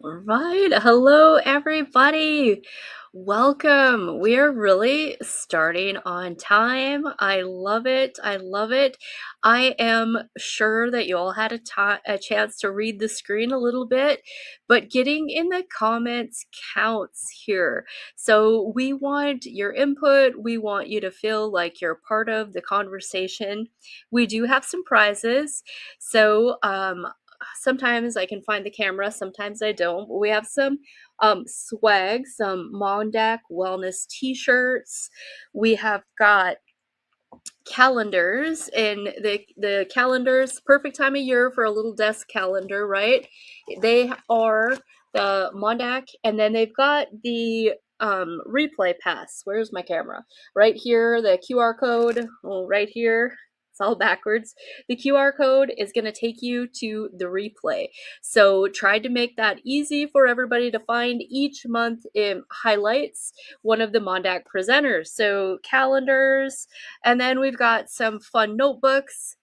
Right. Hello, everybody. Welcome. We are really starting on time. I love it. I love it. I am sure that you all had a chance to read the screen a little bit, but getting in the comments counts here. So we want your input. We want you to feel like you're part of the conversation. We do have some prizes. So, sometimes I can find the camera, sometimes I don't. But we have some swag, some MonDak wellness t-shirts. We have got calendars, and the calendars, perfect time of year for a little desk calendar, right? They are the MonDak, and then they've got the replay pass. Where's my camera? Right here, the QR code. Oh, right here. It's all backwards. The QR code is going to take you to the replay. So tried to make that easy for everybody to find. Each month it highlights one of the MonDak presenters. So calendars, and then we've got some fun notebooks.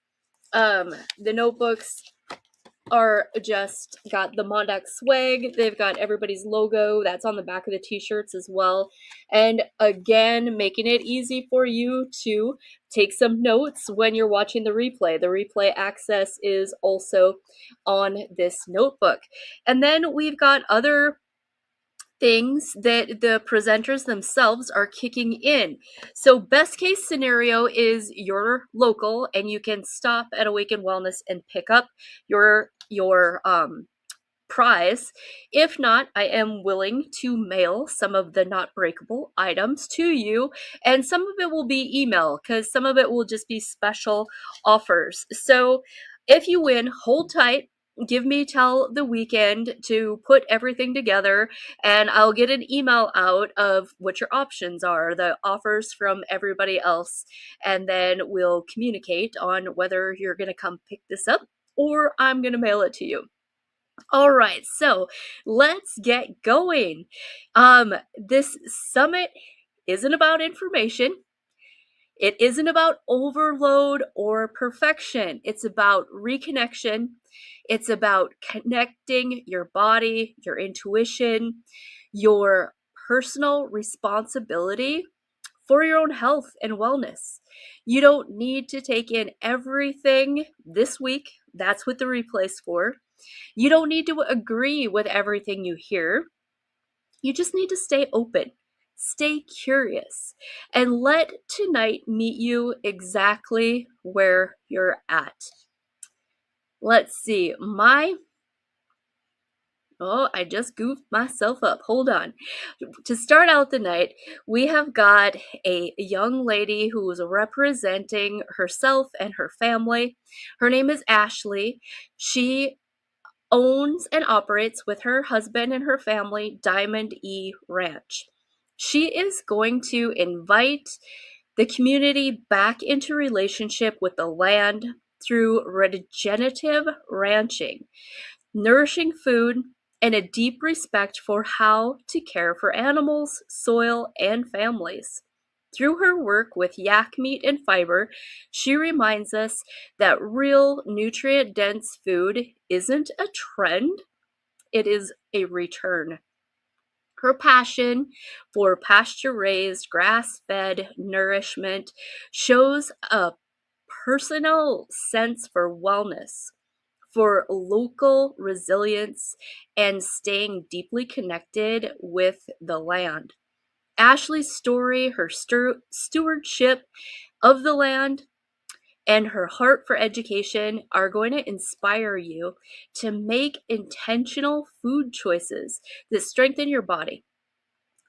The notebooks are just got the MonDak swag. They've got everybody's logo. That's on the back of the t-shirts as well. And again, making it easy for you to take some notes when you're watching the replay. The replay access is also on this notebook. And then we've got other things that the presenters themselves are kicking in. So best case scenario is you're local and you can stop at Awaken Wellness and pick up your prize. If not, I am willing to mail some of the not breakable items to you, and some of it will be email because some of it will just be special offers. So if you win, hold tight. Give me till the weekend to put everything together, and I'll get an email out of what your options are, the offers from everybody else, and then we'll communicate on whether you're going to come pick this up or I'm going to mail it to you. All right, so let's get going. This summit isn't about information. It isn't about overload or perfection. It's about reconnection. It's about connecting your body, your intuition, your personal responsibility for your own health and wellness. You don't need to take in everything this week. That's what the replay's for. You don't need to agree with everything you hear. You just need to stay open, stay curious, and let tonight meet you exactly where you're at. Let's see, I just goofed myself up. Hold on. To start out the night, we have got a young lady who is representing herself and her family. Her name is Ahshley. She owns and operates with her husband and her family Diamond E Ranch. She is going to invite the community back into relationship with the land through regenerative ranching, nourishing food, and a deep respect for how to care for animals, soil, and families. Through her work with yak meat and fiber, she reminds us that real nutrient-dense food isn't a trend, it is a return. Her passion for pasture-raised, grass-fed nourishment shows a personal sense for wellness, for local resilience, and staying deeply connected with the land. Ahshley's story, her stewardship of the land, and her heart for education are going to inspire you to make intentional food choices that strengthen your body,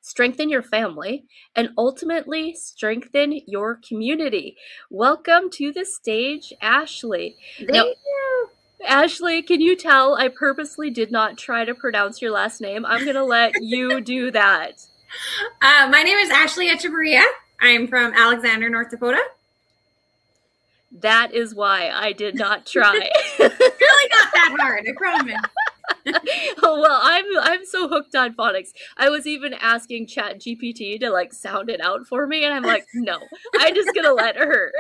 strengthen your family, and ultimately strengthen your community. Welcome to the stage, Ahshley. Now, Thank you. Ahshley, can you tell I purposely did not try to pronounce your last name? I'm going to let you do that. My name is Ahshley Echevarria. I'm from Alexander, North Dakota. That is why I did not try. It's really not that hard, I promise. Oh, well, I'm so hooked on phonics. I was even asking Chat GPT to like sound it out for me, and I'm like, no, I'm just gonna let her.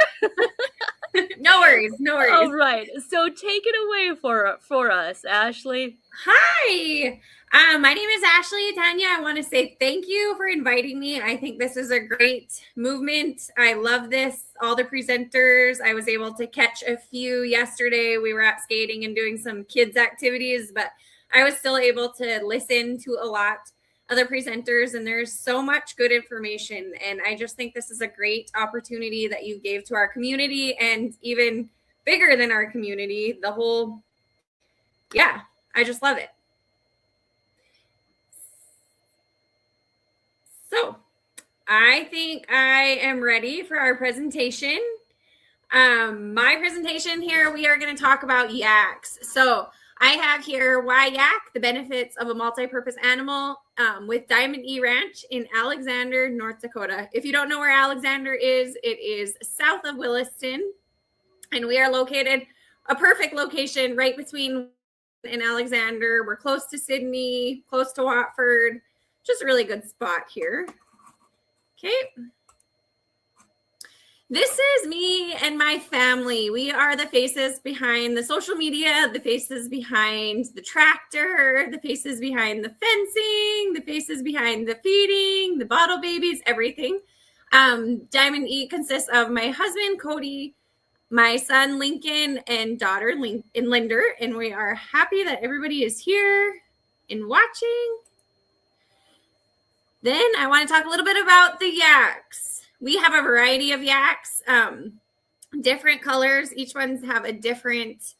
No worries, no worries. All right, so take it away for us, Ahshley. Hi, my name is Ahshley. Tanya, I want to say thank you for inviting me. I think this is a great movement. I love this. All the presenters, I was able to catch a few yesterday. We were out skating and doing some kids activities, but I was still able to listen to a lot of the presenters, and there's so much good information. And I just think this is a great opportunity that you gave to our community, and even bigger than our community, the whole, yeah, I just love it. So I think I am ready for our presentation. My presentation here, we are going to talk about yaks. So I have here why yak, the benefits of a multi-purpose animal with Diamond E Ranch in Alexander, North Dakota. If you don't know where Alexander is, it is south of Williston, and we are located, a perfect location right between in Alexander. We're close to Sydney, close to Watford, just a really good spot here. Okay. This is me and my family. We are the faces behind the social media, the faces behind the tractor, the faces behind the fencing, the faces behind the feeding, the bottle babies, everything. Diamond E consists of my husband, Cody, my son, Lincoln, and daughter, Linder, and we are happy that everybody is here and watching. Then I want to talk a little bit about the yaks. We have a variety of yaks, different colors. Each one's have a different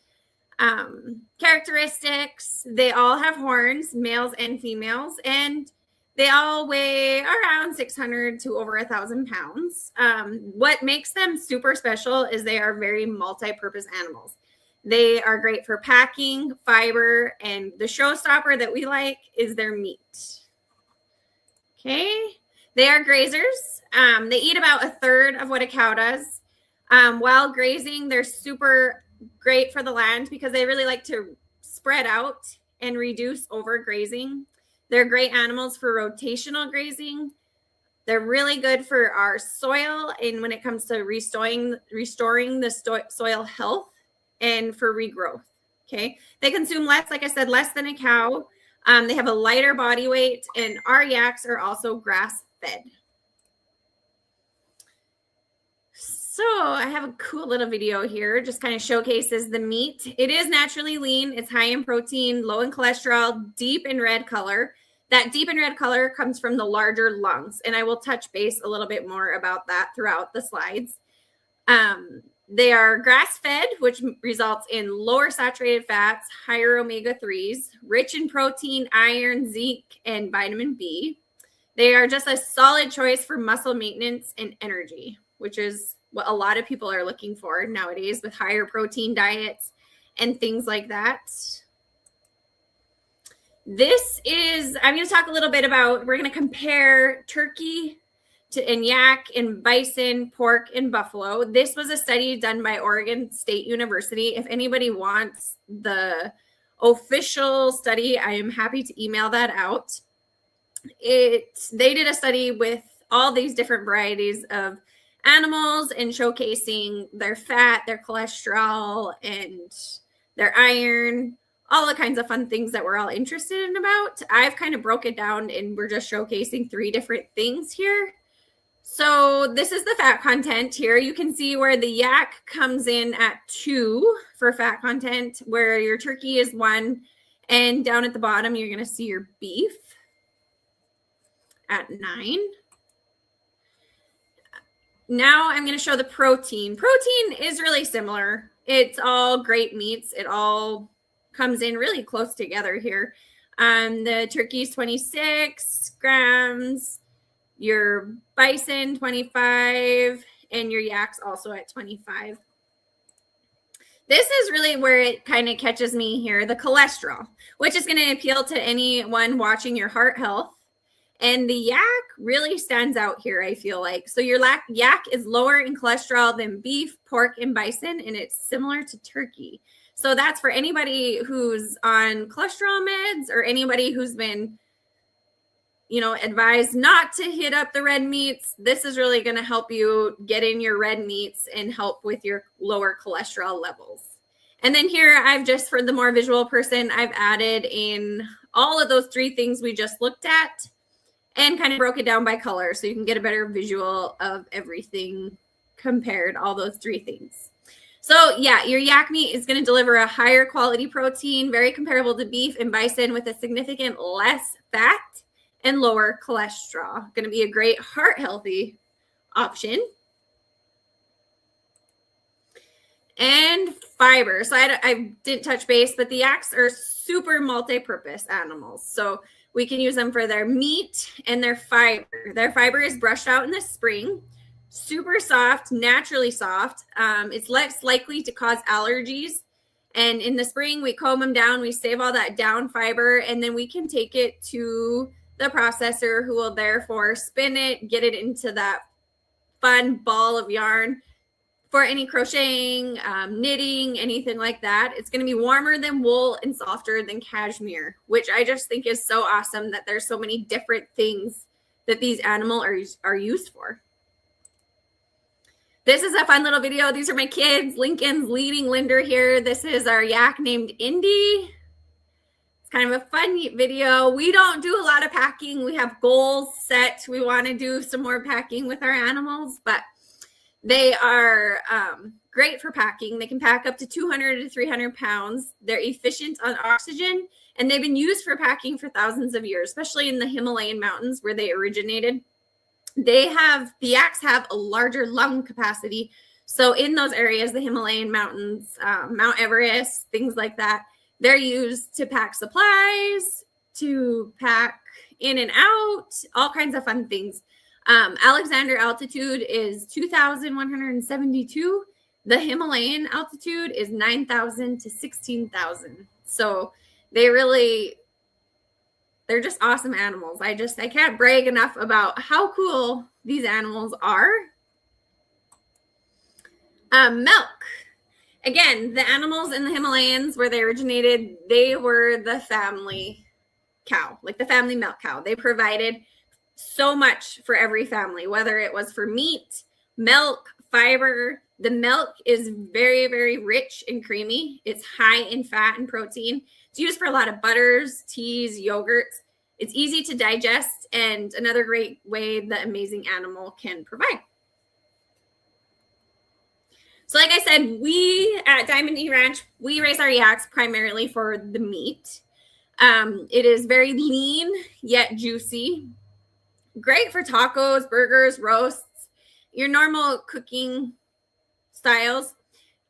characteristics. They all have horns, males and females, and they all weigh around 600 to over 1,000 pounds. What makes them super special is they are very multi-purpose animals. They are great for packing, fiber, and the showstopper that we like is their meat. Okay, they are grazers. They eat about a third of what a cow does. While grazing, they're super great for the land because they really like to spread out and reduce overgrazing. They're great animals for rotational grazing. They're really good for our soil and when it comes to restoring the soil health and for regrowth. Okay, they consume less, like I said, less than a cow. They have a lighter body weight, and our yaks are also grass fed. So I have a cool little video here, just kind of showcases the meat. It is naturally lean. It's high in protein, low in cholesterol, deep in red color. That deep in red color comes from the larger lungs, and I will touch base a little bit more about that throughout the slides. They are grass-fed, which results in lower saturated fats, higher omega-3s, rich in protein, iron, zinc, and vitamin B. They are just a solid choice for muscle maintenance and energy, which is what a lot of people are looking for nowadays with higher protein diets and things like that. This is, I'm going to talk a little bit about, we're going to compare turkey and yak and bison, pork, and buffalo. This was a study done by Oregon State University. If anybody wants the official study, I am happy to email that out. They did a study with all these different varieties of animals and showcasing their fat, their cholesterol, and their iron, all the kinds of fun things that we're all interested in about. I've kind of broke it down and we're just showcasing 3 different things here. So this is the fat content here. You can see where the yak comes in at 2 for fat content, where your turkey is 1. And down at the bottom, you're going to see your beef at 9. Now I'm going to show the protein. Protein is really similar. It's all great meats. It all comes in really close together here. The turkey is 26 grams. Your bison, 25, and your yaks also at 25. This is really where it kind of catches me here, the cholesterol, which is going to appeal to anyone watching your heart health. And the yak really stands out here, I feel like. So your yak is lower in cholesterol than beef, pork, and bison, and it's similar to turkey. So that's for anybody who's on cholesterol meds or anybody who's been advised not to hit up the red meats. This is really going to help you get in your red meats and help with your lower cholesterol levels. And then here I've just, for the more visual person, I've added in all of those 3 things we just looked at and kind of broke it down by color so you can get a better visual of everything compared, all those 3 things. So yeah, your yak meat is going to deliver a higher quality protein, very comparable to beef and bison, with a significant less fat and lower cholesterol. Going to be a great heart healthy option. And fiber. So I didn't touch base, but the yaks are super multi-purpose animals. So we can use them for their meat and their fiber. Their fiber is brushed out in the spring, super soft, naturally soft. It's less likely to cause allergies. And in the spring, we comb them down, we save all that down fiber, and then we can take it to the processor, who will therefore spin it, get it into that fun ball of yarn for any crocheting, knitting, anything like that. It's going to be warmer than wool and softer than cashmere, which I just think is so awesome that there's so many different things that these animals are used for. This is a fun little video. These are my kids. Lincoln's leading Linder here. This is our yak named Indy. It's kind of a fun video. We don't do a lot of packing. We have goals set. We want to do some more packing with our animals, but they are great for packing. They can pack up to 200 to 300 pounds. They're efficient on oxygen, and they've been used for packing for thousands of years, especially in the Himalayan mountains where they originated. The yaks have a larger lung capacity. So in those areas, the Himalayan mountains, Mount Everest, things like that, they're used to pack supplies, to pack in and out, all kinds of fun things. Alexander altitude is 2,172. The Himalayan altitude is 9,000 to 16,000. So they're just awesome animals. I can't brag enough about how cool these animals are. Milk. Again, the animals in the Himalayas where they originated, they were the family cow, like the family milk cow. They provided so much for every family, whether it was for meat, milk, fiber. The milk is very, very rich and creamy. It's high in fat and protein. It's used for a lot of butters, teas, yogurts. It's easy to digest, and another great way the amazing animal can provide. So like I said, we at Diamond E Ranch, we raise our yaks primarily for the meat. It is very lean, yet juicy. Great for tacos, burgers, roasts, your normal cooking styles.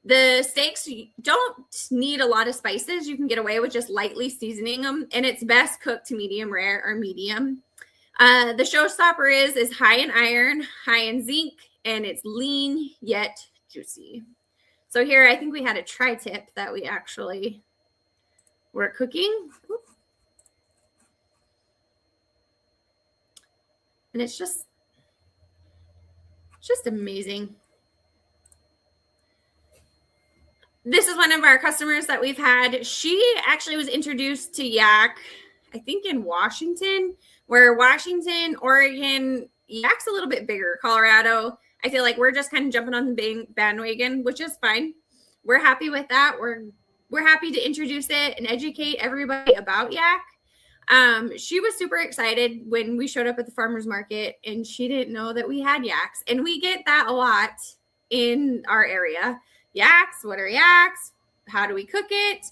The steaks don't need a lot of spices. You can get away with just lightly seasoning them, and it's best cooked to medium rare or medium. The showstopper is high in iron, high in zinc, and it's lean yet juicy. So here, I think we had a tri-tip that we actually were cooking. Oops. And it's just amazing. This is one of our customers that we've had. She actually was introduced to yak, I think in Washington, where Washington, Oregon, yak's a little bit bigger. Colorado, I feel like we're just kind of jumping on the bandwagon, which is fine. We're happy with that. We're happy to introduce it and educate everybody about yak. She was super excited when we showed up at the farmer's market, and she didn't know that we had yaks. And we get that a lot in our area. Yaks, what are yaks? How do we cook it?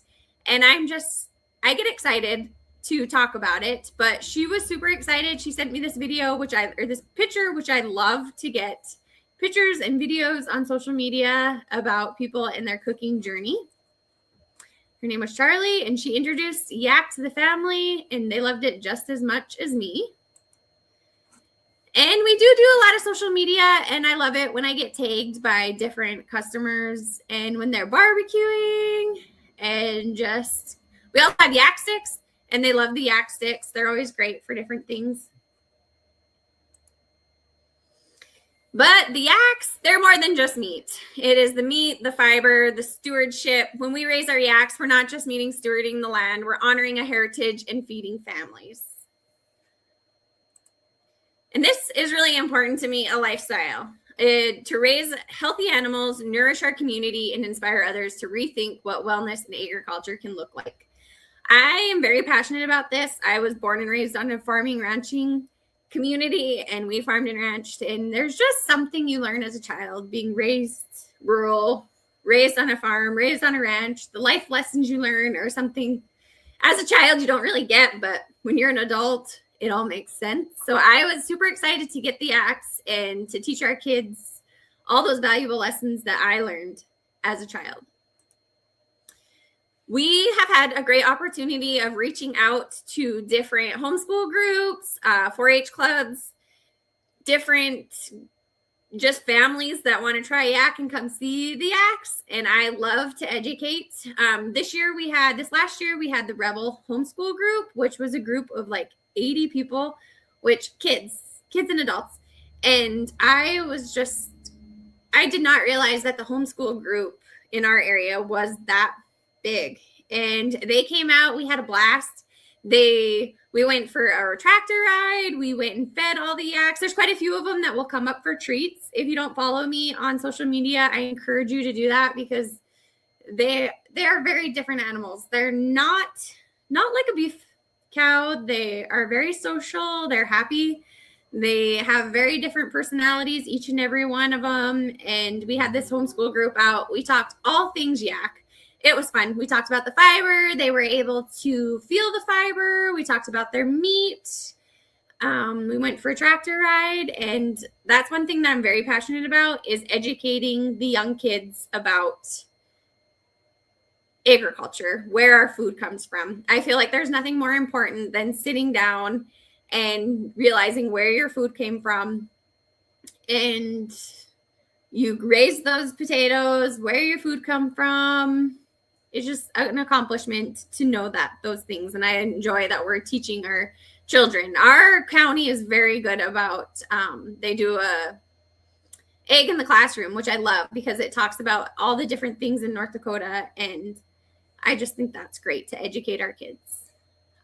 And I get excited to talk about it, but she was super excited. She sent me this video, this picture, which I love to get pictures and videos on social media about people and their cooking journey. Her name was Charlie, and she introduced yak to the family, and they loved it just as much as me. And we do a lot of social media, and I love it when I get tagged by different customers and when they're barbecuing, and we all have yak sticks, and they love the yak sticks. They're always great for different things. But the yaks, they're more than just meat. It is the meat, the fiber, the stewardship. When we raise our yaks, we're not just stewarding the land. We're honoring a heritage and feeding families. And this is really important to me, a lifestyle. To raise healthy animals, nourish our community, and inspire others to rethink what wellness and agriculture can look like. I am very passionate about this. I was born and raised on a farming, ranching community, and we farmed and ranched. And there's just something you learn as a child being raised rural, raised on a farm, raised on a ranch. The life lessons you learn are something as a child you don't really get, but when you're an adult, it all makes sense. So I was super excited to get the axe and to teach our kids all those valuable lessons that I learned as a child. We have had a great opportunity of reaching out to different homeschool groups, 4-H clubs, different just families that want to try yak and come see the yaks. And I love to educate. This last year we had the Rebel homeschool group, which was a group of like 80 people, which kids and adults. And I did not realize that the homeschool group in our area was that big. And they came out, we had a blast. We went for our tractor ride. We went and fed all the yaks. There's quite a few of them that will come up for treats. If you don't follow me on social media, I encourage you to do that because they are very different animals. They're not like a beef cow. They are very social. They're happy. They have very different personalities, each and every one of them. And we had this homeschool group out. We talked all things yak. It was fun. We talked about the fiber. They were able to feel the fiber. We talked about their meat. We went for a tractor ride. And that's one thing that I'm very passionate about is educating the young kids about agriculture, where our food comes from. I feel like there's nothing more important than sitting down and realizing where your food came from. And you raise those potatoes, where your food come from. It's just an accomplishment to know those things. And I enjoy that we're teaching our children. Our county is very good about, they do a egg in the classroom, which I love because it talks about all the different things in North Dakota. And I just think that's great to educate our kids.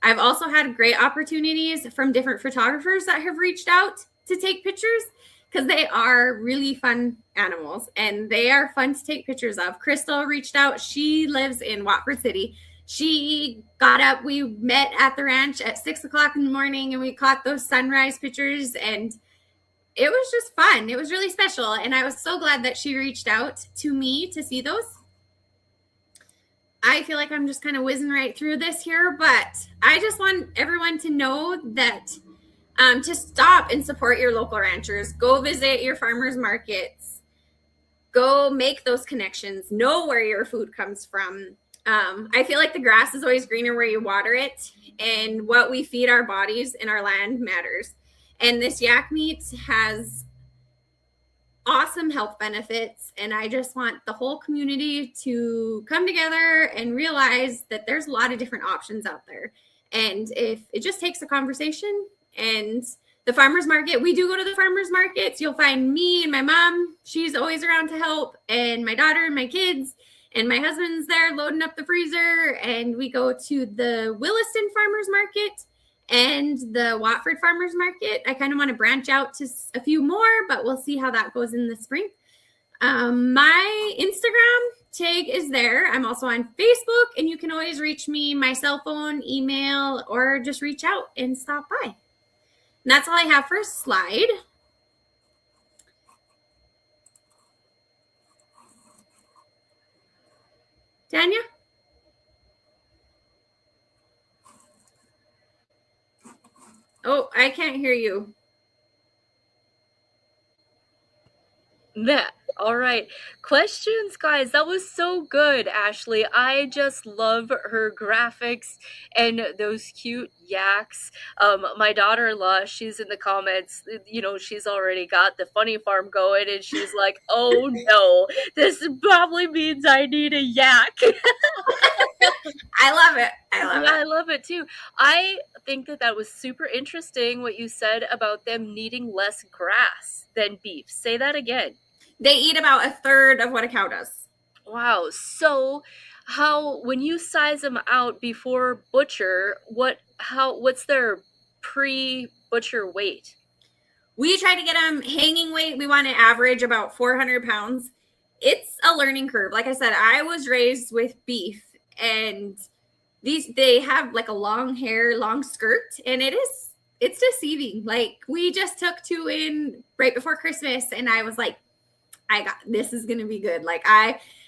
I've also had great opportunities from different photographers that have reached out to take pictures because they are really fun animals and they are fun to take pictures of. Crystal reached out. She lives in Watford City. She got up. We met at the ranch at 6:00 in the morning and we caught those sunrise pictures and it was just fun. It was really special. And I was so glad that she reached out to me to see those. I feel like I'm just kind of whizzing right through this here, but I just want everyone to know that to stop and support your local ranchers. Go visit your farmers markets. Go make those connections. Know where your food comes from. I feel like the grass is always greener where you water it, and what we feed our bodies and our land matters. And this yak meat has awesome health benefits, and I just want the whole community to come together and realize that there's a lot of different options out there. And if it just takes a conversation. And the farmers market, we do go to the farmers markets. You'll find me and my mom. She's always around to help. And my daughter and my kids. And my husband's there loading up the freezer. And we go to the Williston farmers market and the Watford farmers market. I kind of want to branch out to a few more, but we'll see how that goes in the spring. My Instagram tag is there. I'm also on Facebook. And you can always reach me, my cell phone, email, or just reach out and stop by. And that's all I have for a slide. Tanya? Oh, I can't hear you. Yeah. All right. Questions, guys. That was so good, Ahshley. I just love her graphics and those cute yaks. My daughter-in-law, she's in the comments, she's already got the funny farm going and she's like, oh no, this probably means I need a yak. I love it. I love it too. I think that was super interesting what you said about them needing less grass than beef. Say that again. They eat about a third of what a cow does. Wow. So when you size them out before butcher, what's their pre-butcher weight? We try to get them hanging weight. We want to average about 400 pounds. It's a learning curve. Like I said, I was raised with beef, and they have like a long hair, long skirt, and it's deceiving. Like, we just took two in right before Christmas, and I was like, this is gonna be good.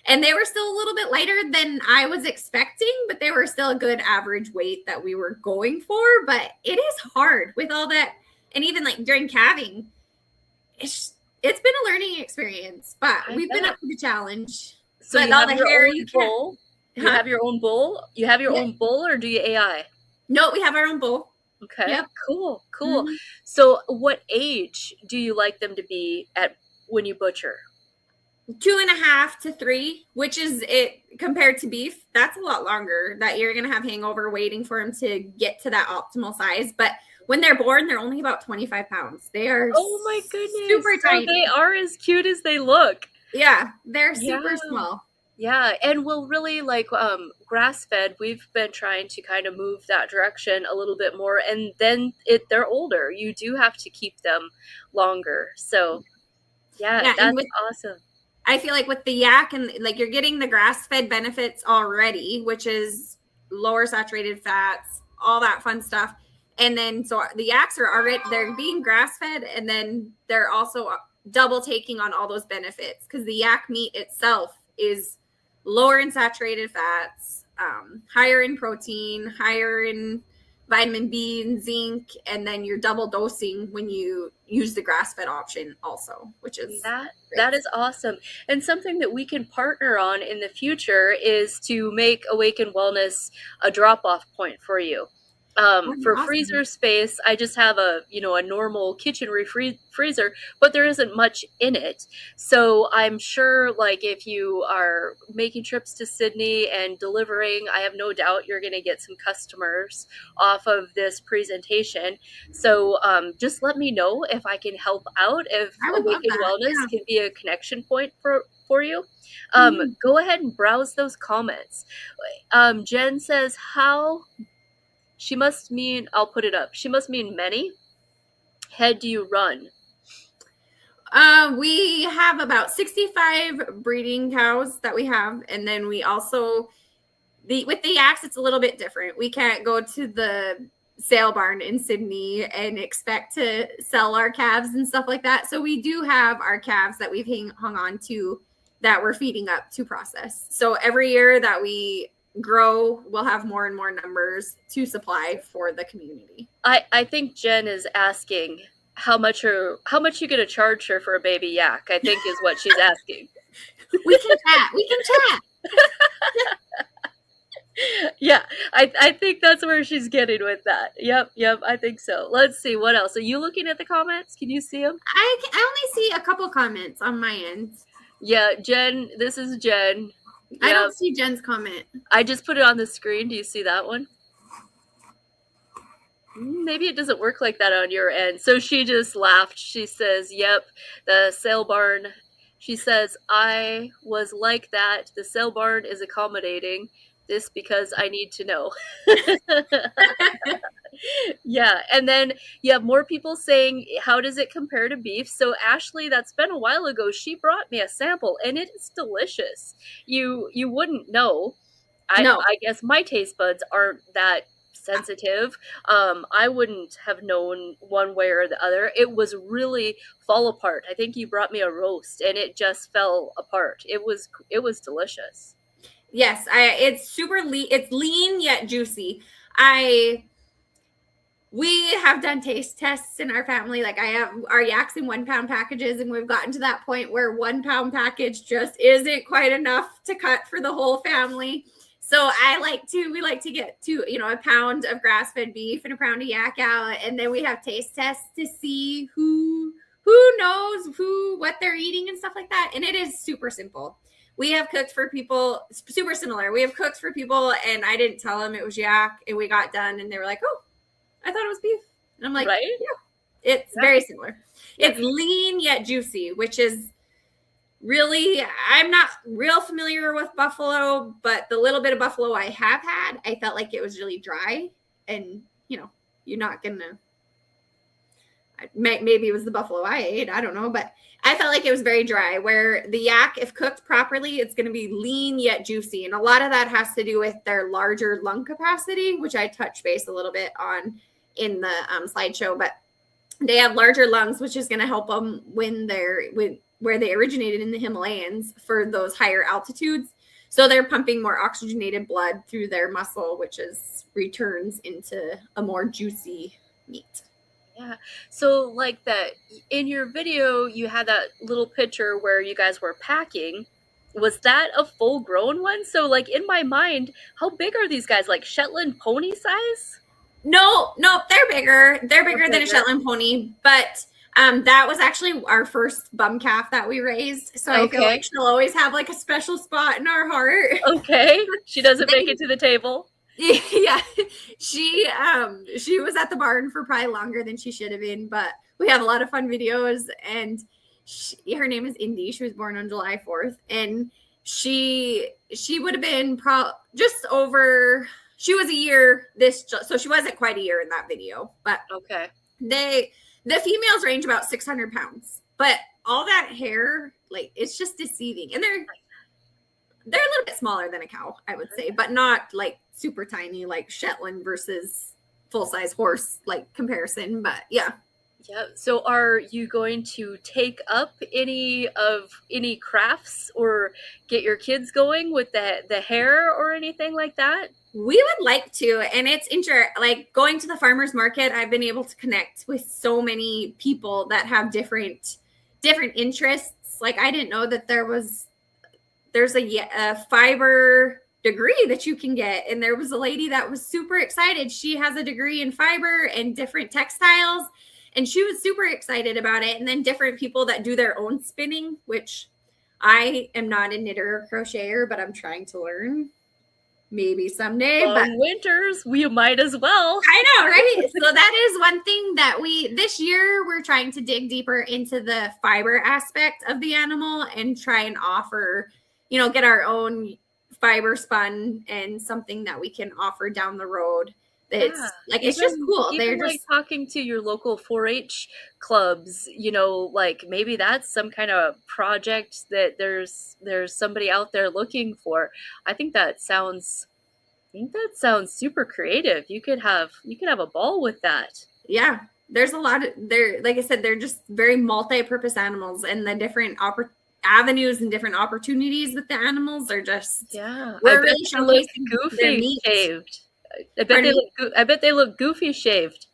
And they were still a little bit lighter than I was expecting, but they were still a good average weight that we were going for. But it is hard with all that, and even like during calving, it's been a learning experience. But we've been up to the challenge. So but you all have the your hair, own you can't. bull. You have your own bull. You have your own bull, or do you AI? No, we have our own bull. Okay. Yep. Cool. Mm-hmm. So what age do you like them to be at when you butcher? 2.5 to 3, which is it compared to beef. That's a lot longer that you're going to have hangover waiting for them to get to that optimal size. But when they're born, they're only about 25 pounds. They are oh my goodness, super tiny. They are as cute as they look. Yeah, they're super small. Yeah, and we'll really like grass-fed. We've been trying to kind of move that direction a little bit more, and then they're older. You do have to keep them longer. So yeah, that's awesome. I feel like with the yak, and like you're getting the grass-fed benefits already, which is lower saturated fats, all that fun stuff. And then so the yaks are already, they're being grass-fed, and then they're also double taking on all those benefits, because the yak meat itself is lower in saturated fats, higher in protein, higher in vitamin B and zinc, and then you're double dosing when you use the grass-fed option also, which is that is awesome. And something that we can partner on in the future is to make Awaken Wellness a drop-off point for you. For awesome. Freezer space, I just have a normal kitchen freezer, but there isn't much in it. So I'm sure, like, if you are making trips to Sydney and delivering, I have no doubt you're going to get some customers off of this presentation. So just let me know if I can help out, if Awaken Wellness can be a connection point for you. Go ahead and browse those comments. Jen says, how... She must mean, I'll put it up. She must mean many. Head do you run? We have about 65 breeding cows that we have. And then we also, with the yaks, it's a little bit different. We can't go to the sale barn in Sydney and expect to sell our calves and stuff like that. So we do have our calves that we've hung on to that we're feeding up to process. So every year that we grow, we'll have more and more numbers to supply for the community. I think Jen is asking how much you gonna charge her for a baby yak, I think is what she's asking. We can chat. Yeah, I think that's where she's getting with that. Yep, I think so. Let's see, what else? Are you looking at the comments? Can you see them? I only see a couple comments on my end. Yeah, Jen, this is Jen. I don't see Jen's comment. I just put it on the screen. Do you see that one? Maybe it doesn't work like that on your end. So she just laughed. She says, yep, the sale barn. She says, I was like that. The sale barn is accommodating this because I need to know. Yeah, and then you have more people saying, how does it compare to beef? So Ahshley, that's been a while ago, she brought me a sample, and it is delicious. You wouldn't know. No. I guess my taste buds aren't that sensitive. I wouldn't have known one way or the other. It was really fall apart. I think you brought me a roast, and it just fell apart. It was delicious. Yes, it's super lean. It's lean yet juicy. We have done taste tests in our family. Like, I have our yaks in 1 pound packages, and we've gotten to that point where 1 pound package just isn't quite enough to cut for the whole family. So we like to get to, a pound of grass-fed beef and a pound of yak out. And then we have taste tests to see who knows what they're eating and stuff like that. And it is super simple. We have cooked for people, super similar. We have cooked for people, and I didn't tell them it was yak, and we got done, and they were like, oh, I thought it was beef. And I'm like, right? Yeah, it's very similar. Yeah. It's lean yet juicy, which is really, I'm not real familiar with buffalo, but the little bit of buffalo I have had, I felt like it was really dry, and you're not gonna, maybe it was the buffalo I ate. I don't know, but I felt like it was very dry, where the yak, if cooked properly, it's going to be lean yet juicy. And a lot of that has to do with their larger lung capacity, which I touched base a little bit on in the slideshow. But they have larger lungs, which is going to help them when where they originated in the Himalayas for those higher altitudes. So they're pumping more oxygenated blood through their muscle, which returns into a more juicy meat. Yeah. So like that in your video, you had that little picture where you guys were packing. Was that a full grown one? So like in my mind, how big are these guys? Like Shetland pony size? No, they're bigger. They're bigger than a Shetland pony, but that was actually our first bum calf that we raised. So I feel like she'll always have like a special spot in our heart. Okay. She doesn't make it to the table. Yeah, she was at the barn for probably longer than she should have been, but we have a lot of fun videos. And her name is Indy. She was born on July 4th, and she would have been just over. She was a year so she wasn't quite a year in that video, but okay. The females range about 600 pounds, but all that hair, like, it's just deceiving, and they're a little bit smaller than a cow, I would say, but not like super tiny, like Shetland versus full-size horse, like comparison. But yeah. Yeah. So are you going to take up any crafts or get your kids going with the hair or anything like that? We would like to, and it's like going to the farmer's market, I've been able to connect with so many people that have different interests. Like, I didn't know that there's a fiber degree that you can get. And there was a lady that was super excited. She has a degree in fiber and different textiles, and she was super excited about it. And then different people that do their own spinning, which I am not a knitter or crocheter, but I'm trying to learn. Maybe someday. But winters, we might as well. I know, right? So that is one thing that this year we're trying to dig deeper into the fiber aspect of the animal and try and offer, get our own fiber spun and something that we can offer down the road. It's it's just cool. They're just like talking to your local 4-H clubs, like maybe that's some kind of project that there's somebody out there looking for. I think that sounds super creative. You could have a ball with that. Yeah. There's a lot of like I said, they're just very multi-purpose animals, and the different avenues and different opportunities with the animals are just we're really showcasing goofy shaved. I bet they look goofy shaved.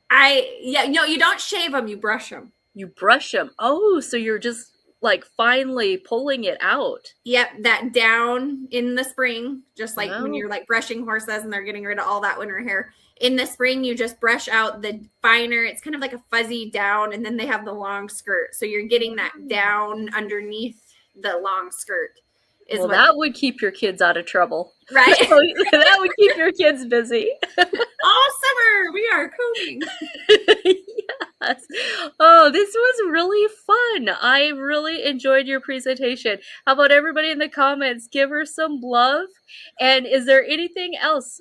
You don't shave them, you brush them. You brush them. Oh, so you're just like finally pulling it out. Yep, that down in the spring, just like when you're like brushing horses and they're getting rid of all that winter hair. In the spring, you just brush out the finer. It's kind of like a fuzzy down, and then they have the long skirt. So you're getting that down underneath the long skirt. That would keep your kids out of trouble. Right? That would keep your kids busy. All summer, we are combing. Yes. Oh, this was really fun. I really enjoyed your presentation. How about everybody in the comments? Give her some love. And is there anything else?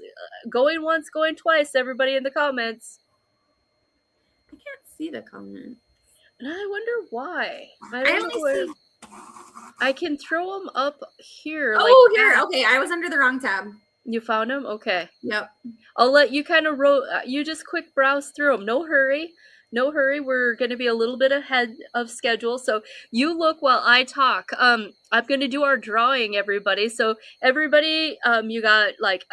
Going once, going twice, everybody in the comments. I can't see the comment. And I wonder why. I can throw them up here. Here. Okay, I was under the wrong tab. You found them? Okay. Yep. I'll let you kind of you just quick browse through them. No hurry. We're going to be a little bit ahead of schedule. So you look while I talk. I'm going to do our drawing, everybody. So everybody, you got like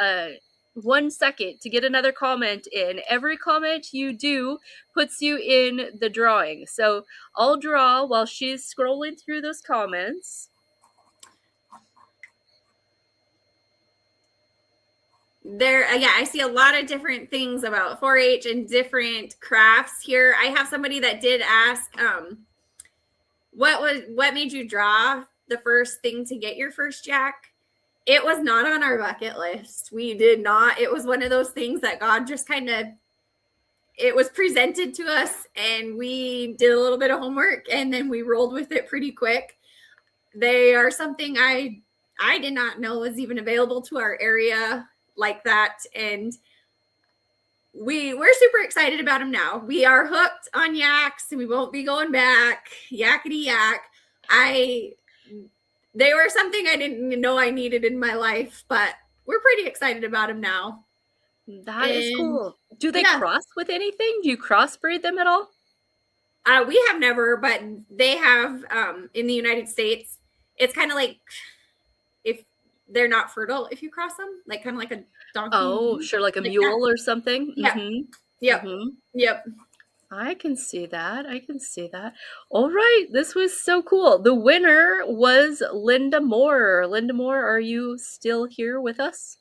1 second to get another comment in. Every comment you do puts you in the drawing. So I'll draw while she's scrolling through those comments. I see a lot of different things about 4-H and different crafts here. I have somebody that did ask, what made you draw the first thing to get your first jack? It was not on our bucket list. We did not. It was one of those things that God just it was presented to us, and we did a little bit of homework, and then we rolled with it pretty quick. They are something I did not know was even available to our area like that. And we're super excited about them now. We are hooked on yaks and we won't be going back. Yakety yak. They were something I didn't know I needed in my life, but we're pretty excited about them now. That is And cool. Do they yeah, cross with anything? Do you crossbreed them at all? we have never, but they have in the United States. It's kind of like if they're not fertile, if you cross them, like kind of like a Oh, donkey, sure, like a like that. mule or something. Yep, Mm-hmm. yep, Mm-hmm. yep. I can see that. I can see that. All right, this was so cool. The winner was Linda Moore. Linda Moore, are you still here with us?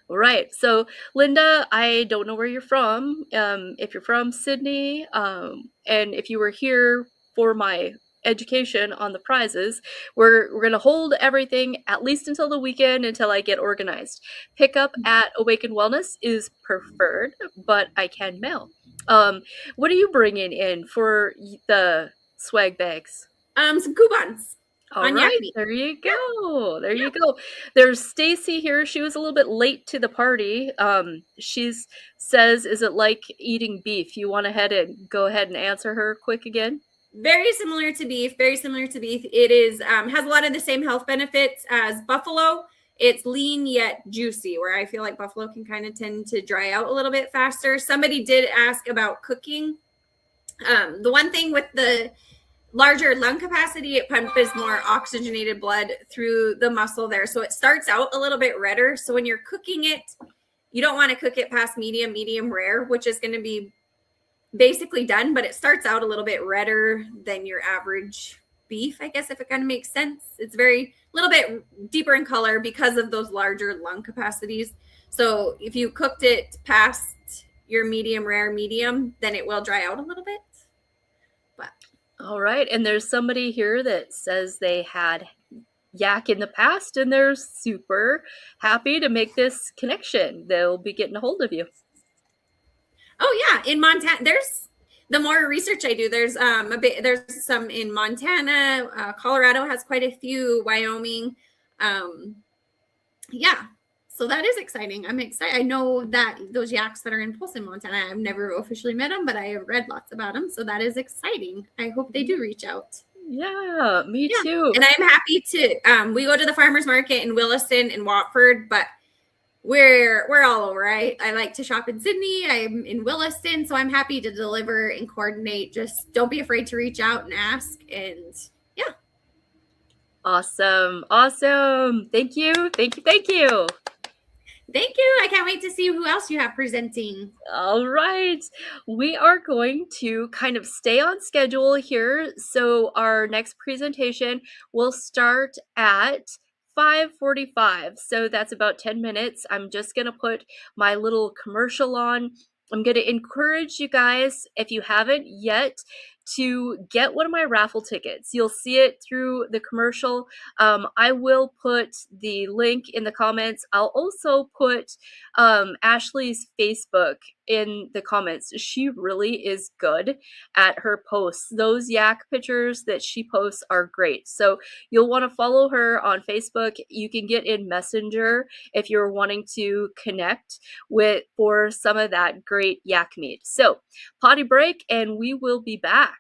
Right. So, Linda, I don't know where you're from. If you're from Sydney, and if you were here for my education on the prizes, we're gonna hold everything at least until the weekend until I get organized. Pickup at Awaken Wellness is preferred, but I can mail. Um, what are you bringing in for the swag bags? Some coupons All on yak right, meat. there you Yeah, go. There yeah. you go. There's Stacy here. She was a little bit late to the party. She's says, "Is it like eating beef?" You want ahead and go ahead and answer her quick again. Very similar to beef. Very similar to beef. It is has a lot of the same health benefits as buffalo. It's lean yet juicy, where I feel like buffalo can kind of tend to dry out a little bit faster. Somebody did ask about cooking. The one thing with the larger lung capacity, it pumps more oxygenated blood through the muscle there. So it starts out a little bit redder. So when you're cooking it, you don't want to cook it past medium rare, which is going to be basically done, but it starts out a little bit redder than your average beef, I guess, if it kind of makes sense. It's very little bit deeper in color because of those larger lung capacities. So if you cooked it past your medium rare medium, then it will dry out a little bit. But All right, and there's somebody here that says they had yak in the past and they're super happy to make this connection. They'll be getting a hold of you. oh yeah, in Montana, there's the more research I do, there's some in Montana, Colorado has quite a few, Wyoming, yeah. So that is exciting. I'm excited. I know that those yaks that are in Polson, Montana, I've never officially met them, but I have read lots about them. So that is exciting. I hope they do reach out. Yeah, me Yeah. too. And I'm happy to we go to the farmers market in Williston and Watford, but we're all over. I like to shop in Sydney. I'm in Williston, so I'm happy to deliver and coordinate. Just don't be afraid to reach out and ask. And yeah. Awesome. Awesome. Thank you. Thank you. Thank you. Thank you. I can't wait to see who else you have presenting. All right. We are going to kind of stay on schedule here. So our next presentation will start at 5:45. So that's about 10 minutes. I'm just going to put my little commercial on. I'm going to encourage you guys, if you haven't yet, to get one of my raffle tickets. You'll see it through the commercial. I will put the link in the comments. I'll also put Ahshley's Facebook in the comments. She really is good at her posts. Those yak pictures that she posts are great. So you'll want to follow her on Facebook. You can get in Messenger if you're wanting to connect with for some of that great yak meat. So potty break and we will be back.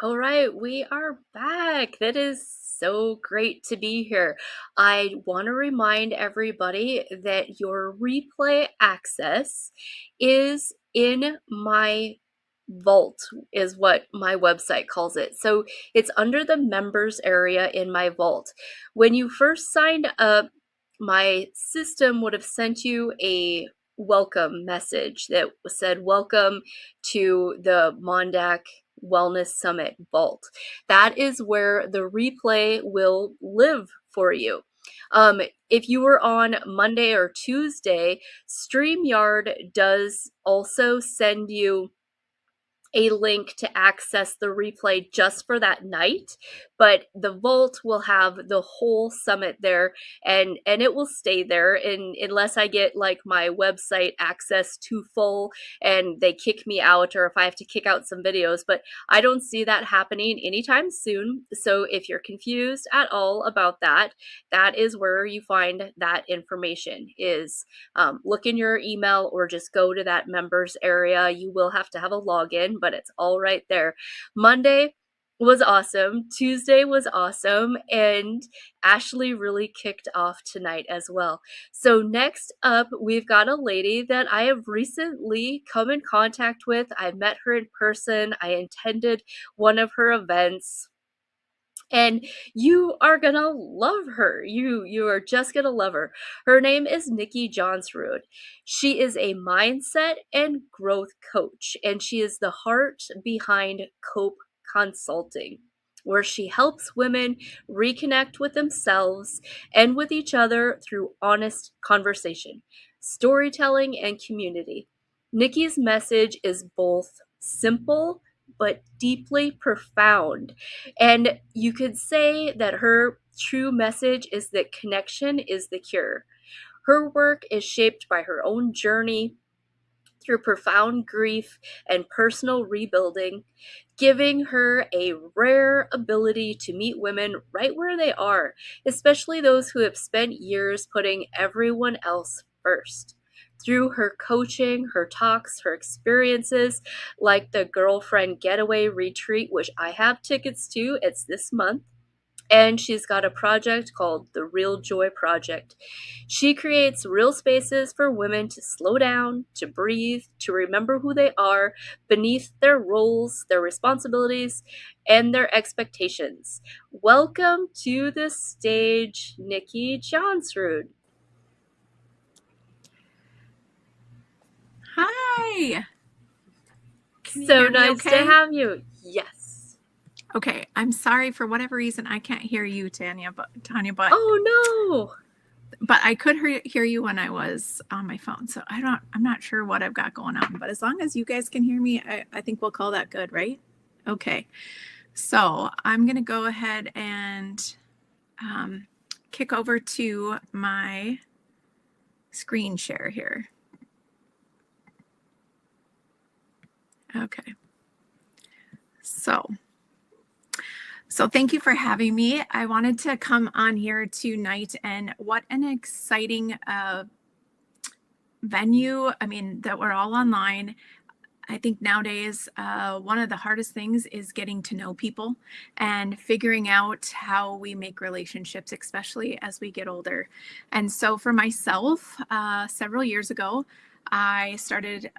All right, we are back. That is so great to be here. I want to remind everybody that your replay access is in my vault, is what my website calls it. So it's under the members area in my vault. When you first signed up, my system would have sent you a welcome message that said, "Welcome to the MonDak Wellness Summit Vault." That is where the replay will live for you. If you were on Monday or Tuesday, StreamYard does also send you a link to access the replay just for that night, but the vault will have the whole summit there, and it will stay there unless I get like my website access too full and they kick me out, or if I have to kick out some videos. But I don't see that happening anytime soon. So if you're confused at all about that, that is where you find that information is. Look in your email or just go to that members area. You will have to have a login, but it's all right there. Monday was awesome. Tuesday was awesome. And Ahshley really kicked off tonight as well. So next up, we've got a lady that I have recently come in contact with. I met her in person. I attended one of her events. And you are gonna love her. You are just gonna love her. Her name is Nikki Johnsrud. She is a mindset and growth coach, and she is the heart behind Cope Consulting, where she helps women reconnect with themselves and with each other through honest conversation, storytelling, and community. Nikki's message is both simple but deeply profound, and you could say that her true message is that connection is the cure. Her work is shaped by her own journey through profound grief and personal rebuilding, giving her a rare ability to meet women right where they are, especially those who have spent years putting everyone else first. Through her coaching, her talks, her experiences, like the Girlfriend Getaway Retreat, which I have tickets to, it's this month, and she's got a project called the Real Joy Project. She creates real spaces for women to slow down, to breathe, to remember who they are beneath their roles, their responsibilities, and their expectations. Welcome to the stage, Nikki Johnsrud. Hi. Can you So hear me nice to okay? have you. Yes. Okay, I'm sorry for whatever reason I can't hear you, Tanya, but Oh no. I could hear you when I was on my phone. So I'm not sure what I've got going on, but as long as you guys can hear me, I think we'll call that good, right? Okay. So I'm going to go ahead and kick over to my screen share here. Okay. So thank you for having me. I wanted to come on here tonight, and what an exciting venue. I mean, that we're all online. I think nowadays, one of the hardest things is getting to know people and figuring out how we make relationships, especially as we get older. And so for myself, several years ago, I started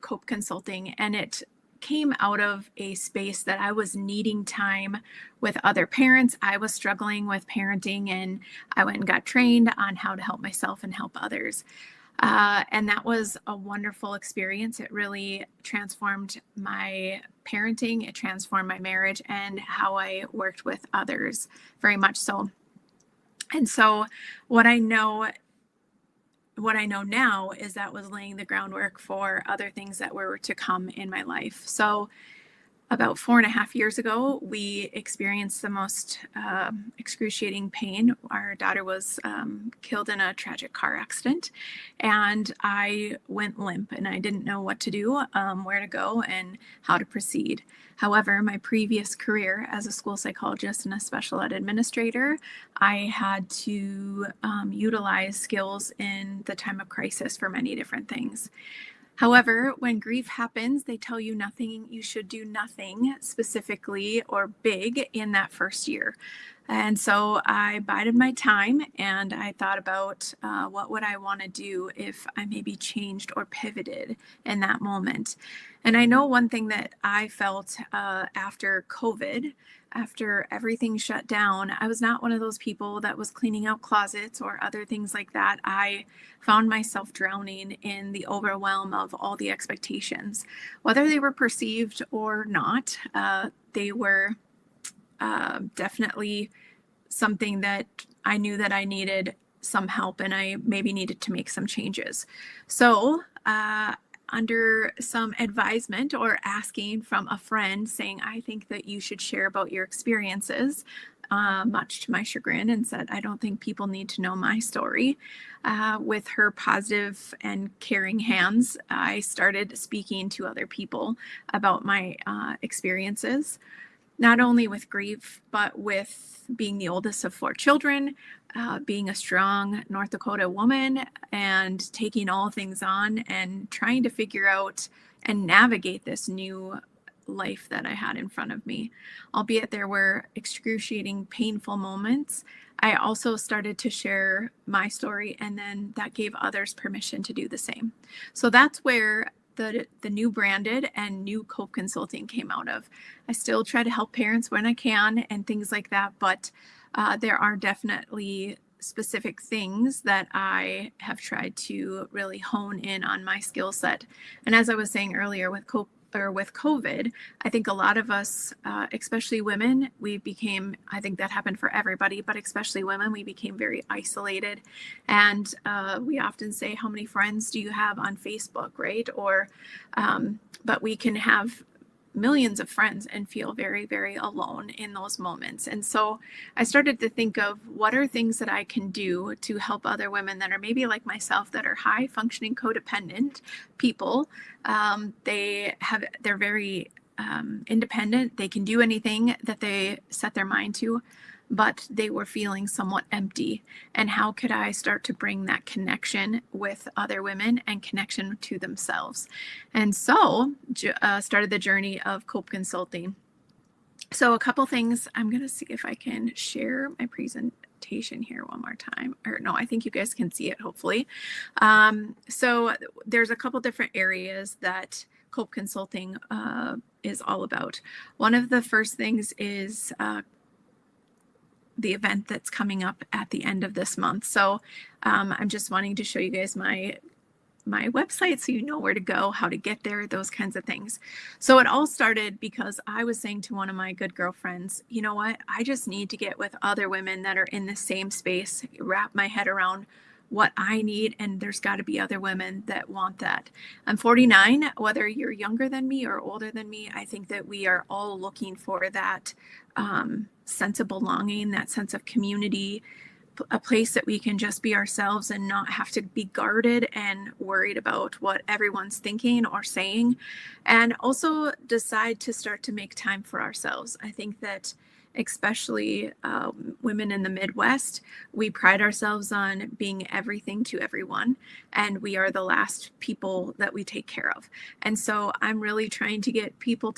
Cope Consulting, and it came out of a space that I was needing time with other parents. I was struggling with parenting, and I went and got trained on how to help myself and help others. And that was a wonderful experience. It really transformed my parenting. It transformed my marriage and how I worked with others, very much so. And so what I know now is that was laying the groundwork for other things that were to come in my life. So about 4.5 years ago, we experienced the most excruciating pain. Our daughter was killed in a tragic car accident, and I went limp, and I didn't know what to do, where to go, and how to proceed. However, my previous career as a school psychologist and a special ed administrator, I had to utilize skills in the time of crisis for many different things. However, when grief happens, they tell you you should do nothing specifically or big in that first year. And so I bided my time and I thought about what would I want to do if I maybe changed or pivoted in that moment. And I know one thing that I felt after COVID, after everything shut down, I was not one of those people that was cleaning out closets or other things like that. I found myself drowning in the overwhelm of all the expectations, whether they were perceived or not. They were definitely something that I knew that I needed some help and I maybe needed to make some changes. So, under some advisement or asking from a friend saying, I think that you should share about your experiences, much to my chagrin, and said, I don't think people need to know my story. With her positive and caring hands, I started speaking to other people about my experiences, not only with grief, but with being the oldest of 4 children, being a strong North Dakota woman and taking all things on and trying to figure out and navigate this new life that I had in front of me. Albeit there were excruciating, painful moments, I also started to share my story, and then that gave others permission to do the same. So that's where the new branded and new Cope Consulting came out of. I still try to help parents when I can and things like that, but there are definitely specific things that I have tried to really hone in on my skill set. And as I was saying earlier with COVID, I think a lot of us, especially women, I think that happened for everybody, but especially women, we became very isolated. And we often say, how many friends do you have on Facebook, right? But we can have millions of friends and feel very, very alone in those moments. And so I started to think of what are things that I can do to help other women that are maybe like myself, that are high functioning codependent people. They're very independent. They can do anything that they set their mind to, but they were feeling somewhat empty. And how could I start to bring that connection with other women and connection to themselves? And so started the journey of Cope Consulting. So a couple things, I'm going to see if I can share my presentation here one more time. Or no, I think you guys can see it, hopefully. So there's a couple different areas that Cope Consulting is all about. One of the first things is the event that's coming up at the end of this month. So I'm just wanting to show you guys my website so you know where to go, how to get there, those kinds of things. So it all started because I was saying to one of my good girlfriends, you know what, I just need to get with other women that are in the same space, wrap my head around what I need, and there's got to be other women that want that. I'm 49, whether you're younger than me or older than me, I think that we are all looking for that sense of belonging, that sense of community, a place that we can just be ourselves and not have to be guarded and worried about what everyone's thinking or saying, and also decide to start to make time for ourselves. I think that especially women in the Midwest, we pride ourselves on being everything to everyone, and we are the last people that we take care of. And so I'm really trying to get people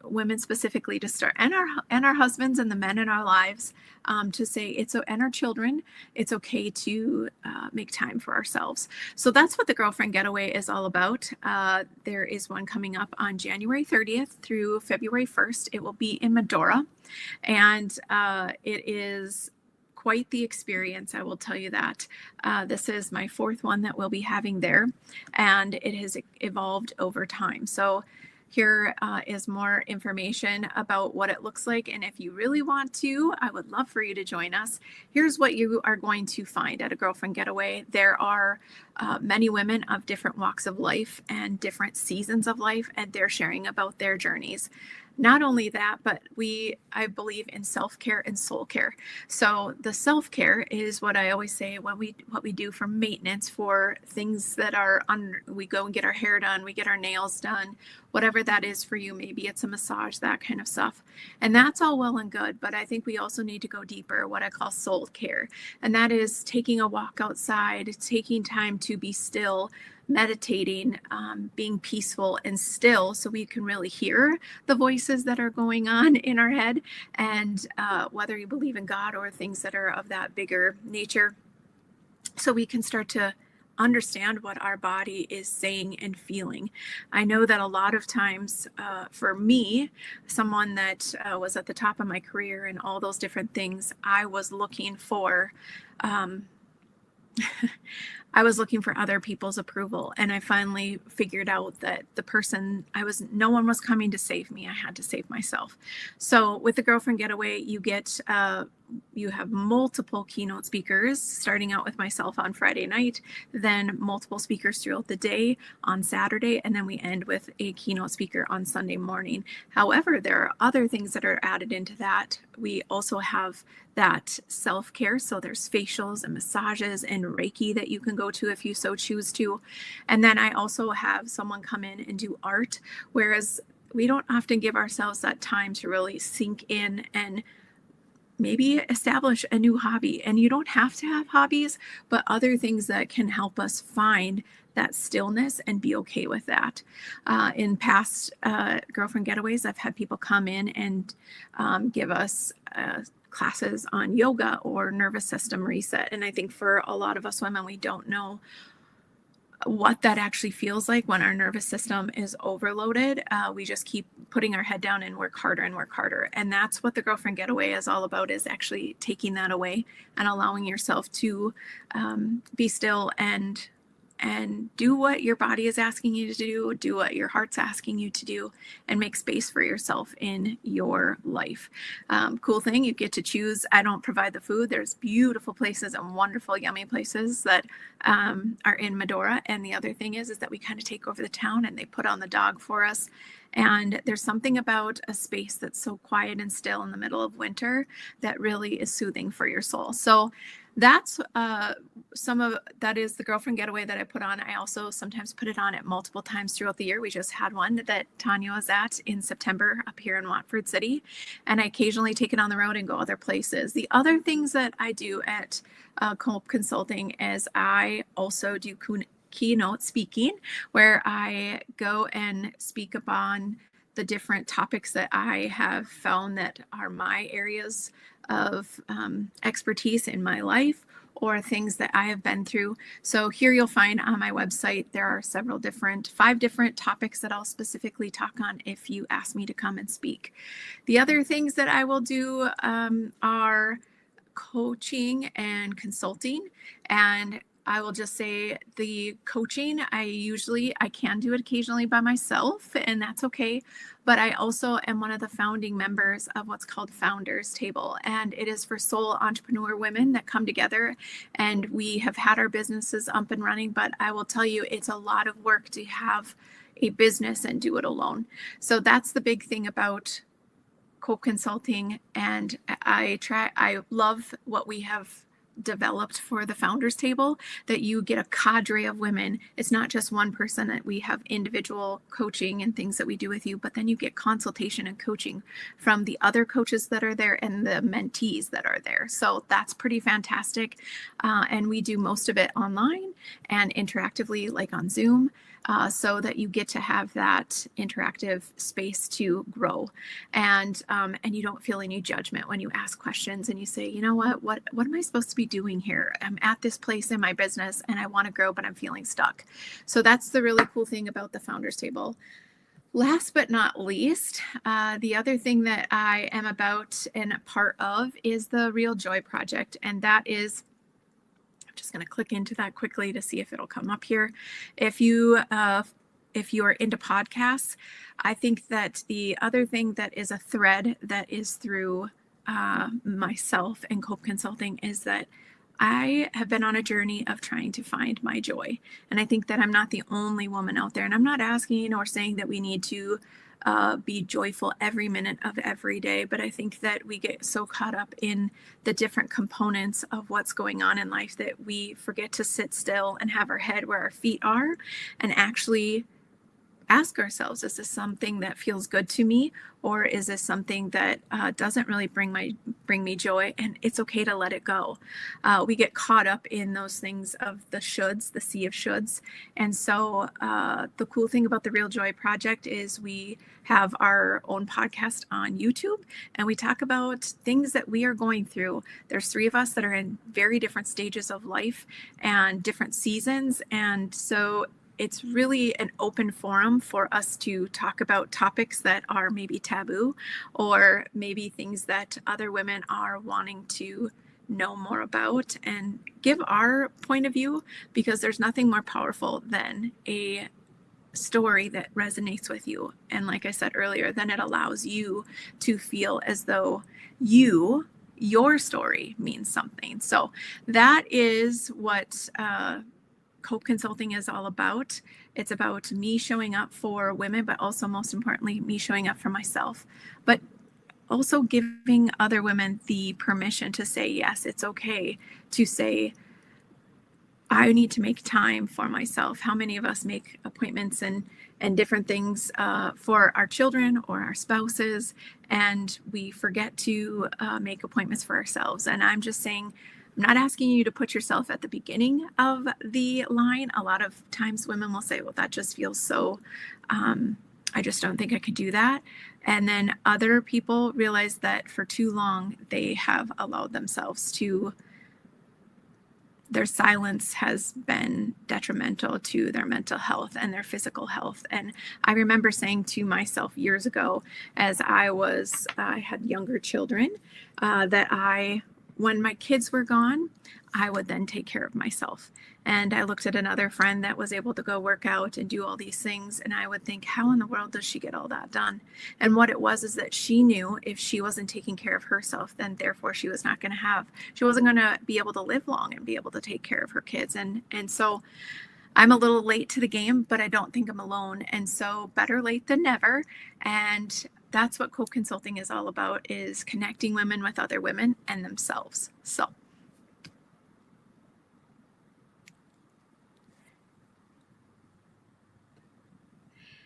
women specifically, to start, and our husbands and the men in our lives, to say and our children, it's okay to make time for ourselves. So that's what the Girlfriend Getaway is all about. There is one coming up on January 30th through February 1st. It will be in Medora. And it is quite the experience, I will tell you that. This is my 4th one that we'll be having there, and it has evolved over time. So here is more information about what it looks like. And if you really want to, I would love for you to join us. Here's what you are going to find at a Girlfriend Getaway. There are many women of different walks of life and different seasons of life, and they're sharing about their journeys. Not only that, but I believe in self-care and soul care. So the self-care is what I always say, what we do for maintenance, for things that are we go and get our hair done, we get our nails done, whatever that is for you. Maybe it's a massage, that kind of stuff. And that's all well and good, but I think we also need to go deeper, what I call soul care. And that is taking a walk outside, taking time to be still, meditating, being peaceful and still, so we can really hear the voices that are going on in our head. And whether you believe in God or things that are of that bigger nature, so we can start to understand what our body is saying and feeling. I know that a lot of times for me, someone that was at the top of my career and all those different things, I was looking for I was looking for other people's approval. And I finally figured out that no one was coming to save me. I had to save myself. So with the Girlfriend Getaway, you have multiple keynote speakers, starting out with myself on Friday night, then multiple speakers throughout the day on Saturday, and then we end with a keynote speaker on Sunday morning. However, there are other things that are added into that. We also have that self-care. So there's facials and massages and Reiki that you can go to if you so choose to. And then I also have someone come in and do art, whereas we don't often give ourselves that time to really sink in and maybe establish a new hobby. And you don't have to have hobbies, but other things that can help us find that stillness and be okay with that. In past Girlfriend Getaways, I've had people come in and give us classes on yoga or nervous system reset. And I think for a lot of us women, we don't know what that actually feels like when our nervous system is overloaded. We just keep putting our head down and work harder and work harder. And that's what the Girlfriend Getaway is all about, is actually taking that away and allowing yourself to be still and do what your body is asking you to do what your heart's asking you to do, and make space for yourself in your life. Cool thing, you get to choose. I don't provide the food. There's beautiful places and wonderful, yummy places that are in Medora. And the other thing is that we kind of take over the town and they put on the dog for us. And there's something about a space that's so quiet and still in the middle of winter that really is soothing for your soul. So that's that is the Girlfriend Getaway that I put on. I also sometimes put it on at multiple times throughout the year. We just had one that Tanya was at in September up here in Watford City. And I occasionally take it on the road and go other places. The other things that I do at Cope Consulting is I also do keynote speaking, where I go and speak upon the different topics that I have found that are my areas of expertise in my life, or things that I have been through. So here you'll find on my website, there are 5 different topics that I'll specifically talk on if you ask me to come and speak. The other things that I will do are coaching and consulting. And I will just say the coaching, I can do it occasionally by myself, and that's okay. But I also am one of the founding members of what's called Founders Table. And it is for soul entrepreneur women that come together, and we have had our businesses up and running. But I will tell you, it's a lot of work to have a business and do it alone. So that's the big thing about Cope Consulting. And I love what we have developed for the Founders Table, that you get a cadre of women. It's not just one person, that we have individual coaching and things that we do with you, but then you get consultation and coaching from the other coaches that are there and the mentees that are there. So that's pretty fantastic. And we do most of it online and interactively, like on Zoom. So that you get to have that interactive space to grow, and you don't feel any judgment when you ask questions and you say, you know what am I supposed to be doing here? I'm at this place in my business and I want to grow, but I'm feeling stuck. So that's the really cool thing about the Founders Table. Last but not least, the other thing that I am about and a part of is the Real Joy Project, and that is, just going to click into that quickly to see if it'll come up here. If you are into podcasts, I think that the other thing that is a thread that is through myself and Cope Consulting is that I have been on a journey of trying to find my joy. And I think that I'm not the only woman out there. And I'm not asking or saying that we need to be joyful every minute of every day. But I think that we get so caught up in the different components of what's going on in life that we forget to sit still and have our head where our feet are and actually ask ourselves, is this something that feels good to me, or is this something that doesn't really bring me joy? And it's okay to let it go. We get caught up in those things of the shoulds, the sea of shoulds. And so the cool thing about the Real Joy Project is we have our own podcast on YouTube, and we talk about things that we are going through. There's 3 of us that are in very different stages of life and different seasons. And so it's really an open forum for us to talk about topics that are maybe taboo, or maybe things that other women are wanting to know more about, and give our point of view, because there's nothing more powerful than a story that resonates with you. And like I said earlier, then it allows you to feel as though your story means something. So that is what Cope Consulting is all about. It's about me showing up for women, but also most importantly, me showing up for myself, but also giving other women the permission to say, yes, it's okay to say, I need to make time for myself. How many of us make appointments and different things for our children or our spouses, and we forget to make appointments for ourselves? And I'm just saying, I'm not asking you to put yourself at the beginning of the line. A lot of times women will say, well, that just feels so, I just don't think I could do that. And then other people realize that for too long, they have allowed themselves to, their silence has been detrimental to their mental health and their physical health. And I remember saying to myself years ago, as I had younger children, that when my kids were gone, I would then take care of myself. And I looked at another friend that was able to go work out and do all these things, and I would think, how in the world does she get all that done? And what it was is that she knew if she wasn't taking care of herself, then therefore she wasn't going to be able to live long and be able to take care of her kids. And so I'm a little late to the game, but I don't think I'm alone. And so better late than never. And that's what Cope Consulting is all about, is connecting women with other women and themselves. So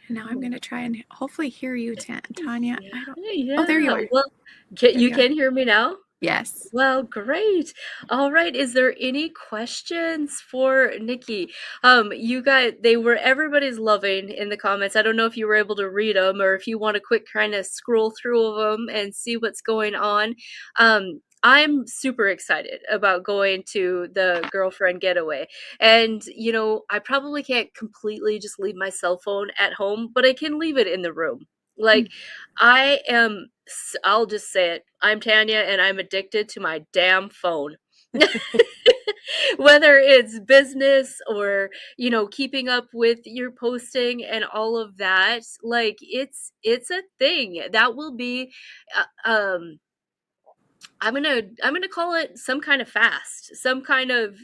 now I'm going to try and hopefully hear you, Tanya. Yeah. Oh, there you are. Well, you can hear me now? Yes. Well, great. All right. Is there any questions for Nikki? Everybody's loving in the comments. I don't know if you were able to read them, or if you want to quick kind of scroll through them and see what's going on. I'm super excited about going to the girlfriend getaway. And, I probably can't completely just leave my cell phone at home, but I can leave it in the room. Like, I'll just say it. I'm Tanya, and I'm addicted to my damn phone. Whether it's business or, keeping up with your posting and all of that, like, it's a thing. That will be, I'm gonna call it some kind of fast, some kind of,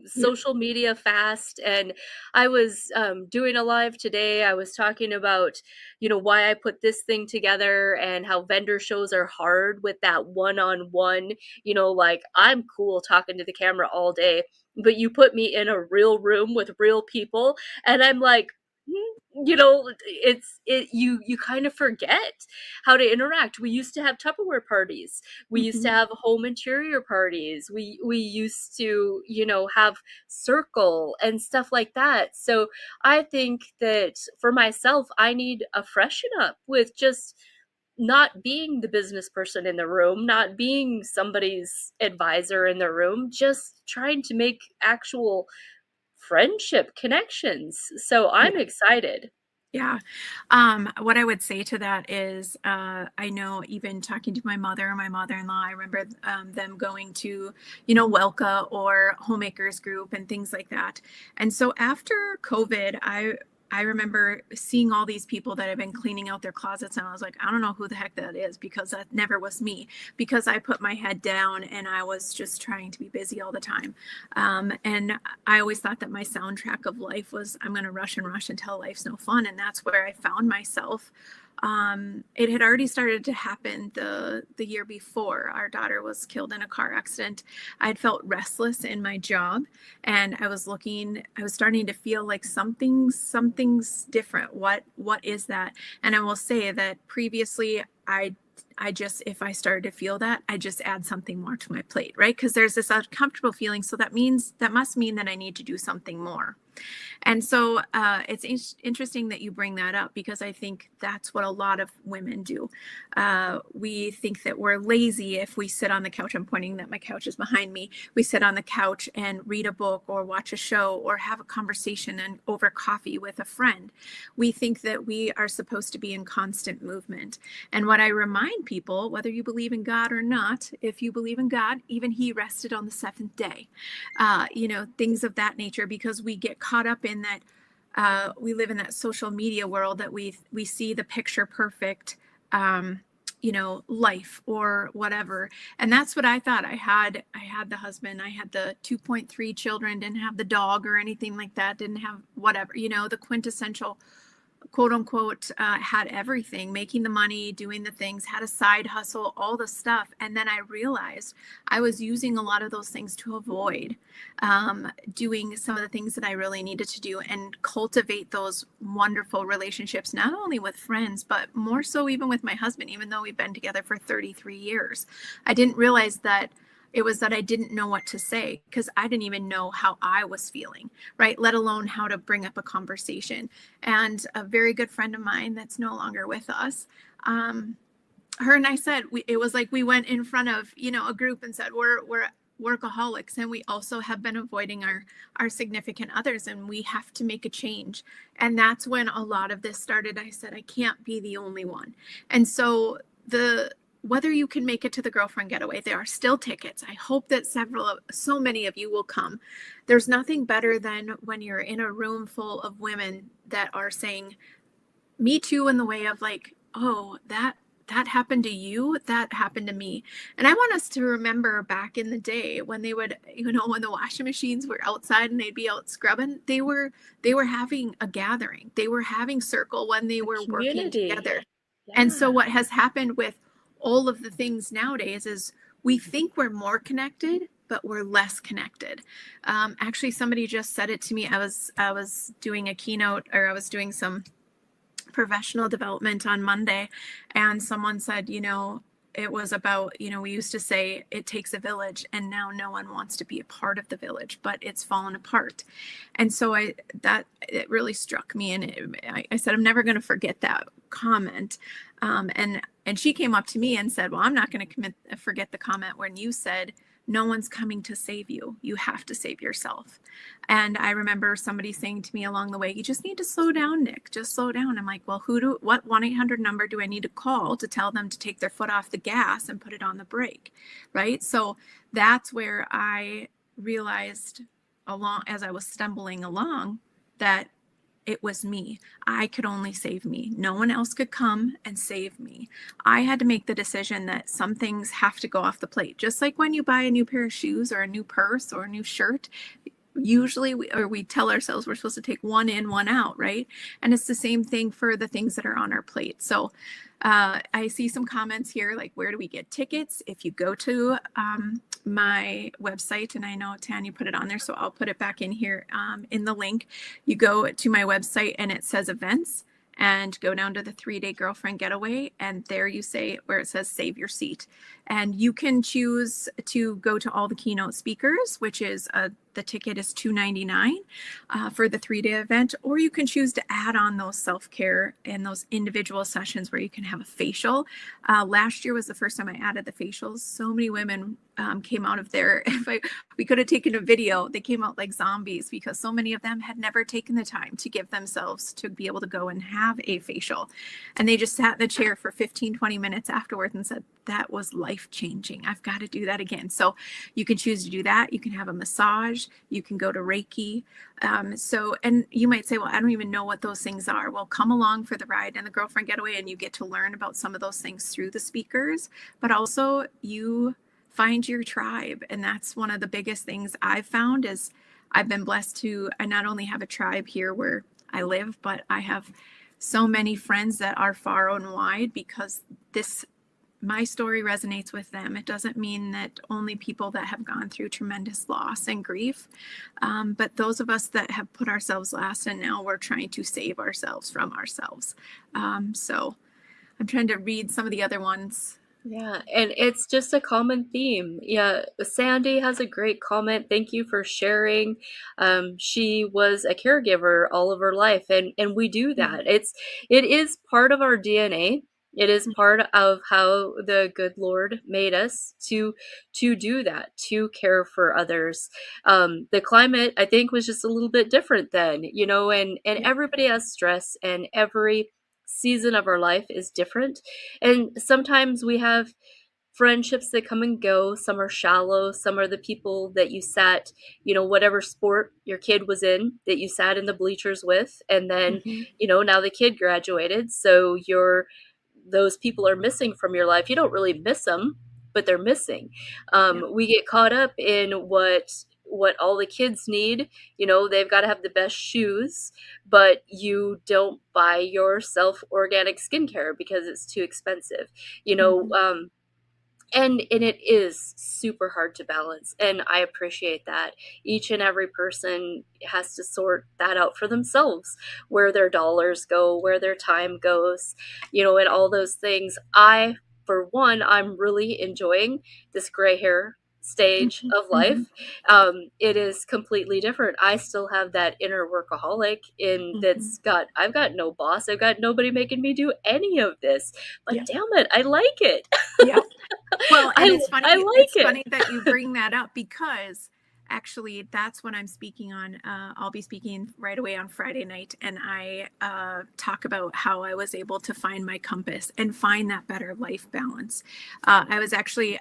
social media fast. And I was doing a live today. I was talking about, why I put this thing together, and how vendor shows are hard with that one-on-one. Like, I'm cool talking to the camera all day, but you put me in a real room with real people, and I'm like, you kind of forget how to interact. We used to have Tupperware parties. We used to have home interior parties. We used to, have circle and stuff like that. So I think that for myself, I need a freshen up with just not being the business person in the room, not being somebody's advisor in the room, just trying to make actual friendship connections. So I'm excited. Yeah. What I would say to that is, I know even talking to my mother-in-law, I remember them going to, Welka or Homemakers Group and things like that. And so after COVID, I remember seeing all these people that have been cleaning out their closets, and I was like, I don't know who the heck that is, because that never was me, because I put my head down and I was just trying to be busy all the time. And I always thought that my soundtrack of life was, I'm going to rush and rush until life's no fun. And that's where I found myself It had already started to happen the year before. Our daughter was killed in a car accident. I'd felt restless in my job, and I was starting to feel like something's different. What is that? And I will say that previously I just, if I started to feel that, I just add something more to my plate, right? Because there's this uncomfortable feeling. So that must mean that I need to do something more. And so it's interesting that you bring that up, because I think that's what a lot of women do. We think that we're lazy if we sit on the couch. I'm pointing that my couch is behind me. We sit on the couch and read a book or watch a show or have a conversation and over coffee with a friend. We think that we are supposed to be in constant movement. And what I remind people, whether you believe in God or not, if you believe in God, even he rested on the seventh day, things of that nature, because we get caught up in that. We live in that social media world that we see the picture perfect, life or whatever. And that's what I thought. I had the husband, I had the 2.3 children, didn't have the dog or anything like that, didn't have whatever, the quintessential quote unquote, had everything, making the money, doing the things, had a side hustle, all the stuff. And then I realized I was using a lot of those things to avoid doing some of the things that I really needed to do and cultivate those wonderful relationships, not only with friends, but more so even with my husband, even though we've been together for 33 years. I didn't realize that it was that I didn't know what to say, because I didn't even know how I was feeling, right? Let alone how to bring up a conversation. And a very good friend of mine that's no longer with us, her and I said, it was like we went in front of, a group and said, we're workaholics, and we also have been avoiding our significant others, and we have to make a change. And that's when a lot of this started. I said, I can't be the only one. And so whether you can make it to the girlfriend getaway, there are still tickets. I hope that so many of you will come. There's nothing better than when you're in a room full of women that are saying, me too, in the way of like, oh, that happened to you, that happened to me. And I want us to remember back in the day when they would, when the washing machines were outside and they'd be out scrubbing, they were having a gathering. They were having circle when they were working together. Yeah. And so what has happened with all of the things nowadays is we think we're more connected, but we're less connected. Actually, somebody just said it to me. I was doing a keynote, or I was doing some professional development on Monday, and someone said, it was about, we used to say it takes a village, and now no one wants to be a part of the village, but it's fallen apart. And so it really struck me. And I said, I'm never going to forget that comment. And she came up to me and said, well, I'm not going to forget the comment when you said, no one's coming to save you. You have to save yourself. And I remember somebody saying to me along the way, you just need to slow down, Nick, just slow down. I'm like, well, what 1-800 number do I need to call to tell them to take their foot off the gas and put it on the brake? Right. So that's where I realized as I was stumbling along that it was me. I could only save me. No one else could come and save me. I had to make the decision that some things have to go off the plate. Just like when you buy a new pair of shoes or a new purse or a new shirt, usually we tell ourselves we're supposed to take one in, one out, right? And it's the same thing for the things that are on our plate. So I see some comments here, like, where do we get tickets? If you go to my website, and I know Tanya put it on there, so I'll put it back in here in the link. You go to my website and it says events, and go down to the 3-day girlfriend getaway, and there you say where it says save your seat. And you can choose to go to all the keynote speakers, which is the ticket is $299 for the 3-day event, or you can choose to add on those self-care and those individual sessions where you can have a facial. Last year was the first time I added the facials. So many women came out of there. We could have taken a video. They came out like zombies, because so many of them had never taken the time to give themselves to be able to go and have a facial. And they just sat in the chair for 15-20 minutes afterwards and said, that was life-changing. I've got to do that again. So you can choose to do that. You can have a massage. You can go to Reiki. And you might say, well, I don't even know what those things are. Well, come along for the ride and the girlfriend getaway, and you get to learn about some of those things through the speakers, but also you find your tribe. And that's one of the biggest things I've found is I've been blessed to, I not only have a tribe here where I live, but I have so many friends that are far and wide because my story resonates with them. It doesn't mean that only people that have gone through tremendous loss and grief, but those of us that have put ourselves last and now we're trying to save ourselves from ourselves. So I'm trying to read some of the other ones. Yeah, and it's just a common theme. Yeah, Sandy has a great comment. Thank you for sharing. She was a caregiver all of her life, and we do that. It is part of our DNA. It is part of how the good Lord made us to do that, to care for others. The climate, I think, was just a little bit different then, and everybody has stress, and every season of our life is different. And sometimes we have friendships that come and go. Some are shallow. Some are the people that you sat, whatever sport your kid was in, that you sat in the bleachers with. And then, now the kid graduated. So those people are missing from your life. You don't really miss them, but they're missing. We get caught up in what all the kids need. They've got to have the best shoes, but you don't buy yourself organic skincare because it's too expensive. And it is super hard to balance, and I appreciate that. Each and every person has to sort that out for themselves, where their dollars go, where their time goes, and all those things. For one, I'm really enjoying this gray hair stage of life. It is completely different. I still have that inner workaholic I've got no boss. I've got nobody making me do any of this, but damn it, I like it. Yeah. Well, and it's funny. It's funny that you bring that up because actually that's what I'm speaking on. I'll be speaking right away on Friday night, and I talk about how I was able to find my compass and find that better life balance. I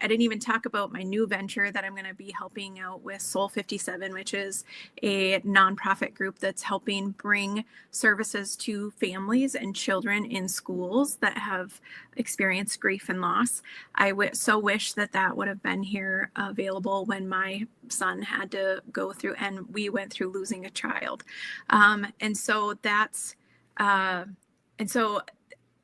didn't even talk about my new venture that I'm going to be helping out with Soul 57, which is a nonprofit group that's helping bring services to families and children in schools that have experienced grief and loss. I so wish that would have been here available when my son had to go through, and we went through losing a child. And so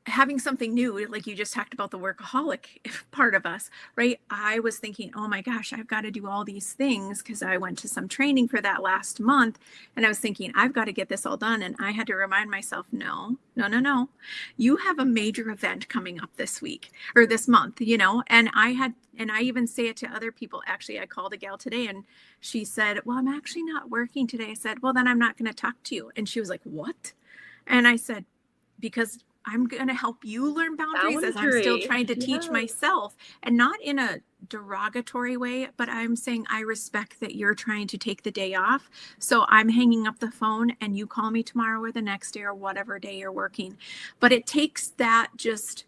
having something new, like you just talked about the workaholic part of us, right? I was thinking, oh my gosh, I've got to do all these things because I went to some training for that last month. And I was thinking, I've got to get this all done. And I had to remind myself, no. You have a major event coming up this week or this month, and I even say it to other people. Actually, I called a gal today and she said, well, I'm actually not working today. I said, well, then I'm not going to talk to you. And she was like, what? And I said, because I'm going to help you learn boundaries as I'm still trying to teach myself, and not in a derogatory way, but I'm saying I respect that you're trying to take the day off. So I'm hanging up the phone and you call me tomorrow or the next day or whatever day you're working. But it takes that, just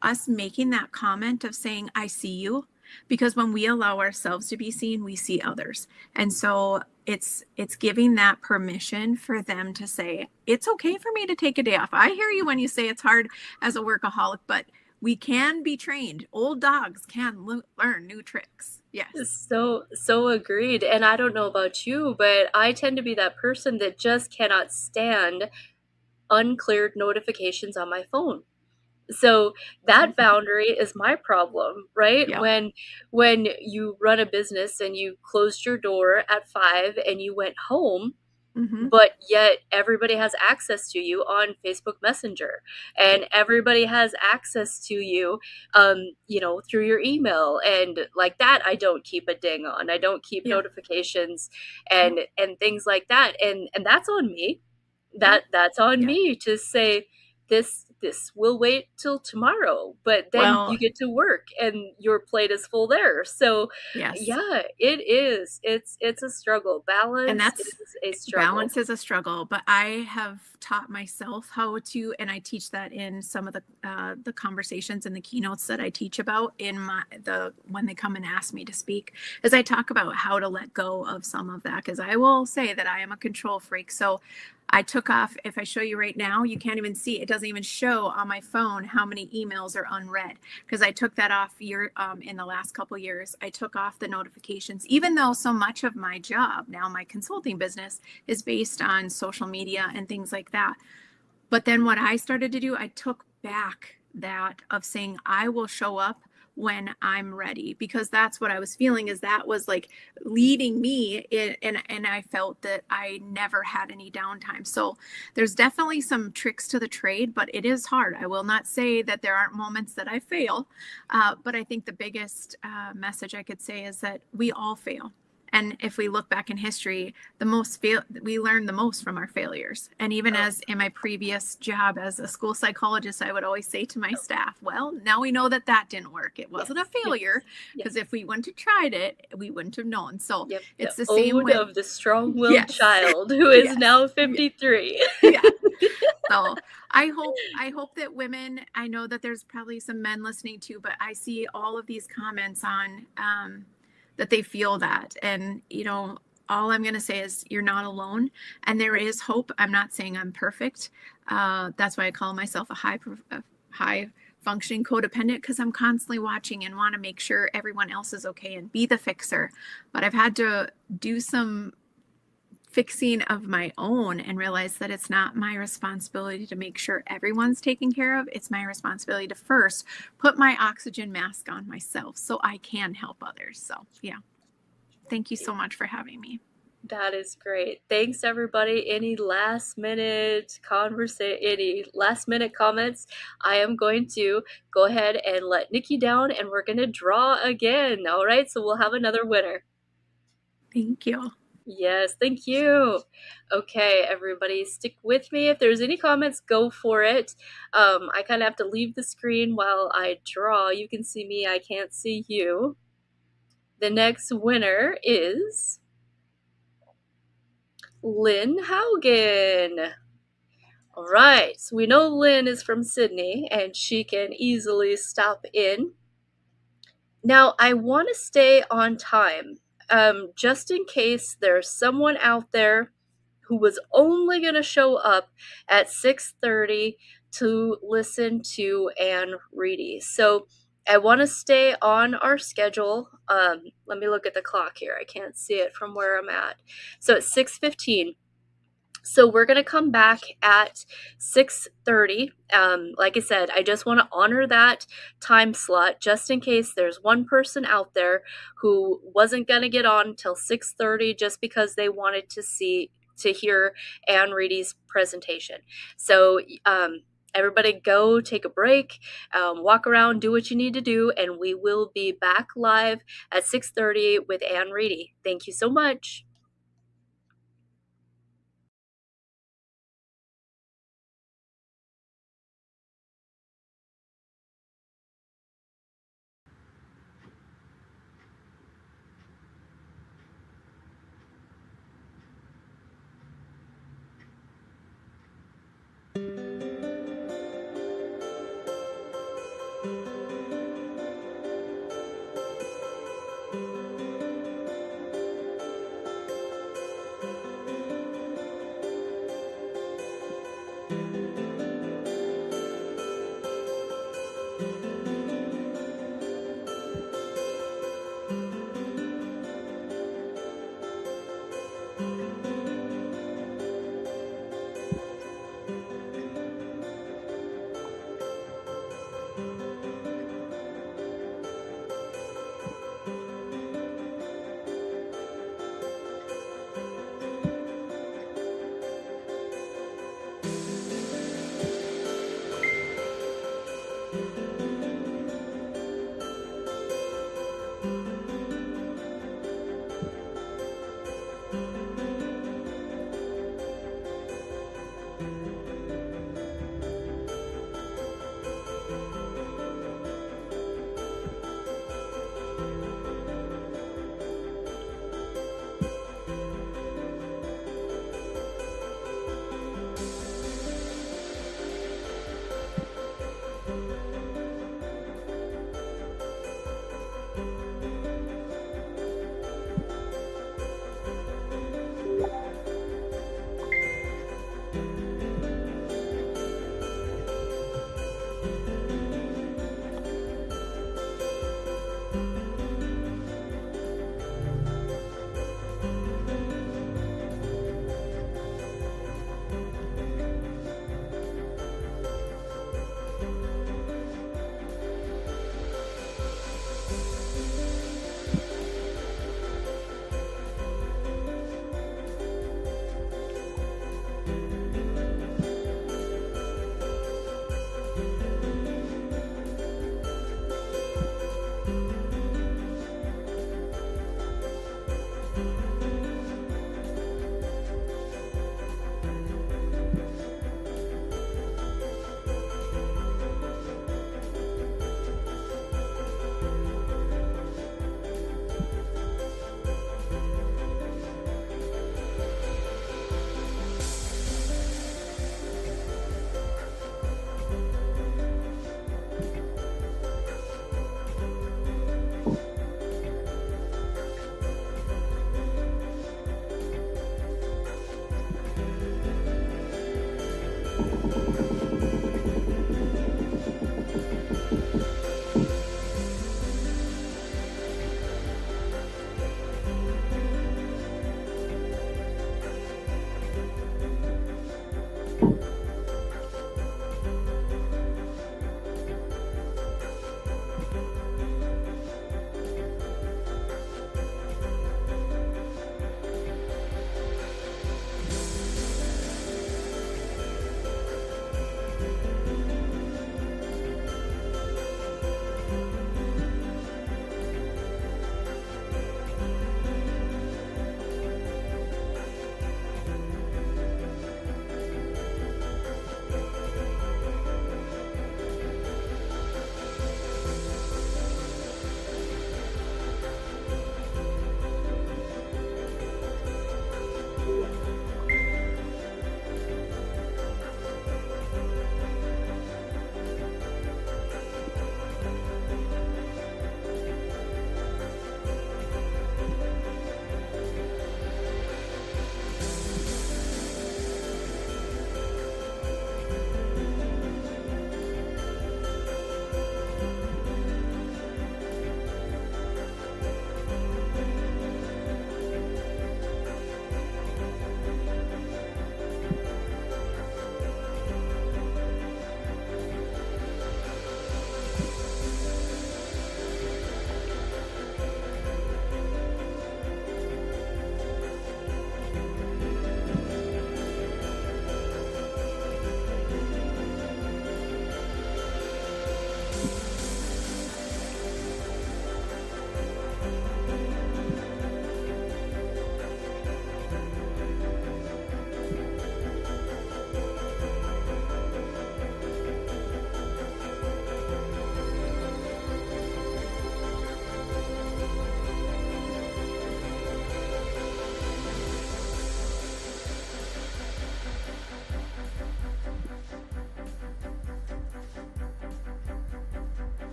us making that comment of saying, I see you, because when we allow ourselves to be seen, we see others. And so it's giving that permission for them to say, it's okay for me to take a day off. I hear you when you say it's hard as a workaholic, but we can be trained. Old dogs can learn new tricks. Yes. So agreed. And I don't know about you, but I tend to be that person that just cannot stand uncleared notifications on my phone. So that boundary is my problem, right? Yep. When you run a business and you closed your door at 5 and you went home, but yet everybody has access to you on Facebook Messenger, and everybody has access to you, through your email, and like that, I don't keep a ding on. I don't keep notifications and things like that, and that's on me. That's on me to say this will wait till tomorrow, but then you get to work and your plate is full there. So it is. It's a struggle. Balance is a struggle. Balance is a struggle, but I have taught myself how to, and I teach that in some of the conversations and the keynotes that I teach about when they come and ask me to speak, as I talk about how to let go of some of that, because I will say that I am a control freak. So I took off, if I show you right now, you can't even see, it doesn't even show on my phone how many emails are unread, because I took that off in the last couple of years. I took off the notifications, even though so much of my job now, my consulting business, is based on social media and things like that. But then what I started to do, I took back that of saying, I will show up when I'm ready, because that's what I was feeling, is that was like leading me in, and I felt that I never had any downtime. So there's definitely some tricks to the trade, but it is hard. I will not say that there aren't moments that I fail, but I think the biggest message I could say is that we all fail. And if we look back in history, we learn the most from our failures. And even as in my previous job as a school psychologist, I would always say to my staff, well, now we know that didn't work. It wasn't a failure, because if we wouldn't have tried it, we wouldn't have known. So it's the same ode with of the strong-willed child who is now 53. So I hope that women, I know that there's probably some men listening too, but I see all of these comments on, that they feel that. And, all I'm going to say is you're not alone, and there is hope. I'm not saying I'm perfect. That's why I call myself a high functioning codependent, because I'm constantly watching and want to make sure everyone else is okay and be the fixer. But I've had to do some fixing of my own and realize that it's not my responsibility to make sure everyone's taken care of. It's my responsibility to first put my oxygen mask on myself so I can help others. So thank you so much for having me. That is great. Thanks, everybody. Any last minute comments? I am going to go ahead and let Nikki down, and we're going to draw again. All right, so we'll have another winner. Thank you. Yes, thank you. Okay, everybody, stick with me. If there's any comments, go for it. I kind of have to leave the screen while I draw. You can see me, I can't see you. The next winner is Lynn Haugen. All right, so we know Lynn is from Sydney, and she can easily stop in. Now, I want to stay on time. Just in case there's someone out there who was only going to show up at 6:30 to listen to Ann Riedy. So I want to stay on our schedule. Let me look at the clock here. I can't see it from where I'm at. So it's 6:15. So we're going to come back at 6:30. Like I said, I just want to honor that time slot just in case there's one person out there who wasn't going to get on until 6:30 just because they wanted to hear Ann Riedie's presentation. So everybody go take a break, walk around, do what you need to do, and we will be back live at 6:30 with Ann Riedy. Thank you so much.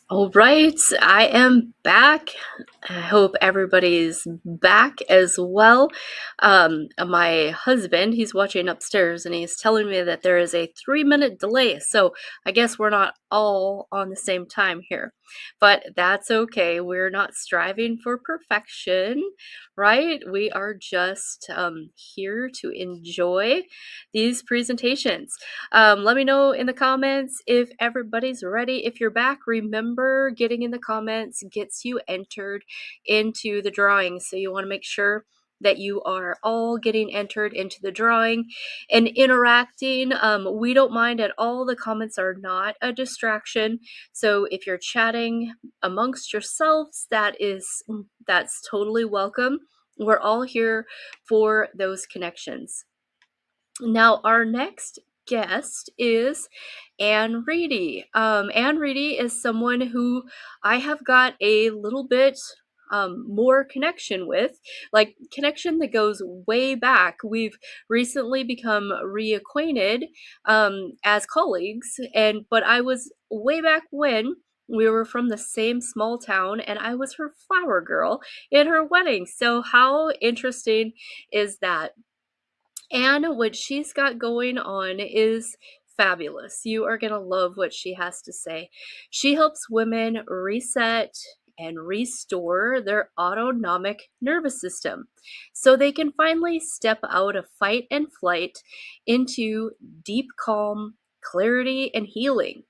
All right, I am back. I hope everybody's back as well. My husband, he's watching upstairs and he's telling me that there is a 3-minute delay. So I guess we're not all on the same time here, but that's okay. We're not striving for perfection, right? We are just here to enjoy these presentations. Let me know in the comments if everybody's ready. If you're back, remember getting in the comments gets you entered into the drawing. So you want to make sure that you are all getting entered into the drawing and interacting. We don't mind at all. The comments are not a distraction. So if you're chatting amongst yourselves, that's totally welcome. We're all here for those connections. Now, our next guest is Riedy. Riedy is someone who I have got a little bit more connection with, like connection that goes way back. We've recently become reacquainted as colleagues, but I was way back when we were from the same small town, and I was her flower girl in her wedding. So how interesting is that? And what she's got going on is fabulous. You are going to love what she has to say. She helps women reset and restore their autonomic nervous system so they can finally step out of fight and flight into deep calm, clarity, and healing.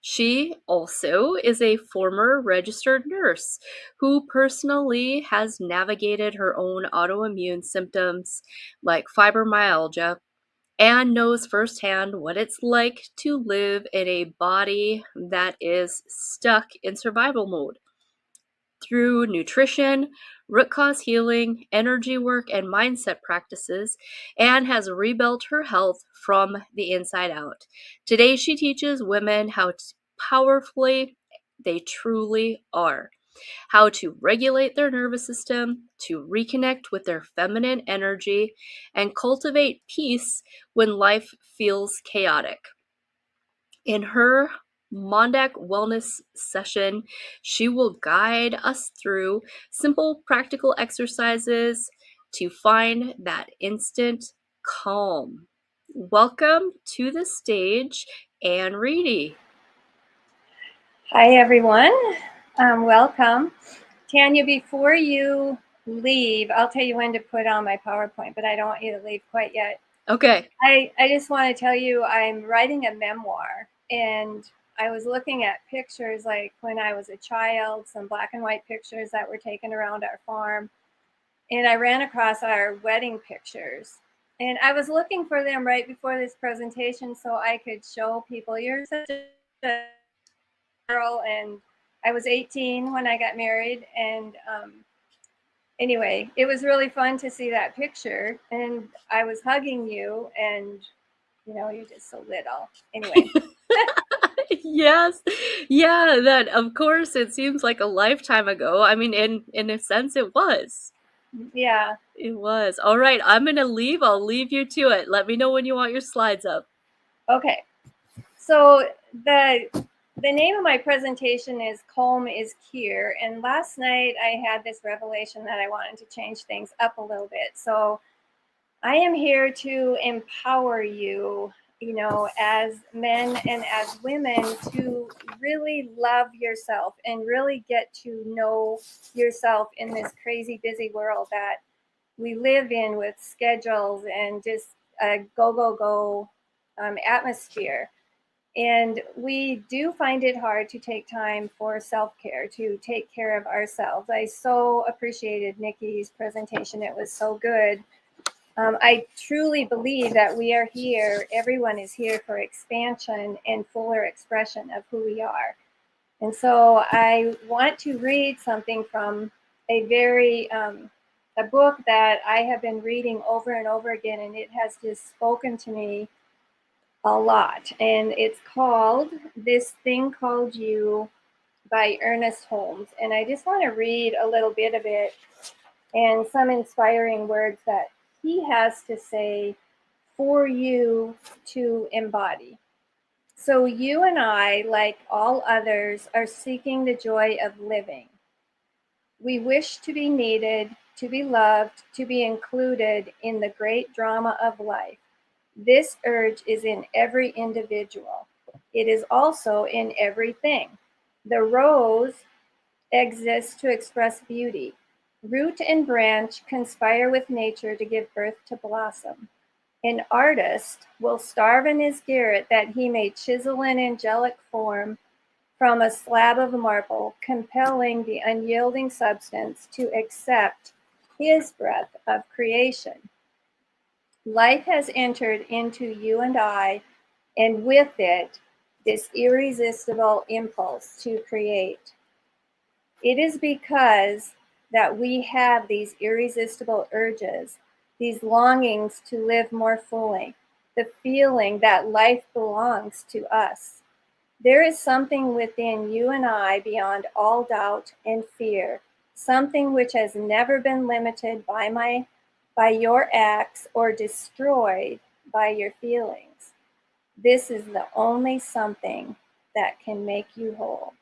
She also is a former registered nurse who personally has navigated her own autoimmune symptoms like fibromyalgia and knows firsthand what it's like to live in a body that is stuck in survival mode. Through nutrition, root cause healing, energy work, and mindset practices, Anne has rebuilt her health from the inside out. Today, she teaches women how powerfully they truly are, how to regulate their nervous system, to reconnect with their feminine energy, and cultivate peace when life feels chaotic. In her MonDak wellness session, she will guide us through simple practical exercises to find that instant calm. Welcome to the stage, Anne Riedy. Hi, everyone. Welcome. Tanya, before you leave, I'll tell you when to put on my PowerPoint, but I don't want you to leave quite yet. Okay. I just want to tell you I'm writing a memoir, and I was looking at pictures like when I was a child, some black and white pictures that were taken around our farm, and I ran across our wedding pictures. And I was looking for them right before this presentation so I could show people. You're such a girl, and I was 18 when I got married, and anyway, it was really fun to see that picture, and I was hugging you, and you're just so little. Anyway. Yes. Yeah, that of course it seems like a lifetime ago. I mean, in a sense it was. Yeah. It was. All right, I'm going to leave. I'll leave you to it. Let me know when you want your slides up. Okay. So the name of my presentation is Calm is Cure. And last night I had this revelation that I wanted to change things up a little bit. So I am here to empower you, as men and as women, to really love yourself and really get to know yourself in this crazy busy world that we live in with schedules and just a go atmosphere. And we do find it hard to take time for self-care, to take care of ourselves. I so appreciated Nikki's presentation. It was so good. I truly believe that we are here, everyone is here for expansion and fuller expression of who we are. And so I want to read something from a book that I have been reading over and over again, and it has just spoken to me a lot. And it's called This Thing Called You by Ernest Holmes. And I just want to read a little bit of it and some inspiring words that he has to say for you to embody. So you and I, like all others, are seeking the joy of living. We wish to be needed, to be loved, to be included in the great drama of life. This urge is in every individual. It is also in everything. The rose exists to express beauty. Root and branch conspire with nature to give birth to blossom. An artist will starve in his garret that he may chisel an angelic form from a slab of marble, compelling the unyielding substance to accept his breath of creation. Life has entered into you and I, and with it, this irresistible impulse to create. It is because that we have these irresistible urges, these longings to live more fully, the feeling that life belongs to us. There is something within you and I beyond all doubt and fear, something which has never been limited by your acts or destroyed by your feelings. This is the only something that can make you whole.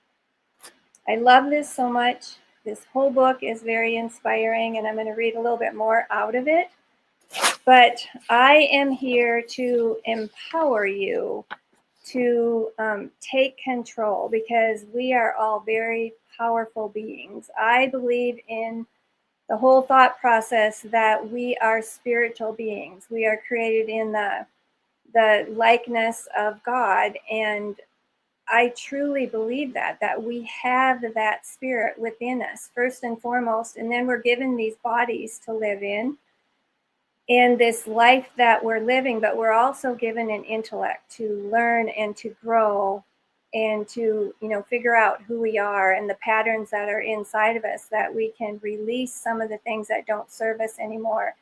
I love this so much. This whole book is very inspiring, and I'm going to read a little bit more out of it. But I am here to empower you to take control, because we are all very powerful beings. I believe in the whole thought process that we are spiritual beings. We are created in the likeness of God, and I truly believe that we have that spirit within us first and foremost, and then we're given these bodies to live in this life that we're living, but we're also given an intellect to learn and to grow and to, figure out who we are and the patterns that are inside of us, that we can release some of the things that don't serve us anymore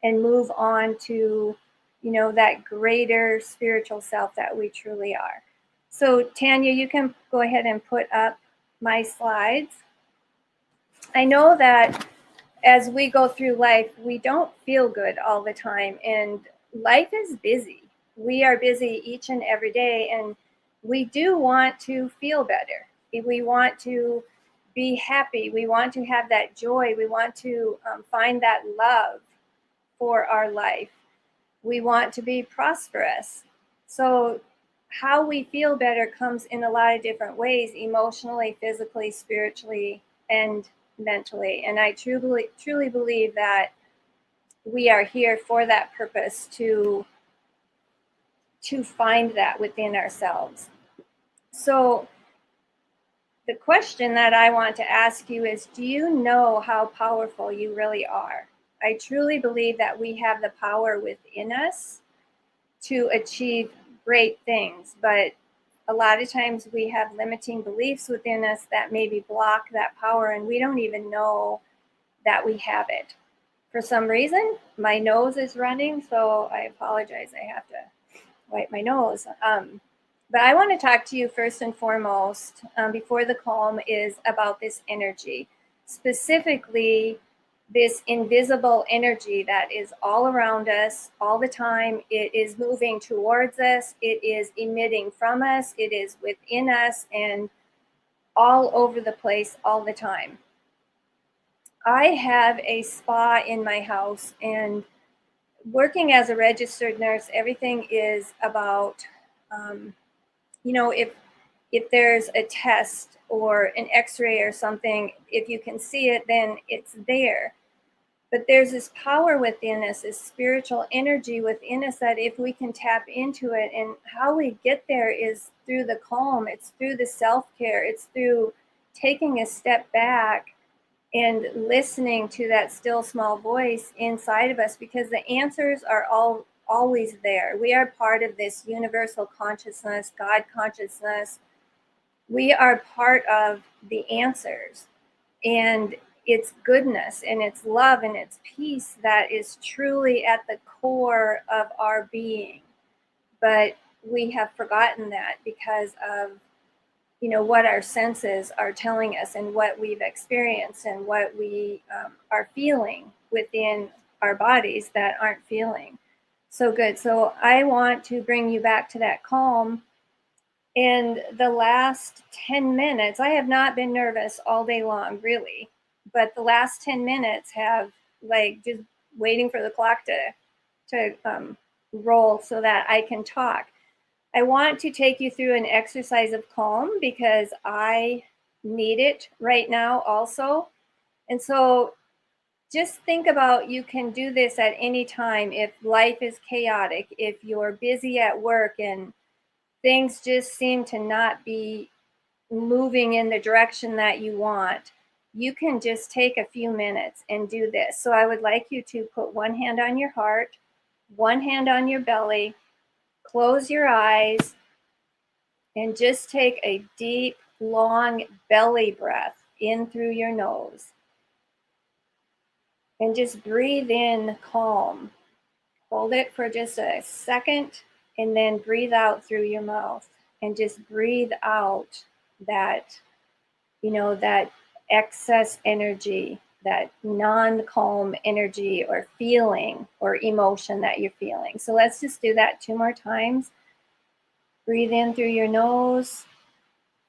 and move on to, that greater spiritual self that we truly are. So Tanya, you can go ahead and put up my slides. I know that as we go through life, we don't feel good all the time, and life is busy. We are busy each and every day, and we do want to feel better. We want to be happy. We want to have that joy. We want to find that love for our life. We want to be prosperous. So how we feel better comes in a lot of different ways: emotionally, physically, spiritually, and mentally. And I truly believe that we are here for that purpose, to find that within ourselves. So the question that I want to ask you is, do you know how powerful you really are? I truly believe that we have the power within us to achieve great things, but a lot of times we have limiting beliefs within us that maybe block that power, and we don't even know that we have it. For some reason, my nose is running, so I apologize. I have to wipe my nose. But I want to talk to you first and foremost, before the calm, is about this energy, specifically this invisible energy that is all around us all the time. It is moving towards us. It is emitting from us. It is within us and all over the place all the time. I have a spa in my house, and working as a registered nurse, everything is about, if there's a test or an x-ray or something, if you can see it, then it's there. But there's this power within us, this spiritual energy within us, that if we can tap into it, and how we get there is through the calm, it's through the self-care, it's through taking a step back and listening to that still small voice inside of us, because the answers are always there. We are part of this universal consciousness, God consciousness. We are part of the answers, and it's goodness and it's love and it's peace that is truly at the core of our being. But we have forgotten that because of what our senses are telling us and what we've experienced and what we are feeling within our bodies that aren't feeling so good. So I want to bring you back to that calm. In the last 10 minutes, I have not been nervous all day long, really, but the last 10 minutes have, just waiting for the clock to roll so that I can talk. I want to take you through an exercise of calm, because I need it right now also. And so just think about, you can do this at any time. If life is chaotic, if you're busy at work and things just seem to not be moving in the direction that you want, you can just take a few minutes and do this. So I would like you to put one hand on your heart, one hand on your belly, close your eyes, and just take a deep, long belly breath in through your nose. And just breathe in calm. Hold it for just a second and then breathe out through your mouth, and just breathe out that, that excess energy, that non-calm energy or feeling or emotion that you're feeling. So let's just do that 2 more times. Breathe in through your nose.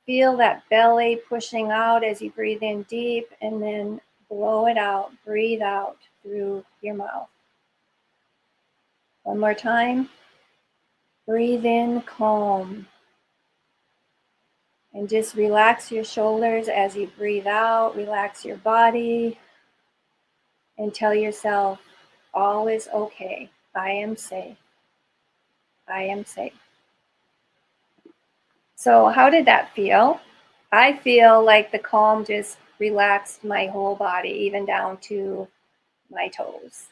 Feel that belly pushing out as you breathe in deep, and then blow it out. Breathe out through your mouth. 1 more time. Breathe in calm. And just relax your shoulders as you breathe out. Relax your body. And tell yourself, all is okay. I am safe. I am safe. So how did that feel? I feel like the calm just relaxed my whole body, even down to my toes.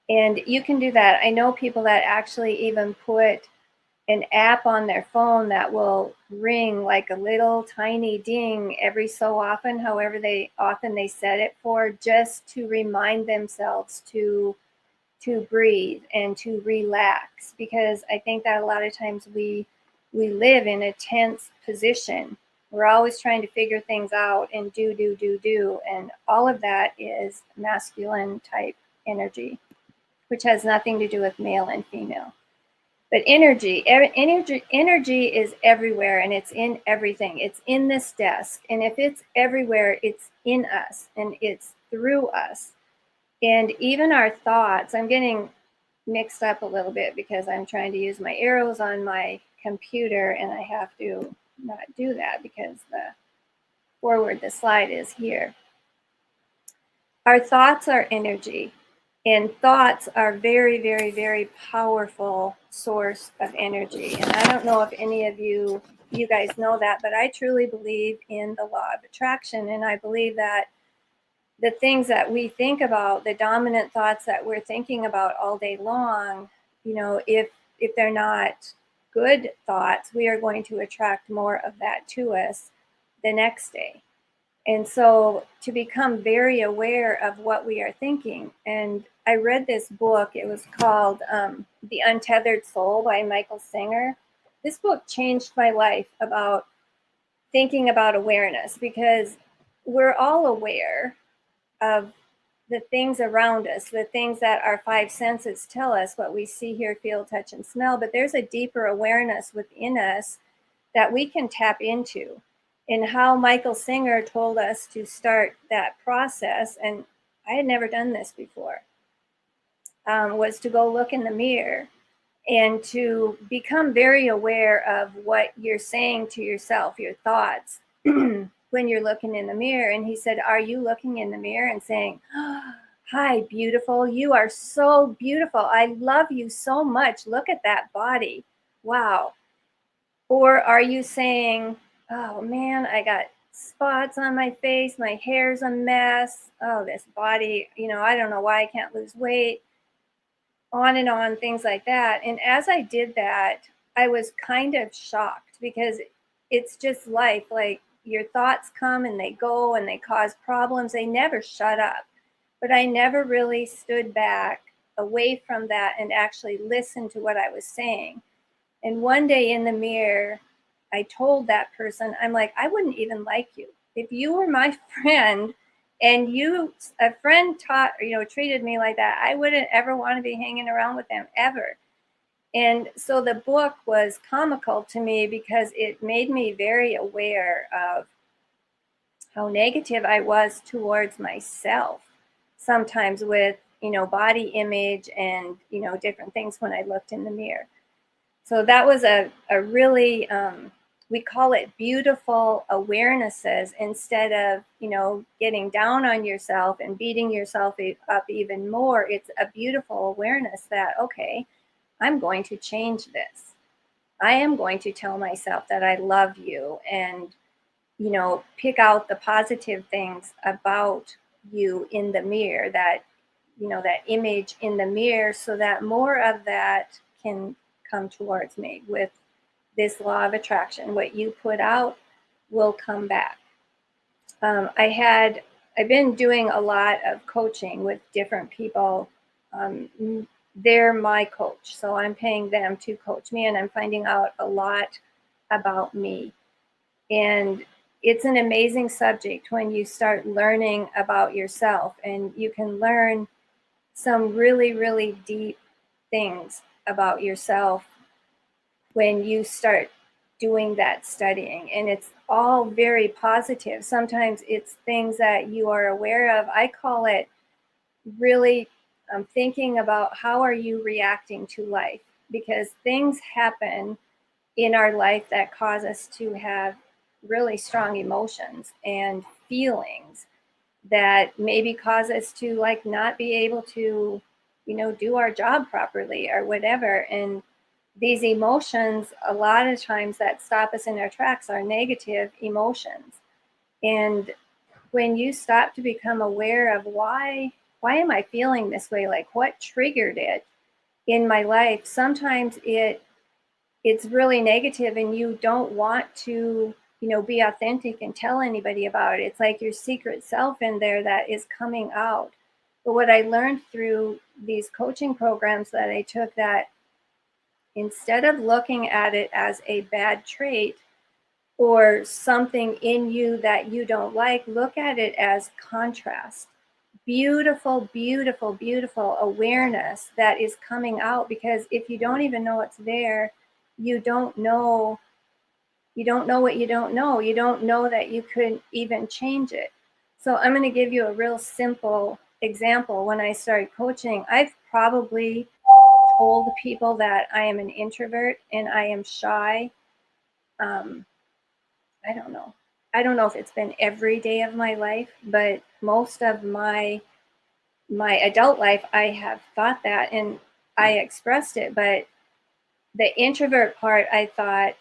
And you can do that. I know people that actually even put an app on their phone that will ring like a little tiny ding every so often, however often they set it for, just to remind themselves to breathe and to relax. Because I think that a lot of times we live in a tense position. We're always trying to figure things out and do. And all of that is masculine type energy, which has nothing to do with male and female. But energy is everywhere, and it's in everything. It's in this desk. And if it's everywhere, it's in us and it's through us. And even our thoughts, I'm getting mixed up a little bit because I'm trying to use my arrows on my computer, and I have to not do that because the slide is here. Our thoughts are energy. And thoughts are very, very, very powerful source of energy. And I don't know if any of you guys know that, but I truly believe in the law of attraction. And I believe that the things that we think about, the dominant thoughts that we're thinking about all day long, if they're not good thoughts, we are going to attract more of that to us the next day. And so to become very aware of what we are thinking. And I read this book. It was called The Untethered Soul by Michael Singer. This book changed my life about thinking about awareness, because we're all aware of the things around us, the things that our 5 senses tell us, what we see, hear, feel, touch, and smell. But there's a deeper awareness within us that we can tap into. And how Michael Singer told us to start that process, and I had never done this before, was to go look in the mirror and to become very aware of what you're saying to yourself, your thoughts, when you're looking in the mirror. And he said, are you looking in the mirror and saying, oh, hi, beautiful, you are so beautiful, I love you so much, look at that body, wow? Or are you saying, oh man, I got spots on my face, my hair's a mess, oh, this body, I don't know why I can't lose weight, on and on, things like that. And as I did that, I was kind of shocked, because it's just life. Like, your thoughts come and they go and they cause problems. They never shut up. But I never really stood back away from that and actually listened to what I was saying. And one day in the mirror, I told that person, I'm like, I wouldn't even like you. If you were my friend and a friend treated me like that, I wouldn't ever want to be hanging around with them ever. And so the book was comical to me, because it made me very aware of how negative I was towards myself, sometimes with, body image and, different things when I looked in the mirror. So that was a really, we call it beautiful awarenesses, instead of, getting down on yourself and beating yourself up even more. It's a beautiful awareness that, okay, I'm going to change this. I am going to tell myself that I love you, and, pick out the positive things about you in the mirror, that, that image in the mirror, so that more of that can come towards me with this law of attraction. What you put out will come back. I've been doing a lot of coaching with different people, they're my coach. So I'm paying them to coach me, and I'm finding out a lot about me. And it's an amazing subject when you start learning about yourself, and you can learn some really, really deep things about yourself when you start doing that studying. And it's all very positive. Sometimes it's things that you are aware of. I call it really thinking about how are you reacting to life, because things happen in our life that cause us to have really strong emotions and feelings that maybe cause us to like not be able to, you know, do our job properly or whatever. And these emotions, a lot of times that stop us in our tracks, are negative emotions. And when you stop to become aware of why am I feeling this way? Like what triggered it in my life? Sometimes it's really negative and you don't want to, you know, be authentic and tell anybody about it. It's like your secret self in there that is coming out. But what I learned through these coaching programs that I took, that instead of looking at it as a bad trait or something in you that you don't like, look at it as contrast. Beautiful, beautiful, beautiful awareness that is coming out, because if you don't even know it's there, you don't know what you don't know. You don't know that you could even change it. So I'm going to give you a real simple example. When I started coaching, I've probably told people that I am an introvert and I am shy. I don't know. I don't know if it's been every day of my life, but most of my adult life, I have thought that and I expressed it. But the introvert part, I thought,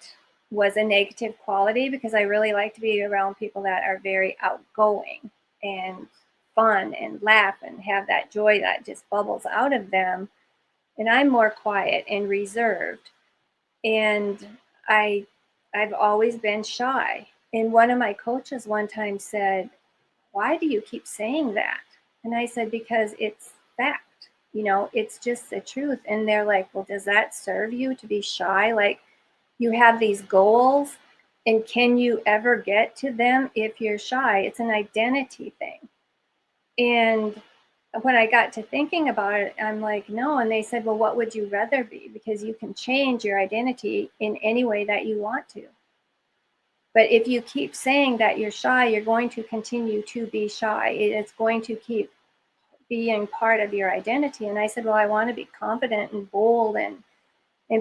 was a negative quality, because I really like to be around people that are very outgoing and fun and laugh and have that joy that just bubbles out of them. And I'm more quiet and reserved. And I've always been shy. And one of my coaches one time said, "Why do you keep saying that?" And I said, "Because it's fact. You know, it's just the truth." And they're like, "Well, does that serve you to be shy? Like, you have these goals, and can you ever get to them if you're shy? It's an identity thing." And when I got to thinking about it, I'm like, no. And they said, "Well, what would you rather be? Because you can change your identity in any way that you want to. But if you keep saying that you're shy, you're going to continue to be shy. It's going to keep being part of your identity." And I said, "Well, I want to be confident and bold and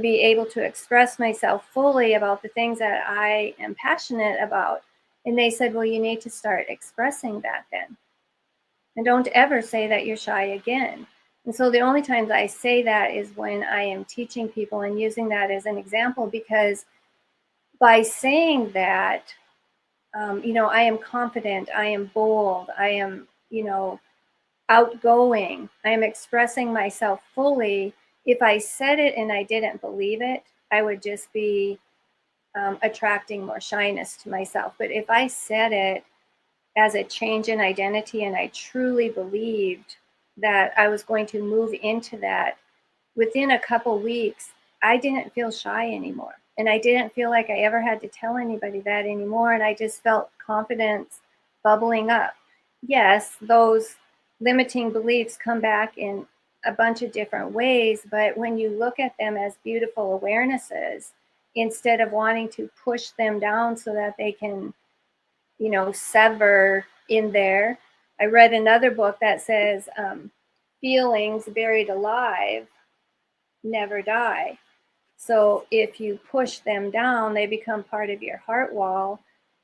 be able to express myself fully about the things that I am passionate about." And they said, "Well, you need to start expressing that then. And don't ever say that you're shy again." And so the only times I say that is when I am teaching people and using that as an example, because by saying that, you know, I am confident, I am bold, I am, you know, outgoing, I am expressing myself fully. If I said it and I didn't believe it, I would just be attracting more shyness to myself. But if I said it as a change in identity and I truly believed that I was going to move into that, within a couple weeks, I didn't feel shy anymore. And I didn't feel like I ever had to tell anybody that anymore. And I just felt confidence bubbling up. Yes, those limiting beliefs come back in a bunch of different ways, but when you look at them as beautiful awarenesses, instead of wanting to push them down so that they can, you know, sever in there. I read another book that says feelings buried alive never die. So if you push them down, they become part of your heart wall.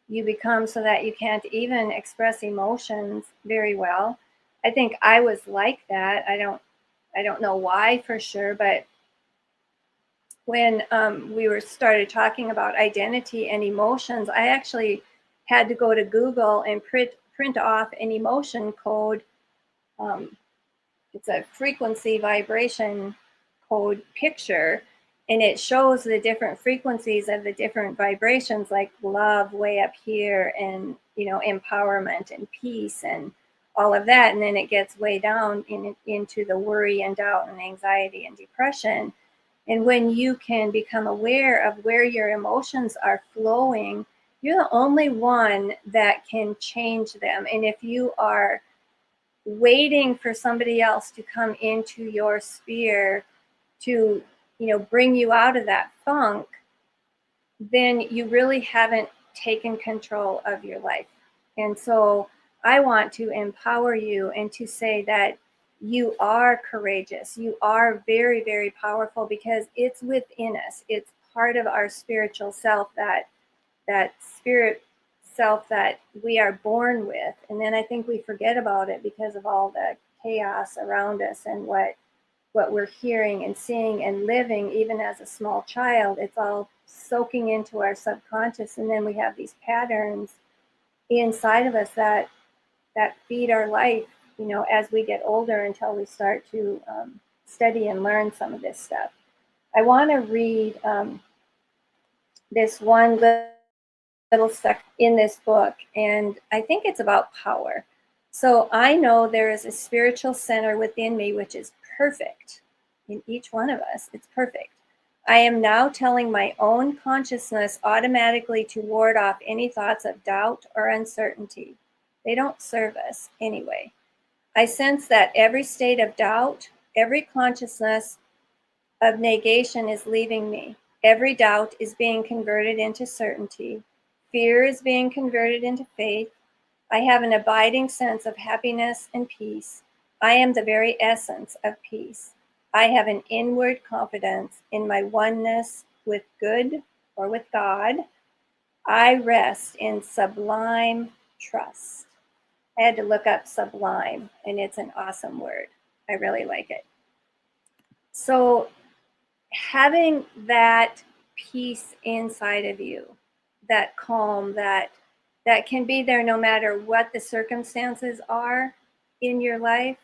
You become so that you can't even express emotions very well. I think I was like that. I don't know why for sure, but when we were started talking about identity and emotions, I actually had to go to Google and print off an emotion code. It's a frequency vibration code picture, and it shows the different frequencies of the different vibrations, like love way up here, and, you know, empowerment and peace and all of that, and then it gets way down into the worry and doubt and anxiety and depression. And when you can become aware of where your emotions are flowing, you're the only one that can change them. And if you are waiting for somebody else to come into your sphere to, bring you out of that funk, then you really haven't taken control of your life. And so I want to empower you and to say that you are courageous. You are very, very powerful, because it's within us. It's part of our spiritual self, that spirit self that we are born with. And then I think we forget about it because of all the chaos around us and what we're hearing and seeing and living. Even as a small child, it's all soaking into our subconscious, and then we have these patterns inside of us that feed our life, as we get older, until we start to study and learn some of this stuff. I want to read this one little stuff in this book, and I think it's about power. So I know there is a spiritual center within me which is perfect. In each one of us, it's perfect. I am now telling my own consciousness automatically to ward off any thoughts of doubt or uncertainty. They don't serve us anyway. I sense that every state of doubt, every consciousness of negation is leaving me. Every doubt is being converted into certainty. Fear is being converted into faith. I have an abiding sense of happiness and peace. I am the very essence of peace. I have an inward confidence in my oneness with good, or with God. I rest in sublime trust. I had to look up sublime, and it's an awesome word. I really like it. So having that peace inside of you, that calm, that can be there no matter what the circumstances are in your life,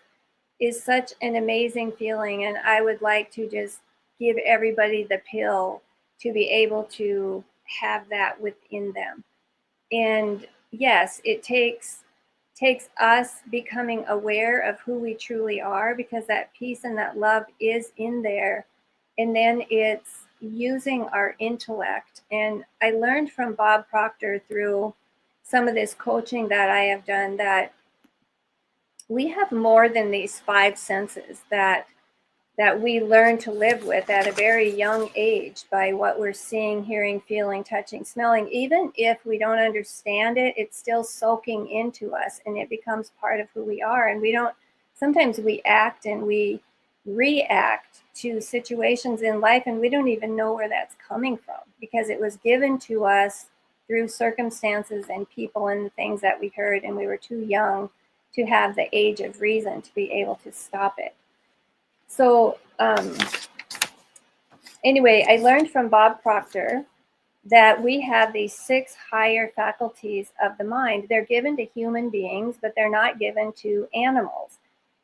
is such an amazing feeling. And I would like to just give everybody the pill to be able to have that within them. And yes, it takes us becoming aware of who we truly are, because that peace and that love is in there. And then it's using our intellect. And I learned from Bob Proctor through some of this coaching that I have done that we have more than these 5 senses that we learn to live with at a very young age by what we're seeing, hearing, feeling, touching, smelling. Even if we don't understand it, it's still soaking into us, and it becomes part of who we are. And sometimes we act and we react to situations in life, and we don't even know where that's coming from, because it was given to us through circumstances and people and the things that we heard, and we were too young to have the age of reason to be able to stop it. So anyway, I learned from Bob Proctor that we have these 6 higher faculties of the mind. They're given to human beings, but they're not given to animals.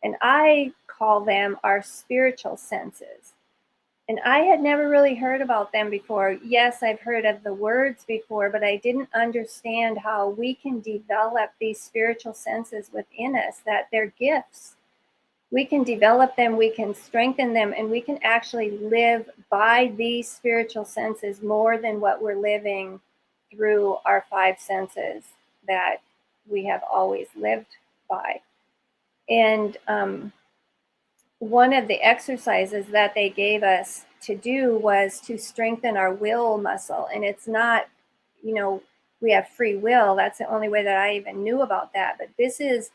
And I call them our spiritual senses. And I had never really heard about them before. Yes, I've heard of the words before, but I didn't understand how we can develop these spiritual senses within us, that they're gifts. We can develop them, we can strengthen them, and we can actually live by these spiritual senses more than what we're living through our 5 senses that we have always lived by. And one of the exercises that they gave us to do was to strengthen our will muscle. And it's not, we have free will. That's the only way that I even knew about that. But this is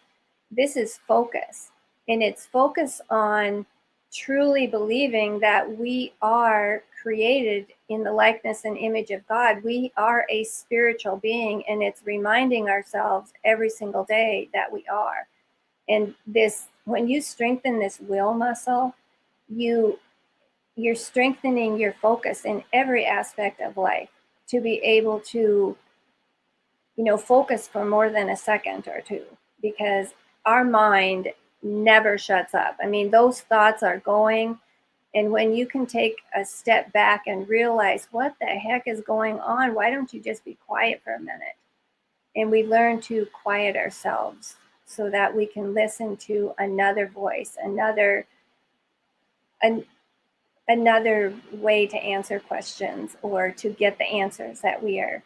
focus. And it's focus on truly believing that we are created in the likeness and image of God. We are a spiritual being, and it's reminding ourselves every single day that we are. And when you strengthen this will muscle, you're strengthening your focus in every aspect of life to be able to, focus for more than a second or two, because our mind never shuts up. I mean, those thoughts are going. And when you can take a step back and realize what the heck is going on, why don't you just be quiet for a minute? And we learn to quiet ourselves so that we can listen to another voice, another way to answer questions or to get the answers that we are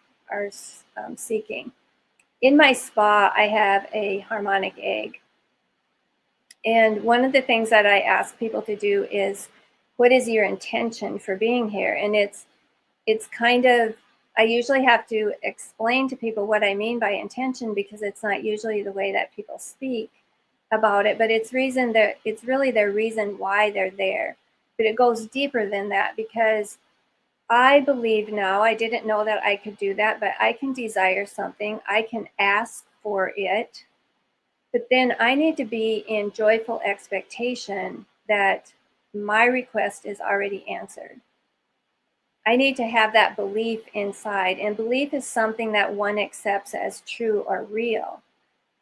seeking. In my spa, I have a harmonic egg. And one of the things that I ask people to do is, what is your intention for being here? And it's kind of, I usually have to explain to people what I mean by intention, because it's not usually the way that people speak about it, but it's really their reason why they're there. But it goes deeper than that, because I believe now, I didn't know that I could do that, but I can desire something, I can ask for it, but then I need to be in joyful expectation that my request is already answered. I need to have that belief inside, and belief is something that one accepts as true or real.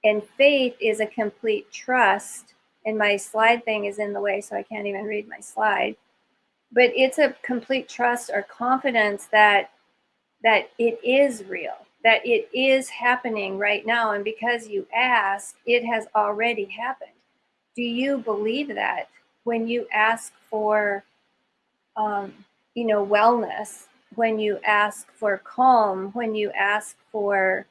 And faith is a complete trust, and my slide thing is in the way, so I can't even read my slide. But it's a complete trust or confidence that it is real, that it is happening right now. And because you ask, it has already happened. Do you believe that when you ask for, wellness, when you ask for calm, when you ask for,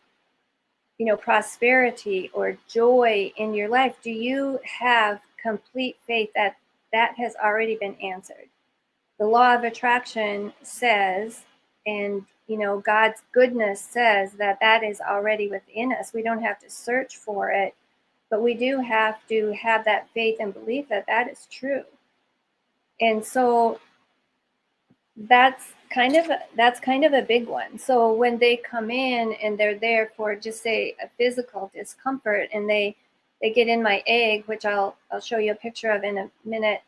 prosperity or joy in your life, do you have complete faith that that has already been answered? The law of attraction says, and God's goodness says that that is already within us. We don't have to search for it, but we do have to have that faith and belief that that is true. And so that's kind of a big one. So when they come in and they're there for just say a physical discomfort, and they get in my egg, which I'll show you a picture of in a minute,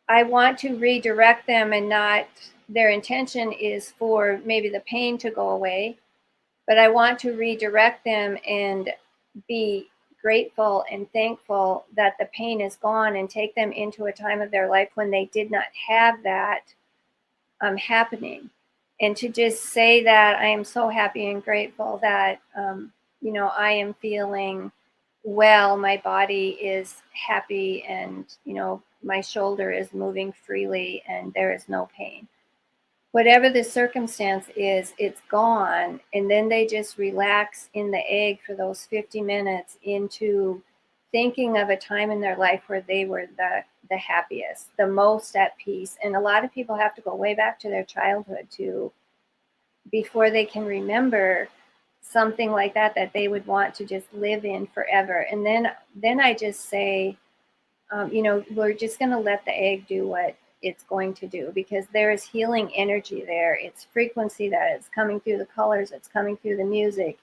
I want to redirect them, and not, their intention is for maybe the pain to go away, but I want to redirect them and be grateful and thankful that the pain is gone, and take them into a time of their life when they did not have that happening. And to just say that I am so happy and grateful that, I am feeling well, my body is happy, and, my shoulder is moving freely, and there is no pain. Whatever the circumstance is, it's gone. And then they just relax in the egg for those 50 minutes into thinking of a time in their life where they were the happiest, the most at peace. And a lot of people have to go way back to their childhood before they can remember something like that they would want to just live in forever. And then I just say, we're just going to let the egg do what it's going to do, because there is healing energy there. It's frequency that is coming through the colors, it's coming through the music,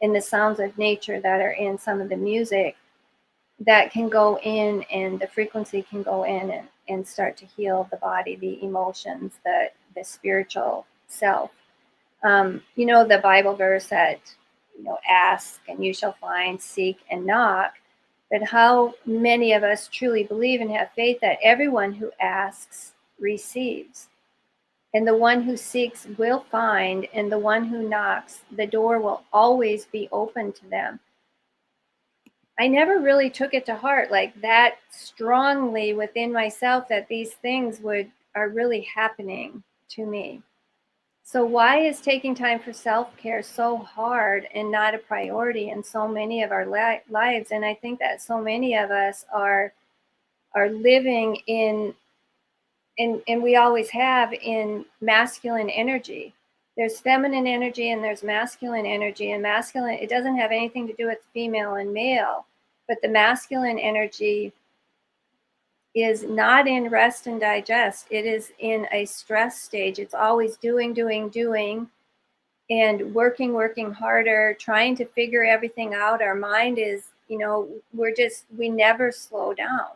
and the sounds of nature that are in some of the music that can go in, and the frequency can go in and start to heal the body, the emotions, the spiritual self. The Bible verse that, ask and you shall find, seek and knock. But how many of us truly believe and have faith that everyone who asks receives, and the one who seeks will find, and the one who knocks, the door will always be open to them? I never really took it to heart like that strongly within myself, that these things are really happening to me. So why is taking time for self-care so hard and not a priority in so many of our lives? And I think that so many of us are living in, and we always have, in masculine energy. There's feminine energy and there's masculine energy. And masculine, it doesn't have anything to do with female and male, but the masculine energy is not in rest and digest. It is in a stress stage. It's always doing, and working harder, trying to figure everything out. Our mind is, we never slow down,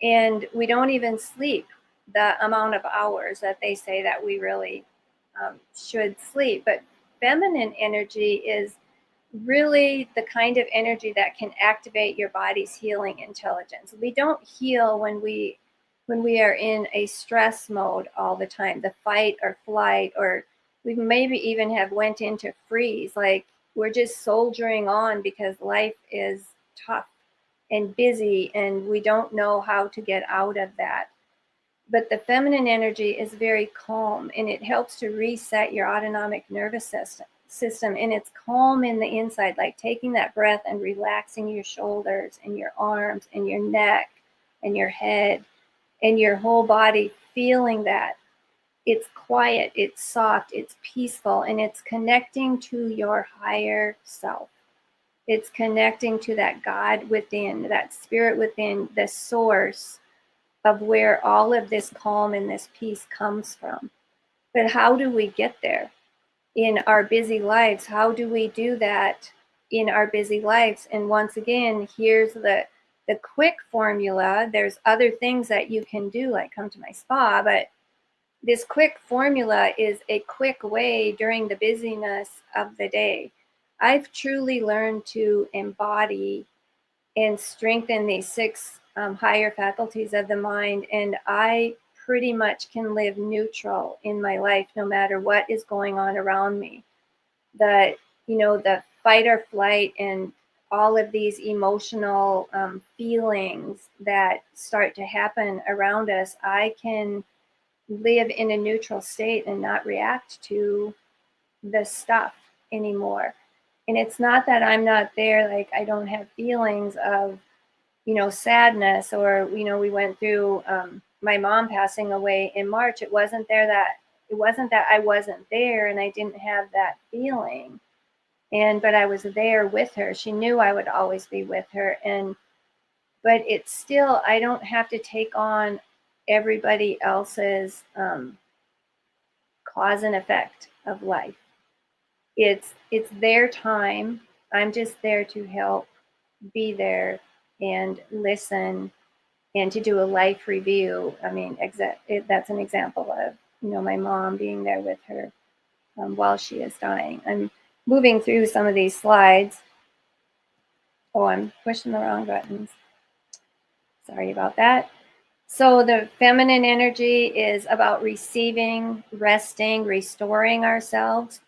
and we don't even sleep the amount of hours that they say that we really should sleep. But feminine energy is really the kind of energy that can activate your body's healing intelligence. We don't heal when we are in a stress mode all the time, the fight or flight, or we maybe even have went into freeze. Like, we're just soldiering on because life is tough and busy and we don't know how to get out of that. But the feminine energy is very calm, and it helps to reset your autonomic nervous system. And it's calm in the inside, like taking that breath and relaxing your shoulders and your arms and your neck and your head and your whole body, feeling that. It's quiet, it's soft, it's peaceful, and it's connecting to your higher self. It's connecting to that God within, that spirit within, the source of where all of this calm and this peace comes from. But how do we get there in our busy lives? How do we do that in our busy lives? And once again, here's the quick formula. There's other things that you can do, like come to my spa, but this quick formula is a quick way during the busyness of the day. I've truly learned to embody and strengthen these 6 higher faculties of the mind, and I pretty much can live neutral in my life no matter what is going on around me. The fight or flight and all of these emotional feelings that start to happen around us, I can live in a neutral state and not react to the stuff anymore. And it's not that I'm not there, like I don't have feelings of, sadness, or, we went through my mom passing away in March. It wasn't that I wasn't there and I didn't have that feeling. But I was there with her. She knew I would always be with her. But it's still, I don't have to take on everybody else's cause and effect of life. It's their time. I'm just there to help, be there, and listen, and to do a life review. I mean, that's an example of, my mom being there with her while she is dying. I'm moving through some of these slides. Oh, I'm pushing the wrong buttons. Sorry about that. So the feminine energy is about receiving, resting, restoring ourselves.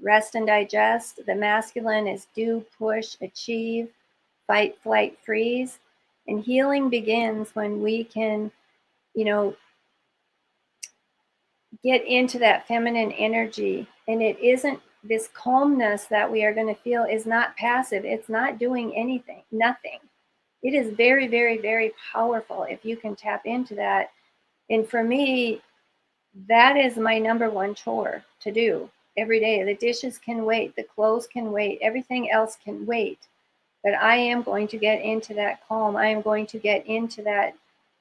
Rest and digest. The masculine is do, push, achieve, fight, flight, freeze. And healing begins when we can, get into that feminine energy. And it isn't, this calmness that we are going to feel is not passive. It's not doing anything, nothing. It is very, very, very powerful if you can tap into that. And for me, that is my number one chore to do every day. The dishes can wait, the clothes can wait, everything else can wait. But I am going to get into that calm. I am going to get into that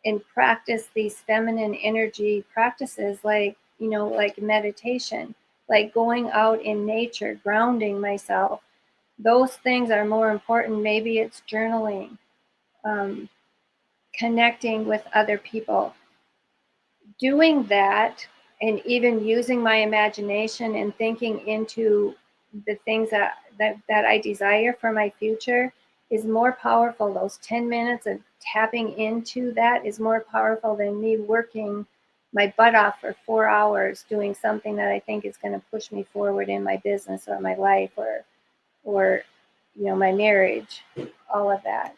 and practice these feminine energy practices, like, like meditation, like going out in nature, grounding myself. Those things are more important. Maybe it's journaling, connecting with other people. Doing that, and even using my imagination and thinking into the things that I desire for my future is more powerful. Those 10 minutes of tapping into that is more powerful than me working my butt off for 4 hours doing something that I think is going to push me forward in my business or my life or my marriage, all of that.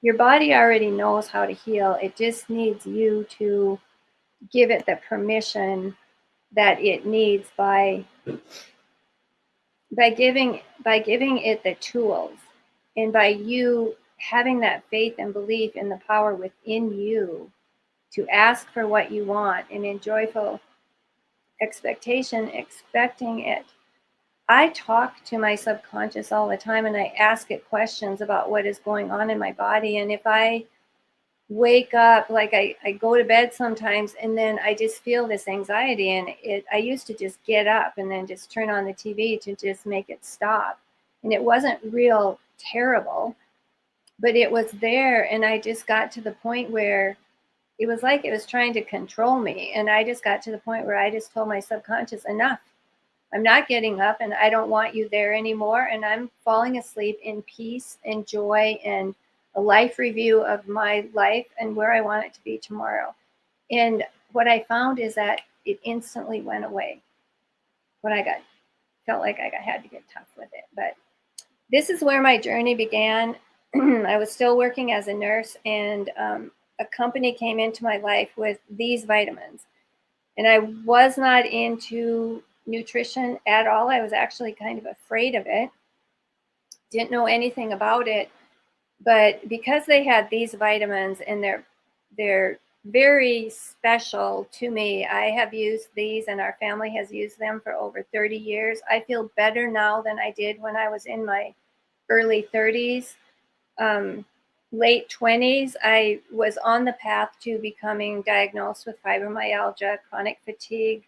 Your body already knows how to heal. It just needs you to give it the permission that it needs by giving it the tools, and by you having that faith and belief in the power within you to ask for what you want, and in joyful expectation, expecting it. I talk to my subconscious all the time, and I ask it questions about what is going on in my body. And if I wake up, like I go to bed sometimes, and then I just feel this anxiety, and I used to just get up and then just turn on the TV to just make it stop. And it wasn't real terrible, but it was there. And I just got to the point where it was like it was trying to control me. And I just got to the point where I just told my subconscious, enough. I'm not getting up, and I don't want you there anymore. And I'm falling asleep in peace and joy and a life review of my life and where I want it to be tomorrow. And what I found is that it instantly went away when I got felt like I had to get tough with it. But this is where my journey began. I was still working as a nurse, and a company came into my life with these vitamins. And I was not into nutrition at all. I was actually kind of afraid of it. Didn't know anything about it. But because they had these vitamins and they're very special to me, I have used these and our family has used them for over 30 years. I feel better now than I did when I was in my early 30s. Late 20s, I was on the path to becoming diagnosed with fibromyalgia, chronic fatigue.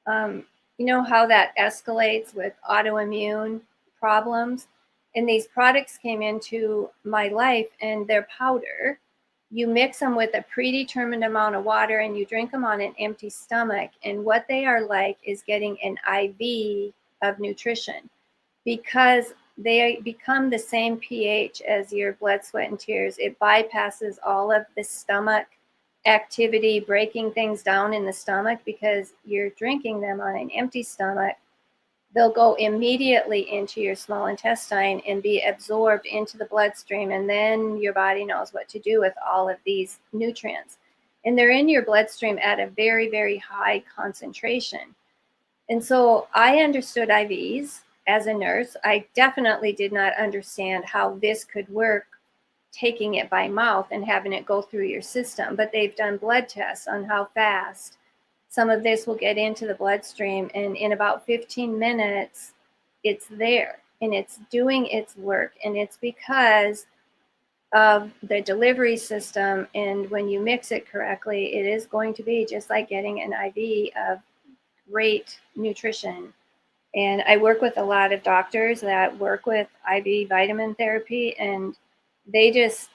You know how that escalates with autoimmune problems? And these products came into my life, and they're powder. You mix them with a predetermined amount of water and you drink them on an empty stomach. And what they are like is getting an IV of nutrition, because they become the same pH as your blood, sweat, and tears. It bypasses all of the stomach activity, breaking things down in the stomach, because you're drinking them on an empty stomach. They'll go immediately into your small intestine and be absorbed into the bloodstream. And then your body knows what to do with all of these nutrients. And they're in your bloodstream at a very, very high concentration. And so I understood IVs as a nurse. I definitely did not understand how this could work, taking it by mouth and having it go through your system. But they've done blood tests on how fast some of this will get into the bloodstream, and in about 15 minutes, it's there and it's doing its work. And it's because of the delivery system. And when you mix it correctly, it is going to be just like getting an IV of great nutrition. And I work with a lot of doctors that work with IV vitamin therapy, and they just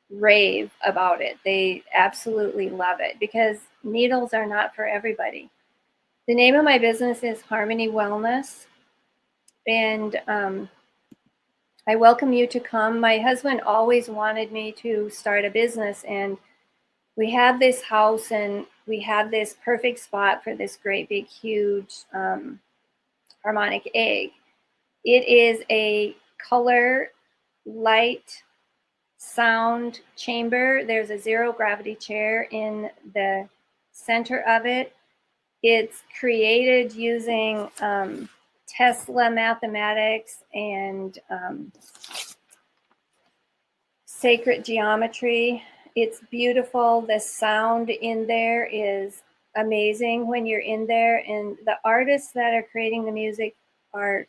rave about it. They absolutely love it, because needles are not for everybody. The name of my business is Harmony Wellness, and I welcome you to come. My husband always wanted me to start a business, and we have this house and we have this perfect spot for this great big huge harmonic egg. It is a color, light, sound chamber. There's a zero gravity chair in the center of it. It's created using Tesla mathematics and sacred geometry. It's beautiful. The sound in there is amazing when you're in there, and the artists that are creating the music are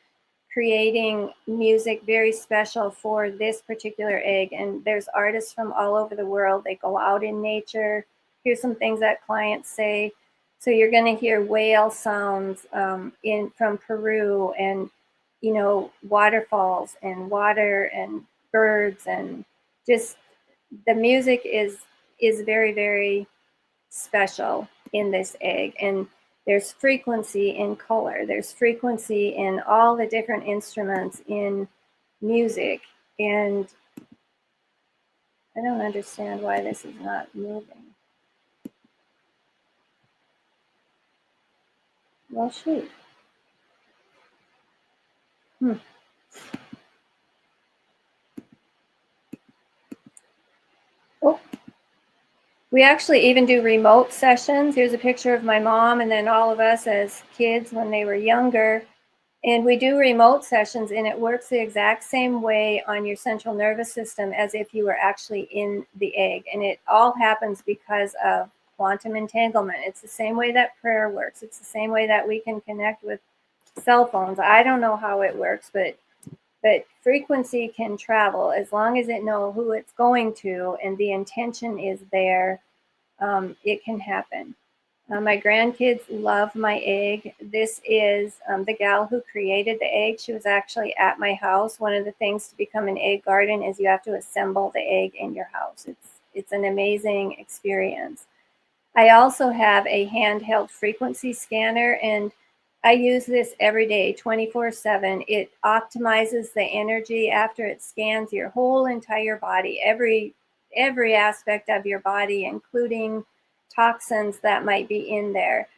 creating music very special for this particular egg. And there's artists from all over the world. They go out in nature. Here's some things that clients say. So you're going to hear whale sounds from Peru, and waterfalls and water and birds, and just the music is very, very special in this egg. And there's frequency in color. There's frequency in all the different instruments in music. And I don't understand why this is not moving. Well, shoot. Oh. We actually even do remote sessions. Here's a picture of my mom and then all of us as kids when they were younger. And we do remote sessions, and it works the exact same way on your central nervous system as if you were actually in the egg. And it all happens because of quantum entanglement. It's the same way that prayer works. It's the same way that we can connect with cell phones. I don't know how it works, but frequency can travel as long as it knows who it's going to and the intention is there. It can happen. My grandkids love my egg. This is the gal who created the egg. She was actually at my house. One of the things to become an egg garden is you have to assemble the egg in your house. It's an amazing experience. I also have a handheld frequency scanner, and I use this every day, 24/7. It optimizes the energy after it scans your whole entire body, every aspect of your body, including toxins that might be in there.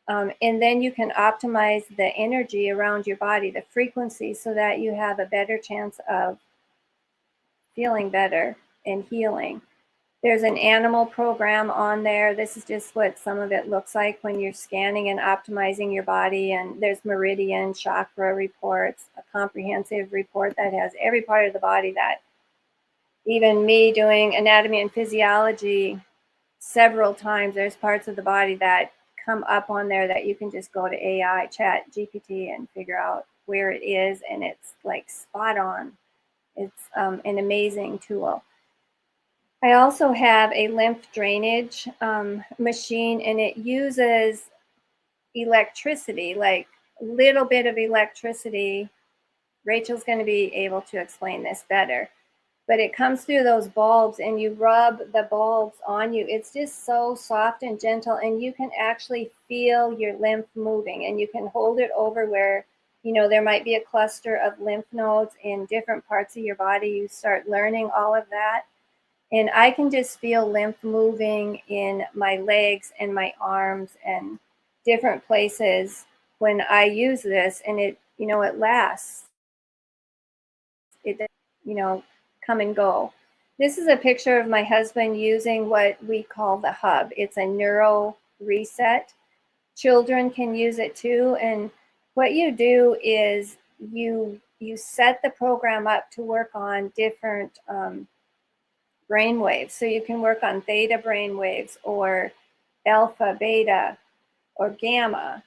And then you can optimize the energy around your body, the frequency, so that you have a better chance of feeling better and healing. There's an animal program on there. This is just what some of it looks like when you're scanning and optimizing your body. And there's meridian chakra reports, a comprehensive report that has every part of the body that even me doing anatomy and physiology several times, there's parts of the body that come up on there that you can just go to AI, chat, GPT, and figure out where it is. And it's like spot on. It's an amazing tool. I also have a lymph drainage machine, and it uses electricity, like a little bit of electricity. Rachel's going to be able to explain this better, but it comes through those bulbs and you rub the bulbs on you. It's just so soft and gentle, and you can actually feel your lymph moving, and you can hold it over where, you know, there might be a cluster of lymph nodes in different parts of your body. You start learning all of that. And I can just feel lymph moving in my legs and my arms and different places when I use this, and it, you know, it lasts. It, you know, come and go. This is a picture of my husband using what we call the hub. It's a neuro reset. Children can use it too. And what you do is you set the program up to work on different brain waves. So you can work on theta brain waves or alpha, beta, or gamma.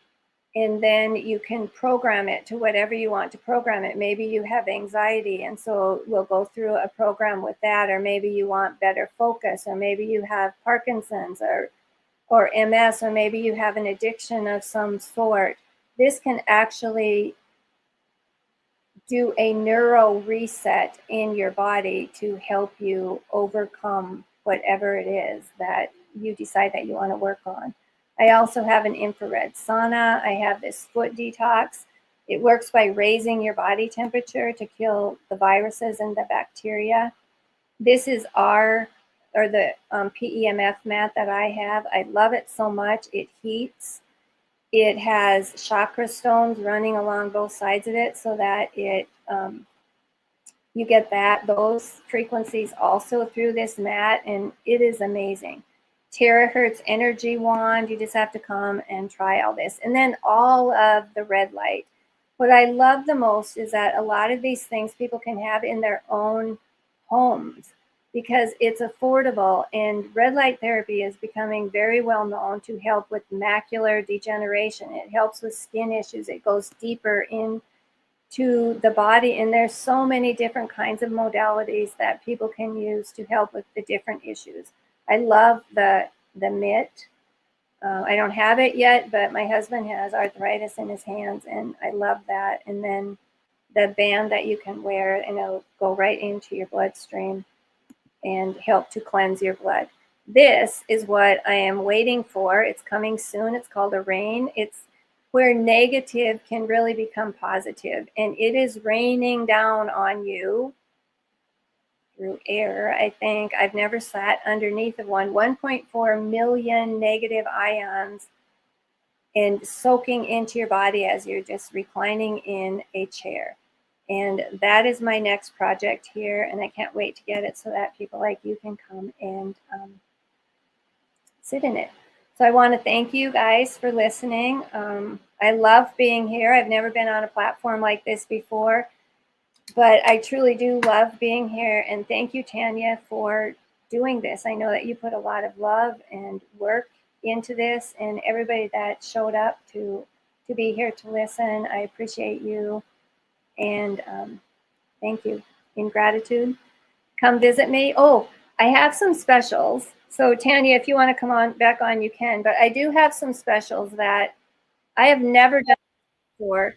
And then you can program it to whatever you want to program it. Maybe you have anxiety, and so we'll go through a program with that. Or maybe you want better focus, or maybe you have Parkinson's or MS, or maybe you have an addiction of some sort. This can actually do a neuro reset in your body to help you overcome whatever it is that you decide that you want to work on. I also have an infrared sauna. I have this foot detox. It works by raising your body temperature to kill the viruses and the bacteria. This is the PEMF mat that I have. I love it so much. It heats. It has chakra stones running along both sides of it, so that it you get those frequencies also through this mat, and it is amazing. Terahertz energy wand. You just have to come and try all this. And then all of the red light. What I love the most is that a lot of these things people can have in their own homes because it's affordable, and red light therapy is becoming very well known to help with macular degeneration. It helps with skin issues. It goes deeper into the body, and there's so many different kinds of modalities that people can use to help with the different issues. I love the mitt. I don't have it yet, but my husband has arthritis in his hands, and I love that. And then the band that you can wear, and it'll go right into your bloodstream and help to cleanse your blood. This is what I am waiting for. It's coming soon. It's called a rain. It's where negative can really become positive, and it is raining down on you through air. I think I've never sat underneath of 1.4 million negative ions, and soaking into your body as you're just reclining in a chair. And that is my next project here, and I can't wait to get it so that people like you can come and sit in it. So I want to thank you guys for listening. I love being here. I've never been on a platform like this before, but I truly do love being here. And thank you, Tanya, for doing this. I know that you put a lot of love and work into this, and everybody that showed up to be here to listen. I appreciate you. And thank you. In gratitude, come visit me. Oh, I have some specials. So Tanya, if you want to come on back on, you can. But I do have some specials that I have never done before.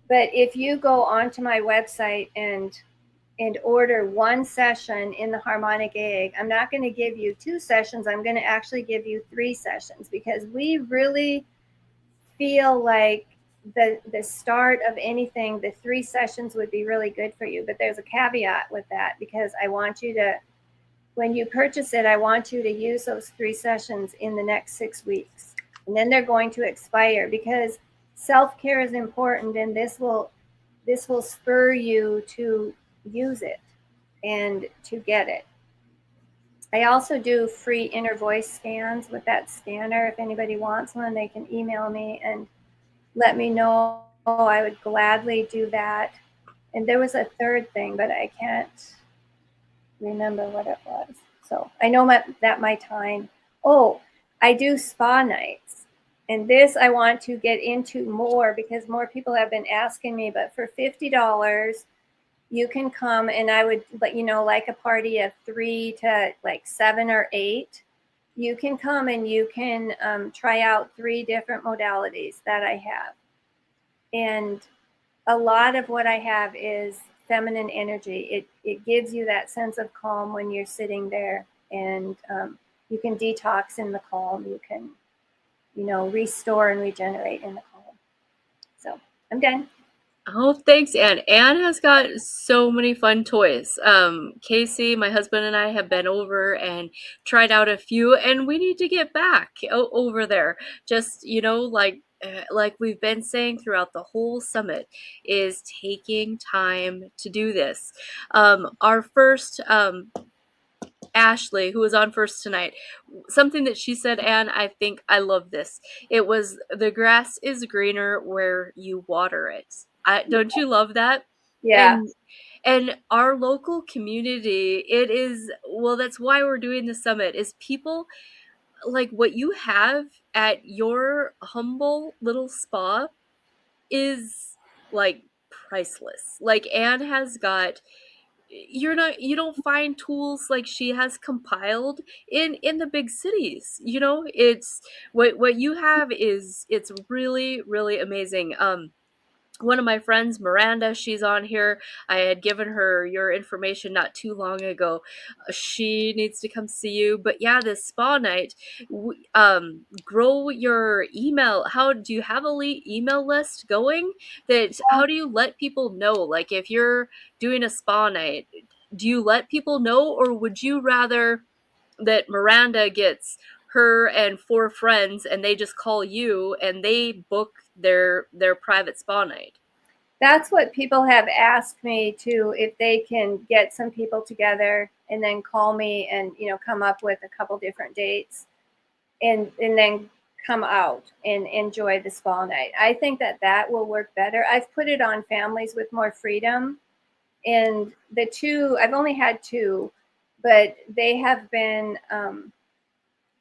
But if you go onto my website and order one session in the harmonic egg, I'm not going to give you 2 sessions. I'm going to actually give you 3 sessions, because we really feel like the start of anything, the 3 sessions would be really good for you. But there's a caveat with that, because I want you to, when you purchase it, I want you to use those 3 sessions in the next 6 weeks. and then they're going to expire, because self-care is important, and this will spur you to use it and to get it. I also do free inner voice scans with that scanner. If anybody wants one, they can email me and let me know. I would gladly do that. And there was a third thing, but I can't remember what it was. So I know that my time. Oh, I do spa nights. And this I want to get into more, because more people have been asking me. But for $50, you can come, and I would let you know, like a party of 3 to like 7 or 8. You can come and you can try out 3 different modalities that I have. And a lot of what I have is feminine energy. It gives you that sense of calm when you're sitting there, and you can detox in the calm. You can, restore and regenerate in the calm. So I'm done. Oh, thanks, Anne. Anne has got so many fun toys. Casey, my husband, and I have been over and tried out a few, and we need to get back over there. Just, like we've been saying throughout the whole summit, is taking time to do this. Our first, Ahshley, who was on first tonight, something that she said, Anne, I think I love this. It was, the grass is greener where you water it. Don't you love that? Yeah. And our local community, it is, well, that's why we're doing the summit, is people like what you have at your humble little spa is like priceless. Like Anne has got, you don't find tools like she has compiled in the big cities. It's what you have is, it's really, really amazing. One of my friends, Miranda, she's on here. I had given her your information not too long ago. She needs to come see you. But yeah, this spa night, grow your email. How do you have a email list going? How do you let people know? Like if you're doing a spa night, do you let people know, or would you rather that Miranda gets her and 4 friends and they just call you and they book their private spa night? That's what people have asked me to, if they can get some people together and then call me and, come up with a couple different dates and then come out and enjoy the spa night. I think that will work better. I've put it on Families with More Freedom, and the 2, I've only had 2, but they have been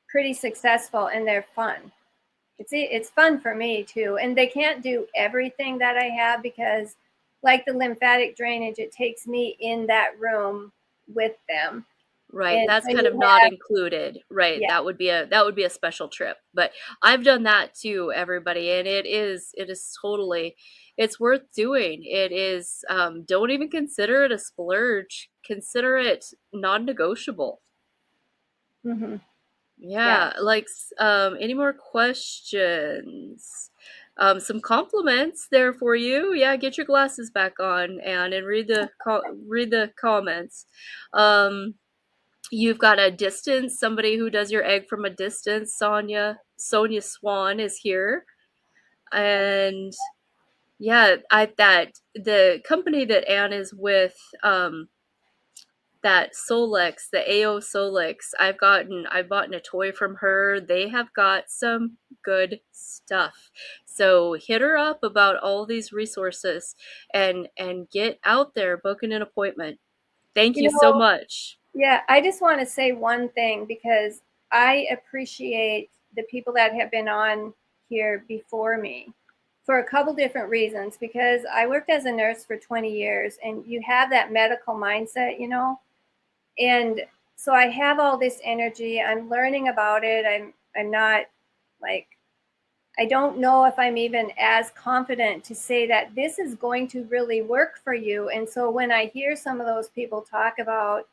pretty successful, and they're fun. It's fun for me too. And they can't do everything that I have, because like the lymphatic drainage, it takes me in that room with them. Right, And that's kind of not included. Right, Yeah. that would be a special trip. But I've done that too, everybody, and it is totally, it's worth doing. It is, don't even consider it a splurge. Consider it non-negotiable. Mm-hmm. Yeah, like, any more questions? Some compliments there for you. Yeah, get your glasses back on, Anne, and read the comments. You've got a distance, somebody who does your egg from a distance. Sonia Swan is here. And yeah, the company that Anne is with, that Solex, the AO Solex, I've bought a toy from her. They have got some good stuff. So hit her up about all these resources and get out there, booking an appointment. Thank you so much. Yeah, I just want to say one thing, because I appreciate the people that have been on here before me for a couple different reasons. Because I worked as a nurse for 20 years, and you have that medical mindset, and so I have all this energy. I'm learning about it. I'm not like, I don't know if I'm even as confident to say that this is going to really work for you. And so when I hear some of those people talk about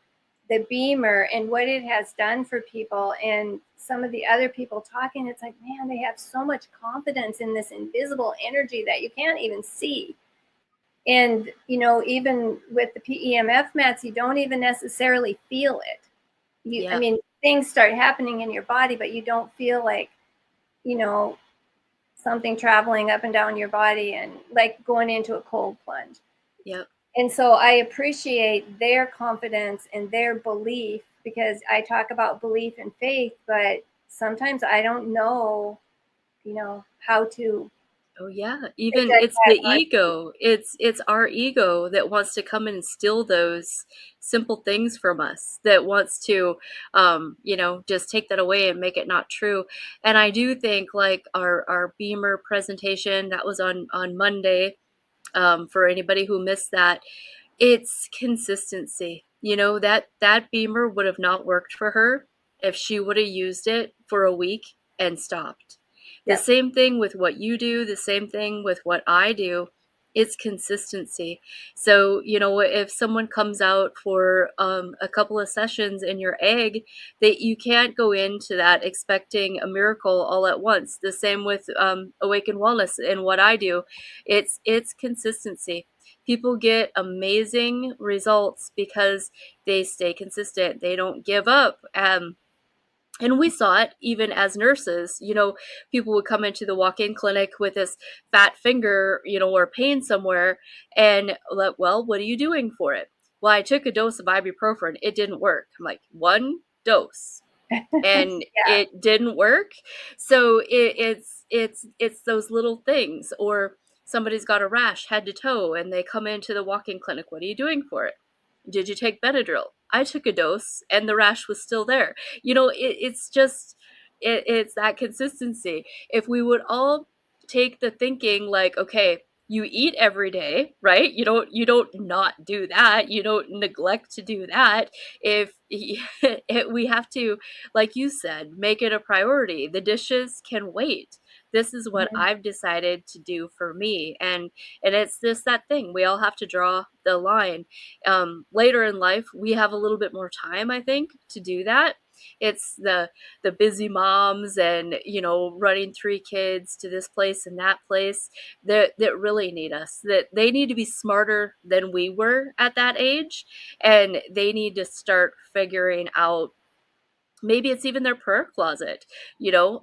the Beamer and what it has done for people, and some of the other people talking, it's like, man, they have so much confidence in this invisible energy that you can't even see. And, even with the PEMF mats, you don't even necessarily feel it. I mean, things start happening in your body, but you don't feel like, you know, something traveling up and down your body and like going into a cold plunge. Yep. And so I appreciate their confidence and their belief, because I talk about belief and faith, but sometimes I don't know, how to. Oh yeah, even it's the ego. It's our ego that wants to come and steal those simple things from us, that wants to just take that away and make it not true. And I do think like our Beamer presentation that was on Monday, for anybody who missed that, it's consistency. That Beamer would have not worked for her if she would have used it for a week and stopped. The same thing with what you do, the same thing with what I do. It's consistency. So, if someone comes out for a couple of sessions in your egg, that you can't go into that expecting a miracle all at once. The same with Awaken Wellness and what I do. It's consistency. People get amazing results because they stay consistent. They don't give up. And we saw it even as nurses. People would come into the walk-in clinic with this fat finger, or pain somewhere, and like, well, what are you doing for it? Well, I took a dose of ibuprofen. It didn't work. I'm like, one dose, and it didn't work. So it's those little things. Or somebody's got a rash head to toe, and they come into the walk-in clinic. What are you doing for it? Did you take Benadryl? I took a dose and the rash was still there. It's just, it's that consistency. If we would all take the thinking like, okay, you eat every day, right? You don't not do that. You don't neglect to do that. If we have to, like you said, make it a priority. The dishes can wait. This is what I've decided to do for me. And it's that thing. We all have to draw the line. Later in life, we have a little bit more time, I think, to do that. It's the busy moms and, running 3 kids to this place and that place that really need us, that they need to be smarter than we were at that age. And they need to start figuring out, maybe it's even their prayer closet,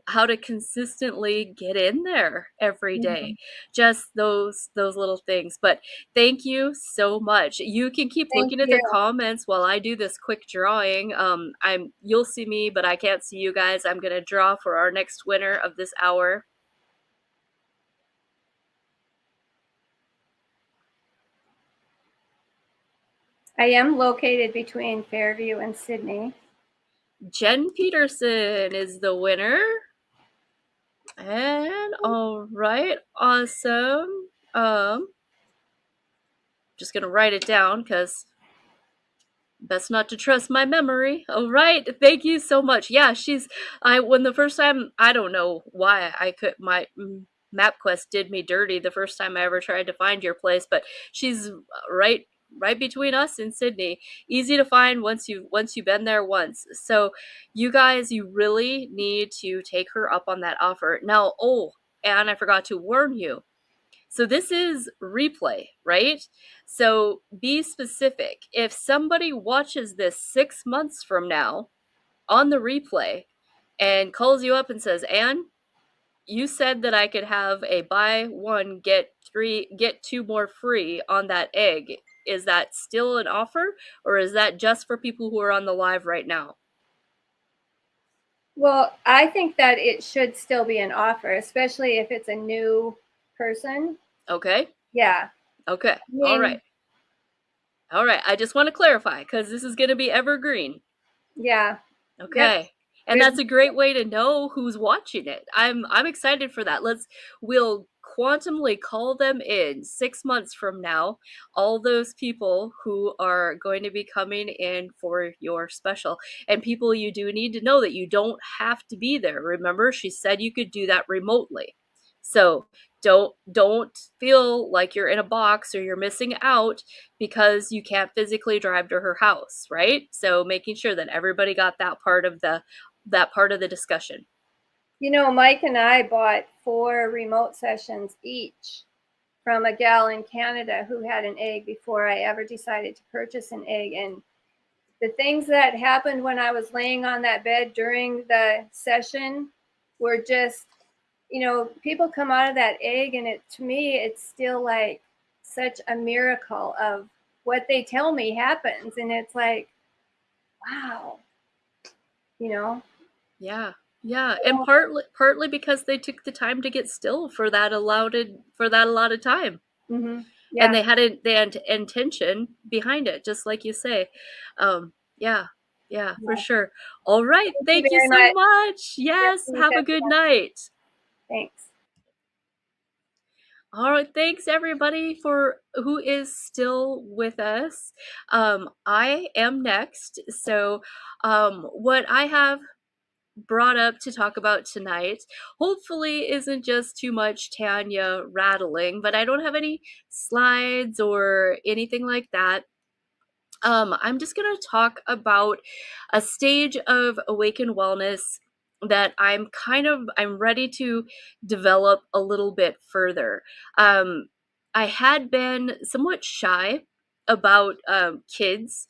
how to consistently get in there every day. Just those little things. But thank you so much. You can keep looking at the comments while I do this quick drawing. You'll see me, but I can't see you guys. I'm going to draw for our next winner of this hour. I am located between Fairview and Sydney. Jen Peterson is the winner. And all right, awesome. Just gonna write it down because best not to trust my memory. All right, thank you so much. Yeah, when the first time, I don't know why my MapQuest did me dirty the first time I ever tried to find your place, but she's right between us in Sydney. Easy to find once you've been there once. So you guys, you really need to take her up on that offer. Now, and I forgot to warn you. So this is replay, right? So be specific. If somebody watches this 6 months from now on the replay and calls you up and says, Anne, you said that I could have a buy one, get 2 more free on that egg. Is that still an offer, or is that just for people who are on the live right now? Well, I think that it should still be an offer, especially if it's a new person. Okay. Yeah. Okay. All right. I just want to clarify because this is going to be evergreen. Yeah. Okay. Yep. And that's a great way to know who's watching it. I'm excited for that. We'll quantumly call them in 6 months from now, all those people who are going to be coming in for your special. And people, you do need to know that you don't have to be there. Remember, she said you could do that remotely. So don't feel like you're in a box or you're missing out because you can't physically drive to her house, right? So making sure that everybody got that part of the discussion. Mike and I bought 4 remote sessions each from a gal in Canada who had an egg before I ever decided to purchase an egg. And the things that happened when I was laying on that bed during the session were just people come out of that egg, and to me, it's still like such a miracle of what they tell me happens. And it's like, wow, Yeah. Yeah. And partly because they took the time to get still for that allotted time. Mm-hmm. Yeah. And they had intention behind it, just like you say. Yeah. Yeah, for sure. All right. Thank you so much. Yes. Have a good night. Thanks. All right, thanks everybody for who is still with us. I am next. So, what I have brought up to talk about tonight hopefully isn't just too much Tanya rattling, but I don't have any slides or anything like that. I'm just going to talk about a stage of awakened wellness that I'm ready to develop a little bit further. I had been somewhat shy about kids,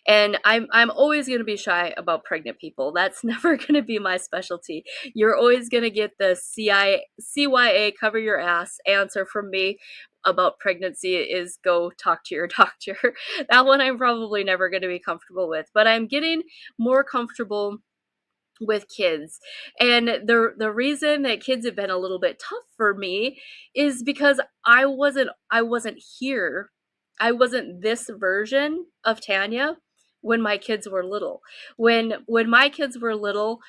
and I'm always going to be shy about pregnant people. That's never going to be my specialty. You're always going to get the CYA cover your ass answer from me about pregnancy is go talk to your doctor. That one I'm probably never going to be comfortable with, but I'm getting more comfortable with kids. And the reason that kids have been a little bit tough for me is because I wasn't here. I wasn't this version of Tanya when my kids were little. When my kids were little,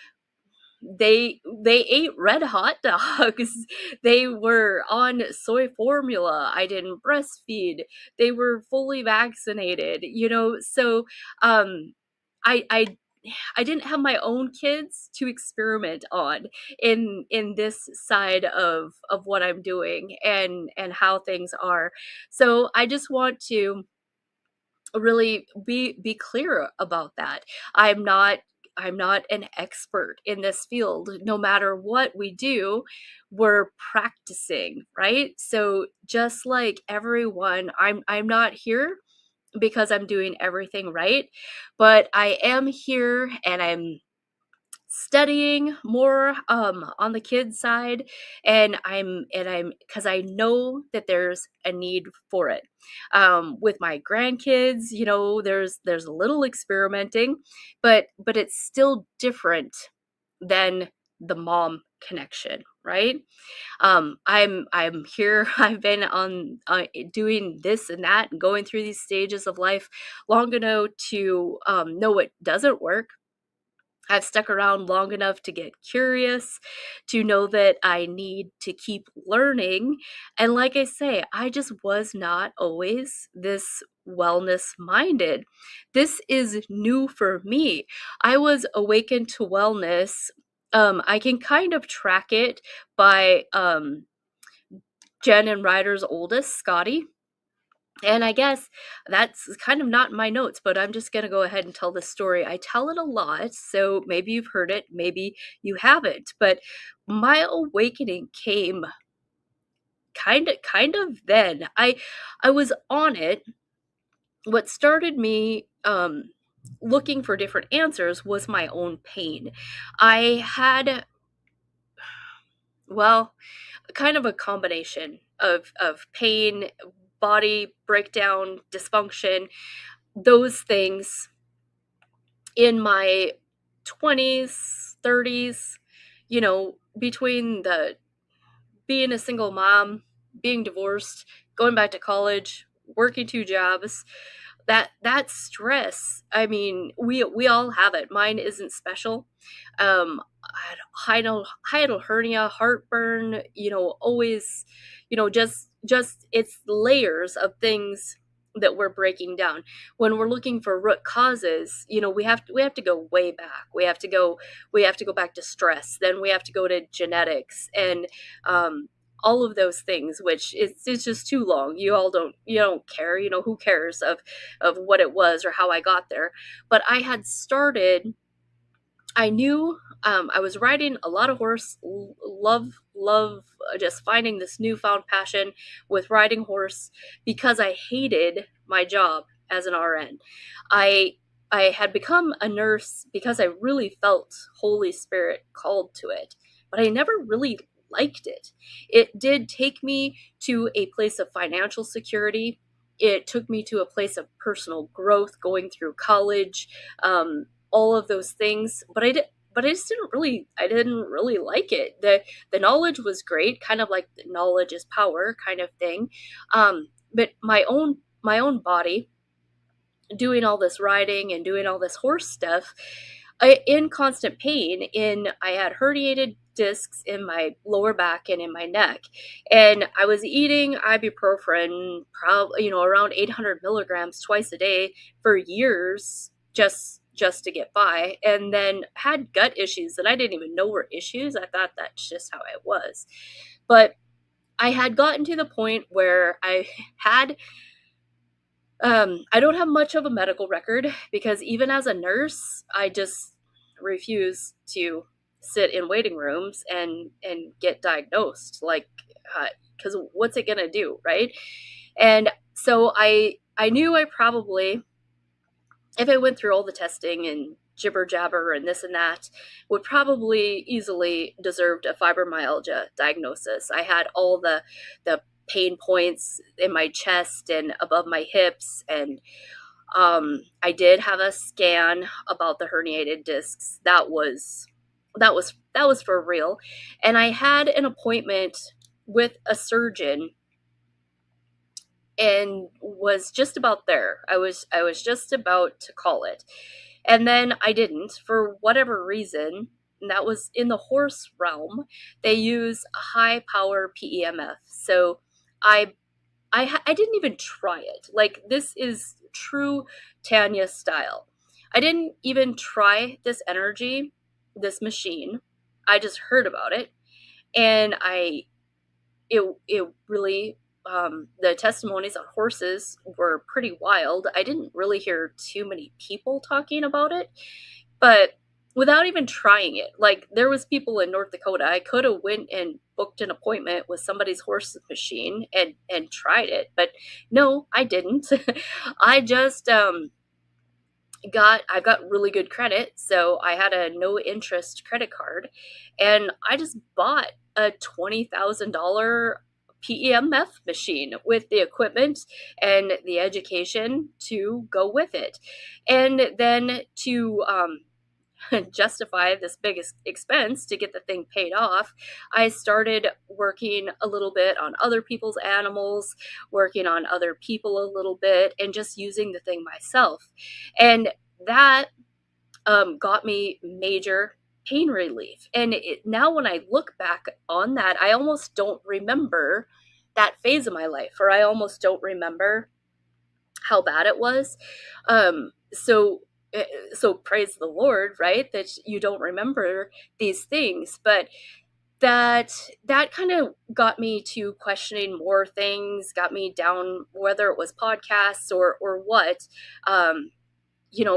they ate red hot dogs. They were on soy formula. I didn't breastfeed. They were fully vaccinated, so I didn't have my own kids to experiment on in this side of what I'm doing and how things are. So I just want to really be clear about that. I'm not an expert in this field. No matter what we do, we're practicing, right? So just like everyone, I'm not here because I'm doing everything right, but I am here and I'm studying more on the kids side, and I'm because I know that there's a need for it. With my grandkids, there's a little experimenting, but it's still different than the mom connection, right? I'm here. I've been on doing this and that and going through these stages of life long enough to know what doesn't work. I've stuck around long enough to get curious, to know that I need to keep learning. And like I say, I just was not always this wellness minded. This is new for me. I was awakened to wellness. I can kind of track it by Jen and Ryder's oldest, Scotty. And I guess that's kind of not in my notes, but I'm just going to go ahead and tell this story. I tell it a lot, so maybe you've heard it, maybe you haven't. But my awakening came kind of then. I was on it. What started me looking for different answers was my own pain. I had, well, kind of a combination of pain, body breakdown, dysfunction, those things in my 20s, 30s, between the being a single mom, being divorced, going back to college, working 2 jobs, that stress. I mean, we all have it. Mine isn't special. I had hiatal hernia, heartburn, always, just it's layers of things that we're breaking down. When we're looking for root causes, we have to go way back. We have to go back to stress. Then we have to go to genetics and all of those things, which it's just too long. You don't care, who cares of what it was or how I got there. But I knew I was riding a lot of horse, love just finding this newfound passion with riding horse because I hated my job as an RN. I had become a nurse because I really felt Holy Spirit called to it, but I never really liked it. It did take me to a place of financial security. It took me to a place of personal growth, going through college, all of those things. But I just I didn't really like it. The knowledge was great, kind of like knowledge is power kind of thing. But my own body, doing all this riding and doing all this horse stuff, in constant pain. I had herniated discs in my lower back and in my neck, and I was eating ibuprofen, probably around 800 milligrams twice a day for years, just to get by, and then had gut issues that I didn't even know were issues. I thought that's just how it was. But I had gotten to the point where I don't have much of a medical record, because even as a nurse, I just refuse to sit in waiting rooms and get diagnosed, like, because what's it gonna do, right? And so I knew I probably, if I went through all the testing and jibber jabber and this and that, would probably easily deserved a fibromyalgia diagnosis. I had all the pain points in my chest and above my hips, and I did have a scan about the herniated discs. That was for real, and I had an appointment with a surgeon and was just about there. I was just about to call it, and then I didn't, for whatever reason. And that was in the horse realm. They use a high power PEMF, so I didn't even try it. Like, this is true Tanya style. I didn't even try this energy, this machine. I just heard about it, and it really, the testimonies on horses were pretty wild. I didn't really hear too many people talking about it, but without even trying it, like, there was people in North Dakota. I could have went and booked an appointment with somebody's horse machine and tried it, but no, I didn't. I just I've got really good credit, so I had a no interest credit card, and I just bought a $20,000 PEMF machine with the equipment and the education to go with it. And then to justify this big expense to get the thing paid off, I started working a little bit on other people's animals, working on other people a little bit, and just using the thing myself. And that got me major pain relief. And now when I look back on that, I almost don't remember that phase of my life, or I almost don't remember how bad it was. So praise the Lord, right, that you don't remember these things. But that kind of got me to questioning more things, got me down, whether it was podcasts or what,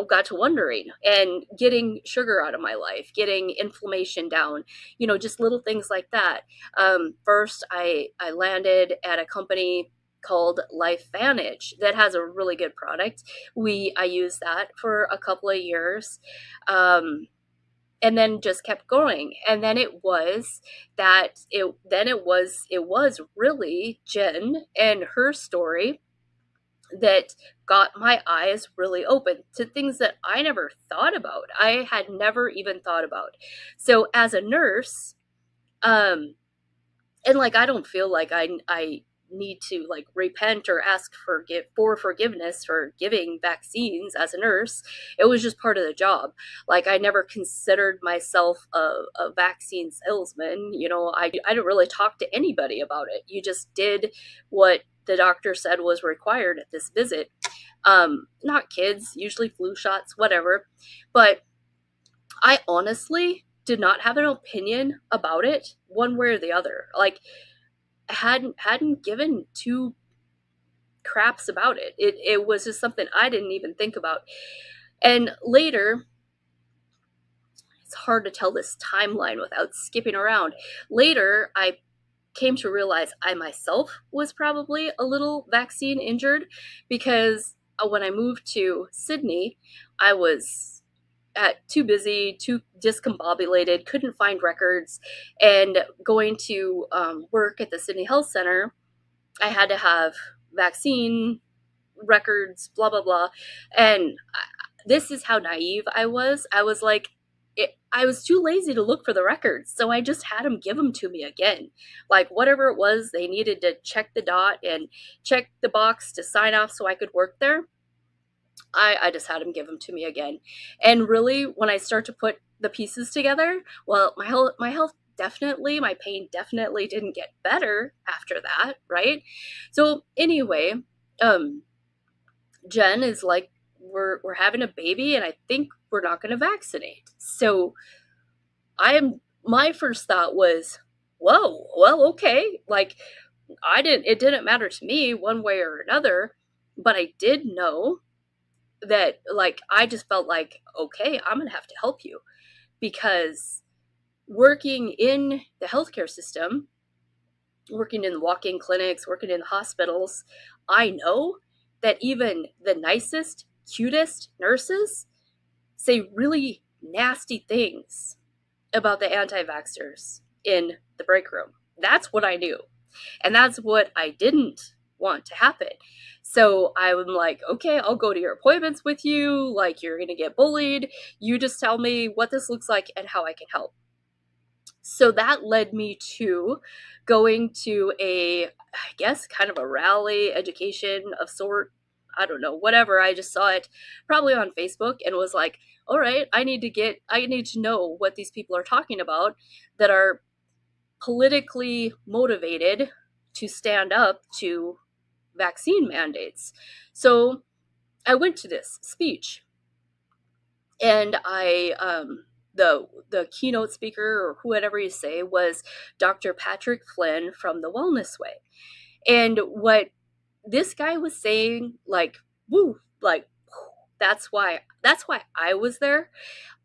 got to wondering and getting sugar out of my life, getting inflammation down, just little things like that. First, I landed at a company called LifeVantage that has a really good product. I used that for a couple of years, and then just kept going. And then it was really Jen and her story that got my eyes really open to things that I never thought about. I had never even thought about. So as a nurse, and like, I don't feel like I need to like repent or ask for forgiveness for giving vaccines as a nurse. It was just part of the job. Like, I never considered myself a vaccine salesman. I didn't really talk to anybody about it. You just did what the doctor said was required at this visit. Not kids, usually flu shots, whatever. But I honestly did not have an opinion about it one way or the other. Like, hadn't given two craps about it. It was just something I didn't even think about. And later, it's hard to tell this timeline without skipping around. Later, I came to realize I myself was probably a little vaccine injured, because when I moved to Sydney, I was too busy, too discombobulated, couldn't find records, and going to work at the Sydney Health Center, I had to have vaccine records, blah, blah, blah. And this is how naive I was. I was like, I was too lazy to look for the records, so I just had them give them to me again. Like, whatever it was, they needed to check the dot and check the box to sign off so I could work there. I just had him give them to me again. And really, when I start to put the pieces together, well, my health definitely, my pain definitely didn't get better after that, right? So anyway, Jen is like, we're having a baby, and I think we're not going to vaccinate. So my first thought was, whoa, well, okay. Like, it didn't matter to me one way or another, but I did know that, like, I just felt like, okay, I'm going to have to help you, because working in the healthcare system, working in walk-in clinics, working in the hospitals, I know that even the nicest, cutest nurses say really nasty things about the anti-vaxxers in the break room. That's what I knew. And that's what I didn't want to happen. So I'm like, okay, I'll go to your appointments with you. Like, you're going to get bullied. You just tell me what this looks like and how I can help. So that led me to going to I guess, kind of a rally education of sort. I don't know, whatever. I just saw it probably on Facebook and was like, all right, I need to know what these people are talking about that are politically motivated to stand up to vaccine mandates. So I went to this speech, and the keynote speaker, or whoever you say, was Dr. Patrick Flynn from the Wellness Way. And what this guy was saying, like, woo, like, that's why I was there.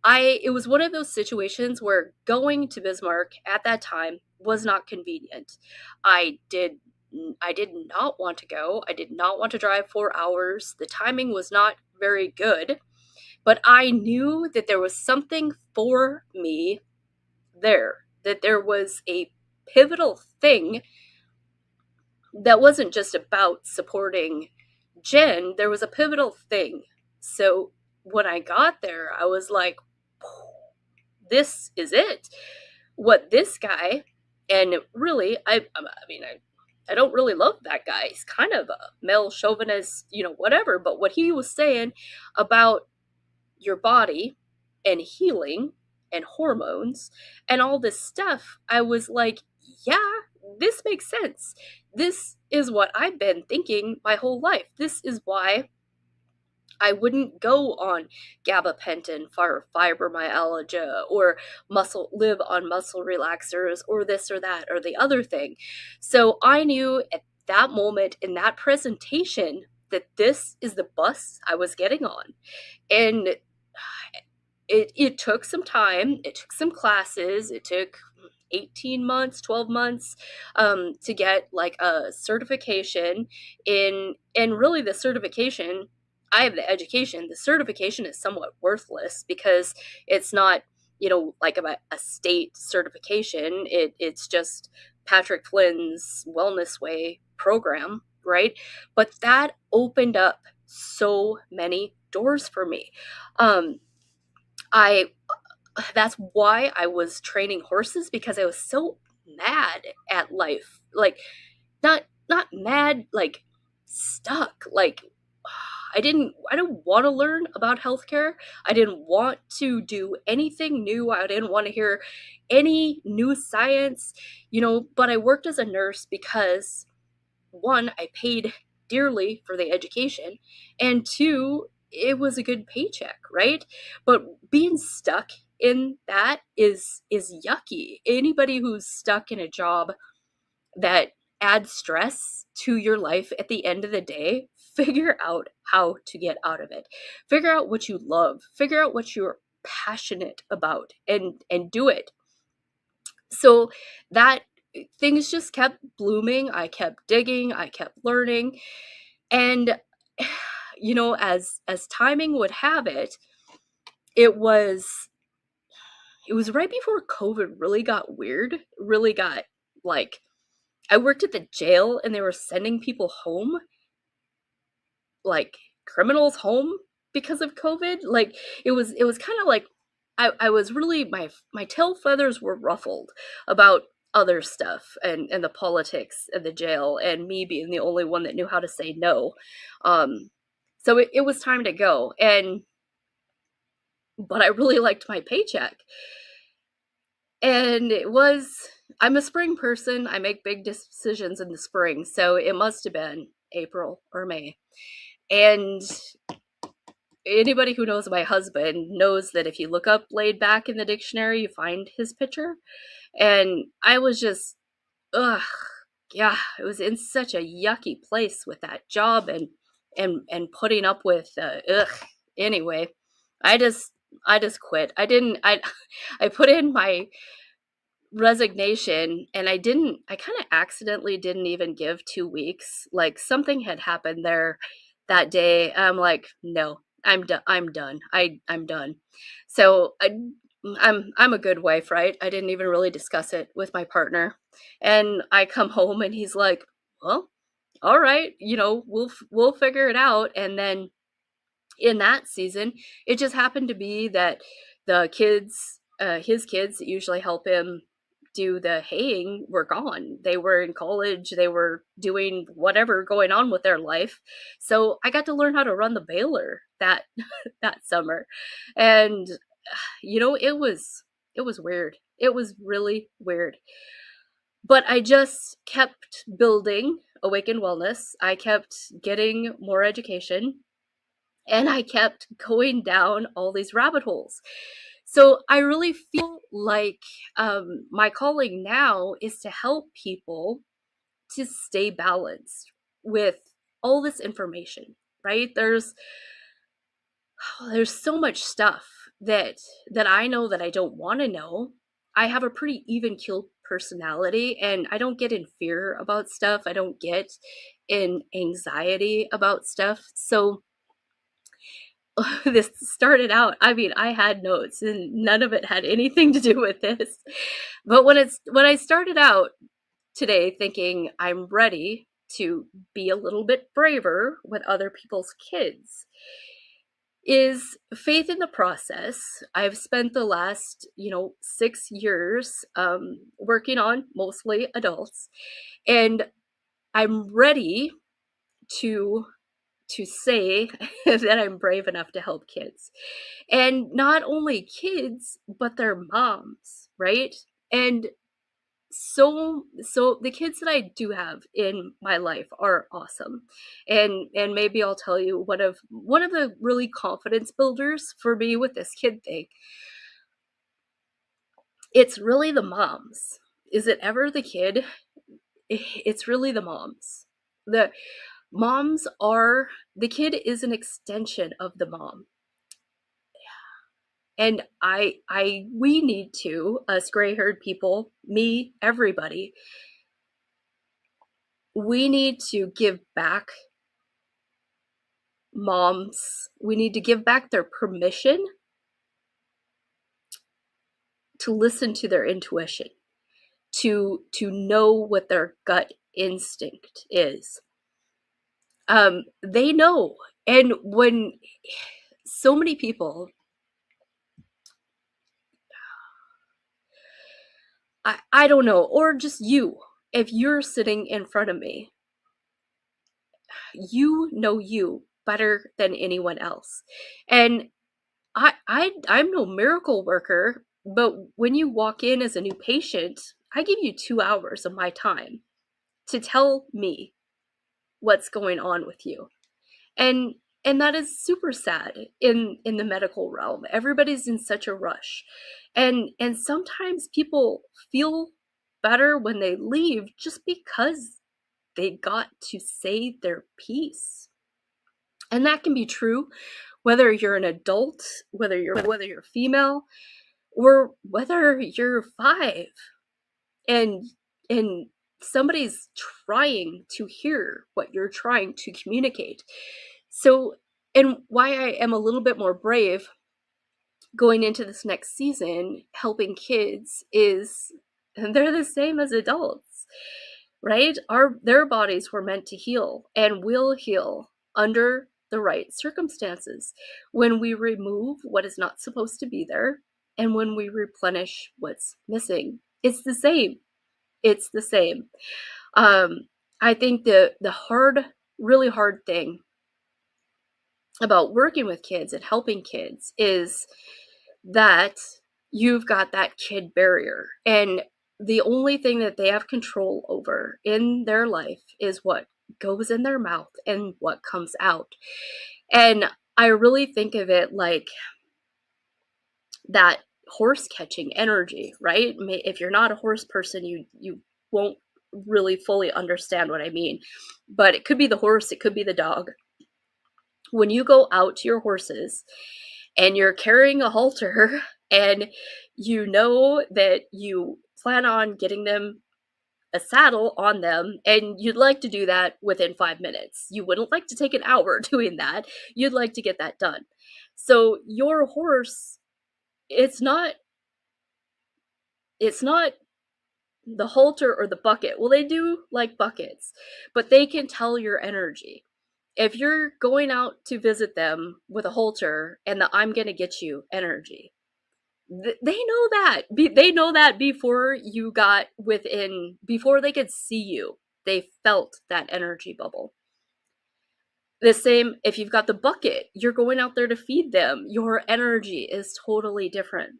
It was one of those situations where going to Bismarck at that time was not convenient. I did not want to go. I did not want to drive 4 hours. The timing was not very good, but I knew that there was something for me there, that there was a pivotal thing that wasn't just about supporting Jen. There was a pivotal thing. So when I got there, I was like, this is it. What this guy, and really, I mean, I don't really love that guy. He's kind of a male chauvinist, whatever. But what he was saying about your body and healing and hormones and all this stuff, I was like, yeah, this makes sense. This is what I've been thinking my whole life. This is why I wouldn't go on gabapentin for fibromyalgia, or live on muscle relaxers, or this or that or the other thing. So I knew at that moment in that presentation that this is the bus I was getting on. And it took some time. It took some classes. It took 18 months, 12 months to get like a certification and really the certification, I have the education. The certification is somewhat worthless because it's not, like a state certification. It's just Patrick Flynn's Wellness Way program, right? But that opened up so many doors for me. That's why I was training horses, because I was so mad at life. Like, not mad, like stuck. Like, I didn't want to learn about healthcare. I didn't want to do anything new. I didn't want to hear any new science, but I worked as a nurse because, one, I paid dearly for the education, and two, it was a good paycheck, right? But being stuck in that is yucky. Anybody who's stuck in a job that adds stress to your life at the end of the day, figure out how to get out of it. Figure out what you love. Figure out what you're passionate about and do it. So that things just kept blooming. I kept digging. I kept learning. And as timing would have it, it was right before COVID really got weird, really got, like, I worked at the jail and they were sending people home, like criminals home because of COVID. Like, it was kind of like I was really, my tail feathers were ruffled about other stuff and the politics of the jail and me being the only one that knew how to say no. So it was time to go, but I really liked my paycheck. And I'm a spring person. I make big decisions in the spring. So it must have been April or May. And anybody who knows my husband knows that if you look up laid back in the dictionary, you find his picture. And I was just, ugh, yeah, it was in such a yucky place with that job and putting up with, anyway, I just quit. I put in my resignation and I kind of accidentally didn't even give 2 weeks. Like, something had happened there that day. I'm like, no, I'm done. I'm done. So I'm a good wife, right? I didn't even really discuss it with my partner. And I come home and he's like, well, all right, we'll figure it out. And then in that season, it just happened to be that the kids, his kids that usually help him do the haying, were gone. They were in college. They were doing whatever going on with their life. So I got to learn how to run the baler that summer. And it was weird. It was really weird. But I just kept building Awaken Wellness. I kept getting more education. And I kept going down all these rabbit holes. So I really feel like my calling now is to help people to stay balanced with all this information, right? There's so much stuff that I know that I don't want to know. I have a pretty even-keeled personality, and I don't get in fear about stuff. I don't get in anxiety about stuff. So this started out, I mean, I had notes and none of it had anything to do with this. But when I started out today thinking I'm ready to be a little bit braver with other people's kids, is faith in the process. I've spent the last, 6 years working on mostly adults, and I'm ready to say that I'm brave enough to help kids. And not only kids, but their moms, right? And so the kids that I do have in my life are awesome. And maybe I'll tell you one of the really confidence builders for me with this kid thing. It's really the moms. Is it ever the kid? It's really the moms. The kid is an extension of the mom. And we need to, us gray-haired people, me, everybody, we need to give back moms. We need to give back their permission to listen to their intuition, to know what their gut instinct is. They know. And when so many people, I don't know, or just you, if you're sitting in front of me, you know you better than anyone else. And I'm no miracle worker, but when you walk in as a new patient, I give you 2 hours of my time to tell me what's going on with you. And that is super sad in the medical realm. Everybody's in such a rush. And sometimes people feel better when they leave just because they got to say their piece. And that can be true whether you're an adult, whether you're female, or whether you're 5 and somebody's trying to hear what you're trying to communicate. So, and why I am a little bit more brave going into this next season, helping kids is, they're the same as adults, right? Their bodies were meant to heal and will heal under the right circumstances. When we remove what is not supposed to be there and when we replenish what's missing, it's the same. It's the same. I think the really hard thing about working with kids and helping kids is that you've got that kid barrier, and the only thing that they have control over in their life is what goes in their mouth and what comes out. And I really think of it like that horse catching energy, right? If you're not a horse person, you won't really fully understand what I mean, but it could be the horse, it could be the dog. When you go out to your horses and you're carrying a halter and you know that you plan on getting them a saddle on them, and you'd like to do that within 5 minutes. You wouldn't like to take an hour doing that. You'd like to get that done. So your horse, it's not the halter or the bucket. Well, they do like buckets, but they can tell your energy. If you're going out to visit them with a halter and the I'm gonna get you energy, they know that. They know that before you got before they could see you, they felt that energy bubble. The same if you've got the bucket, you're going out there to feed them, your energy is totally different.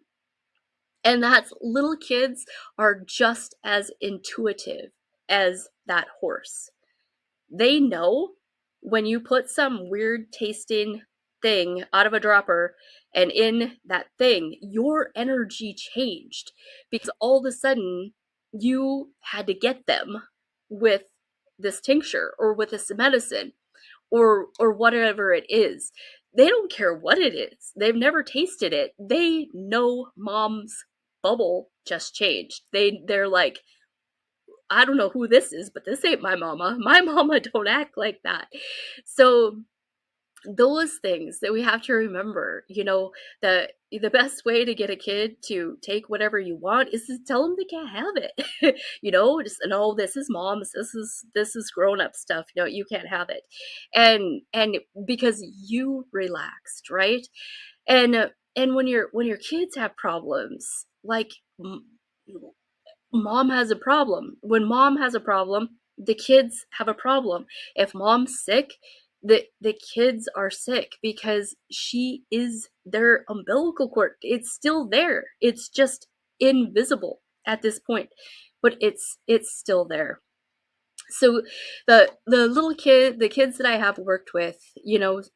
And that's, little kids are just as intuitive as that horse. They know when you put some weird tasting thing out of a dropper and in that thing, your energy changed because all of a sudden you had to get them with this tincture or with this medicine or whatever it is. They don't care what it is. They've never tasted it. They know mom's bubble just changed. They're like, I don't know who this is, but this ain't my mama. My mama don't act like that. So those things that we have to remember, the best way to get a kid to take whatever you want is to tell them they can't have it. Just, no, this is mom's, this is grown-up stuff. You can't have it. And because you relaxed, right? And when your kids have problems, like mom has a problem. When mom has a problem, the kids have a problem. If mom's sick, the kids are sick because she is their umbilical cord. It's still there. It's just invisible at this point, but it's still there. So the kids that I have worked with,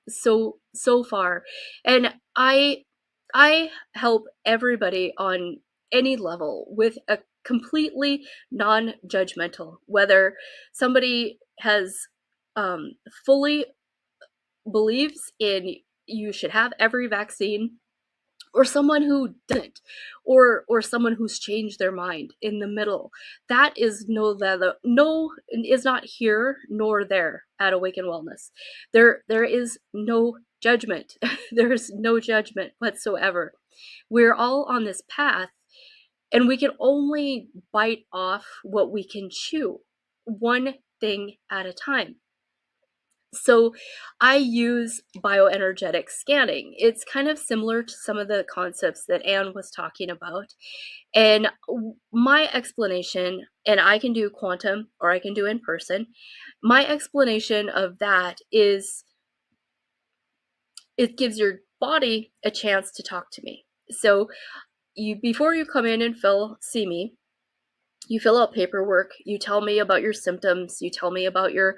so far, and I help everybody on any level with a completely non-judgmental, whether somebody has fully believes in you should have every vaccine, or someone who doesn't, or someone who's changed their mind in the middle. That is is not here nor there at Awaken Wellness. There is no judgment. There's no judgment whatsoever. We're all on this path, and we can only bite off what we can chew, one thing at a time. So I use bioenergetic scanning. It's kind of similar to some of the concepts that Anne was talking about. And my explanation, and I can do quantum or I can do in person, my explanation of that is it gives your body a chance to talk to me. So before you come in and see me, you fill out paperwork, you tell me about your symptoms, you tell me about your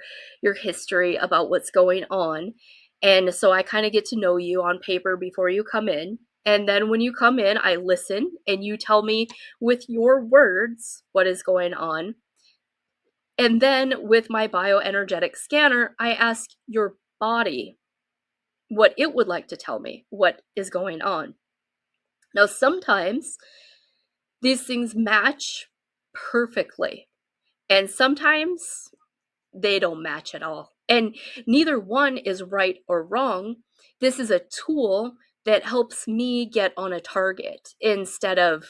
history, about what's going on. And so I kind of get to know you on paper before you come in. And then when you come in, I listen and you tell me with your words what is going on. And then with my bioenergetic scanner, I ask your body what it would like to tell me, what is going on. Now, sometimes these things match perfectly, and sometimes they don't match at all, and neither one is right or wrong. This is a tool that helps me get on a target instead of,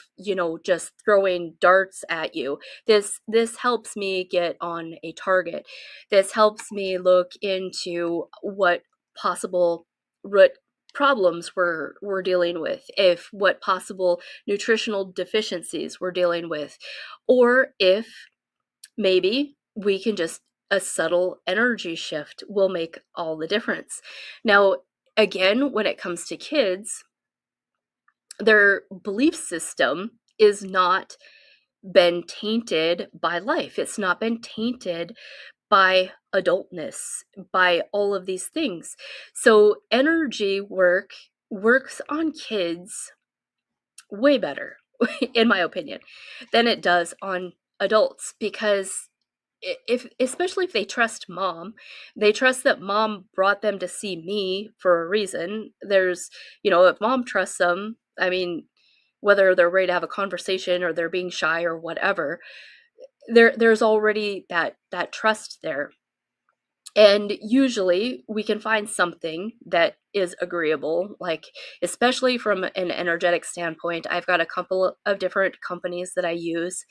just throwing darts at you. This helps me get on a target. This helps me look into what possible root problems we're dealing with, if what possible nutritional deficiencies we're dealing with, or if maybe we can just a subtle energy shift will make all the difference. Now, again, when it comes to kids, their belief system is not been tainted by life. It's not been tainted by adultness, by all of these things. So energy work works on kids way better, in my opinion, than it does on adults, because especially if they trust mom, they trust that mom brought them to see me for a reason. There's, if mom trusts them, I mean, whether they're ready to have a conversation or they're being shy or whatever, there's already that trust there. And usually we can find something that is agreeable, like, especially from an energetic standpoint. I've got a couple of different companies that I use,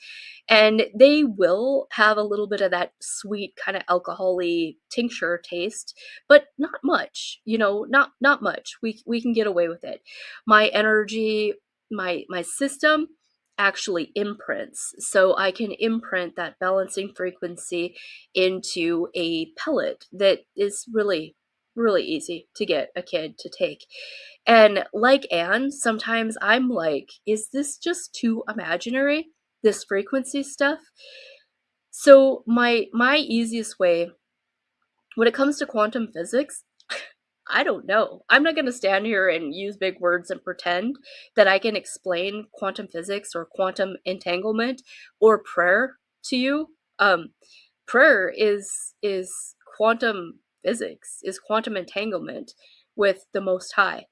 and they will have a little bit of that sweet kind of alcohol-y tincture taste, but not much, not much. We can get away with it. My energy, my system actually imprints, so I can imprint that balancing frequency into a pellet that is really, really easy to get a kid to take. And like Anne, sometimes I'm like, is this just too imaginary, this frequency stuff? So my easiest way when it comes to quantum physics, I don't know. I'm not going to stand here and use big words and pretend that I can explain quantum physics or quantum entanglement or prayer to you. Prayer is quantum physics, is quantum entanglement with the Most High.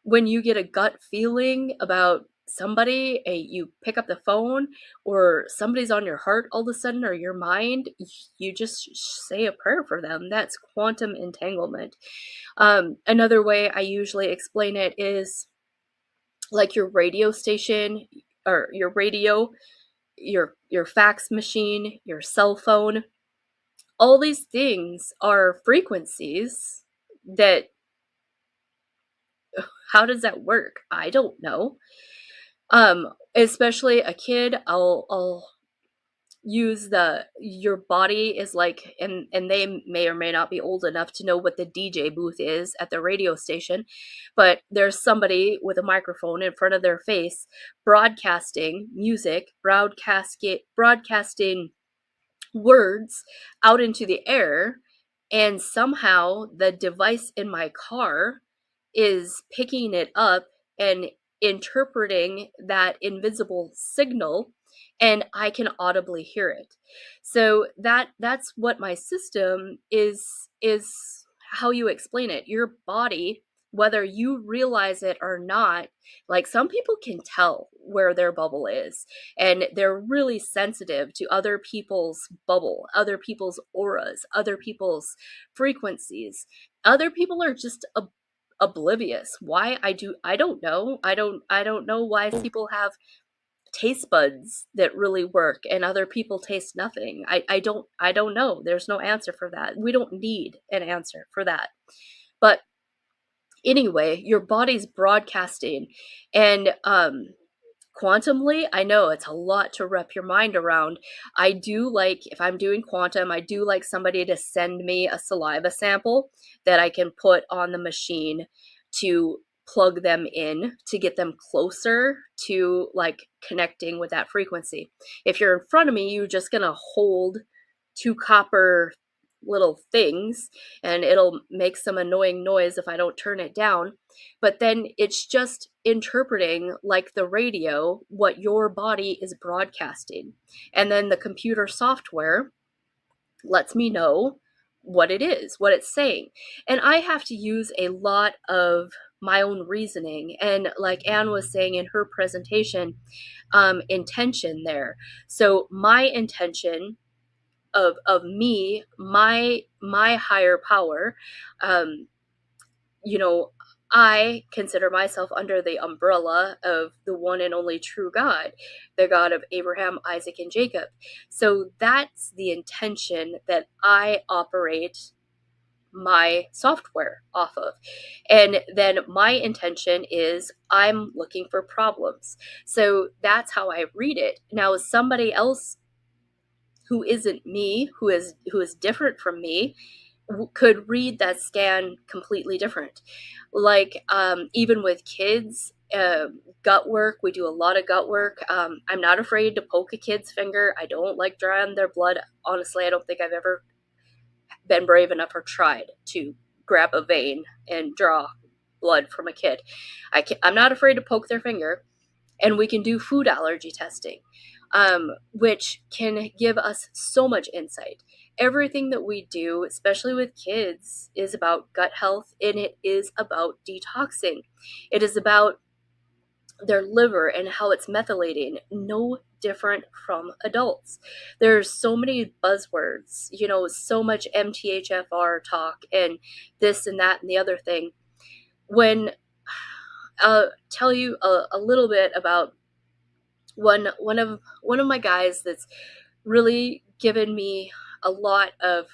When you get a gut feeling about somebody, you pick up the phone, or somebody's on your heart all of a sudden, or your mind, you just say a prayer for them. That's quantum entanglement. Another way I usually explain it is like your radio station, or your radio, your fax machine, your cell phone. All these things are frequencies that, how does that work? I don't know. Especially a kid, I'll use your body is like, and they may or may not be old enough to know what the DJ booth is at the radio station, but there's somebody with a microphone in front of their face broadcasting music, broadcasting words out into the air, and somehow the device in my car is picking it up and interpreting that invisible signal, and I can audibly hear it. So that's what my system is how you explain it. Your body, whether you realize it or not, like, some people can tell where their bubble is, and they're really sensitive to other people's bubble, other people's auras, other people's frequencies. Other people are just oblivious. Why? I don't know. I don't know why people have taste buds that really work and other people taste nothing. I don't know. There's no answer for that. We don't need an answer for that. But anyway, your body's broadcasting, and quantumly, I know it's a lot to wrap your mind around. I do like, if I'm doing quantum, I do like somebody to send me a saliva sample that I can put on the machine to plug them in to get them closer to like connecting with that frequency. If you're in front of me, you're just gonna hold two copper little things and it'll make some annoying noise if I don't turn it down. But then it's just interpreting, like the radio, what your body is broadcasting. And then the computer software lets me know what it is, what it's saying. And I have to use a lot of my own reasoning. And like Anne was saying in her presentation, intention there. So my intention of me, my higher power, you know, I consider myself under the umbrella of the one and only true God, the God of Abraham, Isaac, and Jacob. So that's the intention that I operate my software off of. And then my intention is I'm looking for problems. So that's how I read it. Now, somebody else who isn't me, who is different from me, could read that scan completely different. Like even with kids, gut work, we do a lot of gut work. I'm not afraid to poke a kid's finger. I don't like drawing their blood. Honestly, I don't think I've ever been brave enough or tried to grab a vein and draw blood from a kid. I'm not afraid to poke their finger. And we can do food allergy testing, which can give us so much insight. Everything that we do, especially with kids, is about gut health, and it is about detoxing. It is about their liver and how it's methylating, no different from adults. There's so many buzzwords, so much MTHFR talk and this and that and the other thing. When I'll tell you a little bit about one of my guys that's really given me a lot of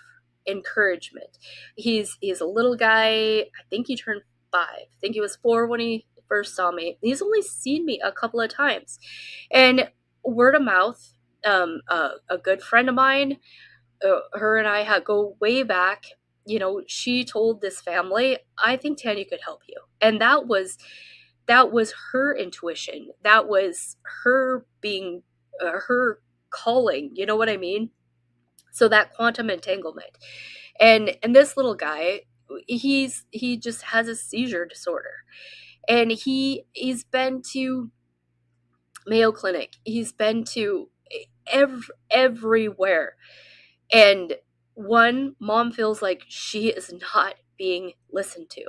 encouragement. He's a little guy. I think he turned 5. I think he was 4 when he first saw me. He's only seen me a couple of times, and word of mouth. A good friend of mine, her and I go way back. She told this family, I think Tanya could help you. And that was her intuition. That was her being, her calling. You know what I mean? So that quantum entanglement. And this little guy, he just has a seizure disorder. And he's been to Mayo Clinic. He's been to everywhere. And mom feels like she is not being listened to.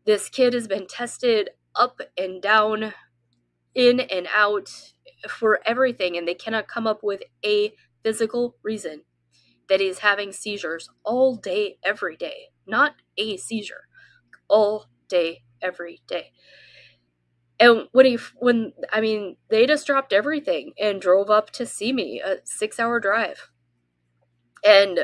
This kid has been tested up and down, in and out, for everything, and they cannot come up with a physical reason that he's having seizures all day, every day. Not a seizure, all day, every day. And they just dropped everything and drove up to see me, a 6-hour drive. And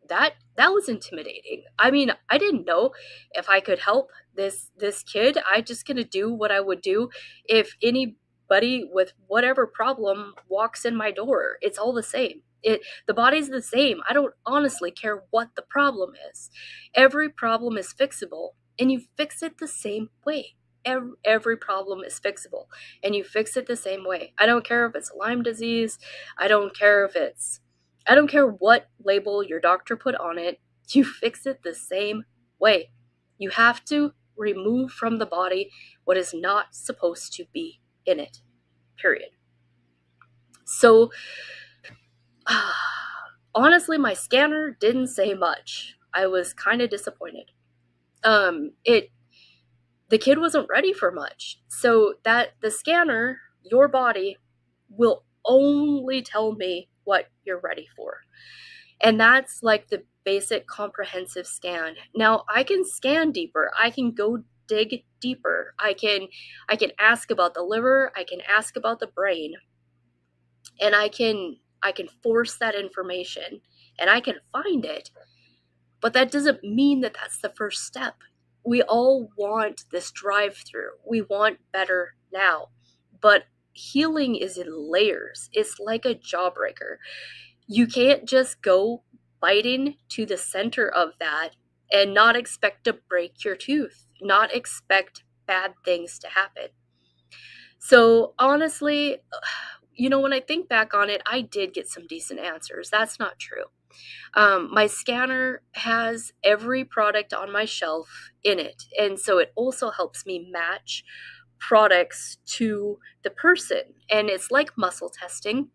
that was intimidating. I didn't know if I could help this kid. I just gonna do what I would do if anybody with whatever problem walks in my door. It's all the same. The body's the same. I don't honestly care what the problem is. Every problem is fixable, and you fix it the same way. Every problem is fixable, and you fix it the same way. I don't care if it's Lyme disease. I don't care what label your doctor put on it. You fix it the same way. You have to remove from the body what is not supposed to be in it. Period. So, honestly, my scanner didn't say much. I was kind of disappointed. The kid wasn't ready for much. So that the scanner, your body, will only tell me what you're ready for. And that's like the basic comprehensive scan. Now, I can scan deeper. I can go dig deeper. I can ask about the liver. I can ask about the brain. And I can force that information, and I can find it. But that doesn't mean that that's the first step. We all want this drive-through. We want better now. But healing is in layers. It's like a jawbreaker. You can't just go biting to the center of that and not expect to break your tooth, not expect bad things to happen. So honestly, when I think back on it, I did get some decent answers. That's not true. My scanner has every product on my shelf in it. And so it also helps me match products to the person. And it's like muscle testing,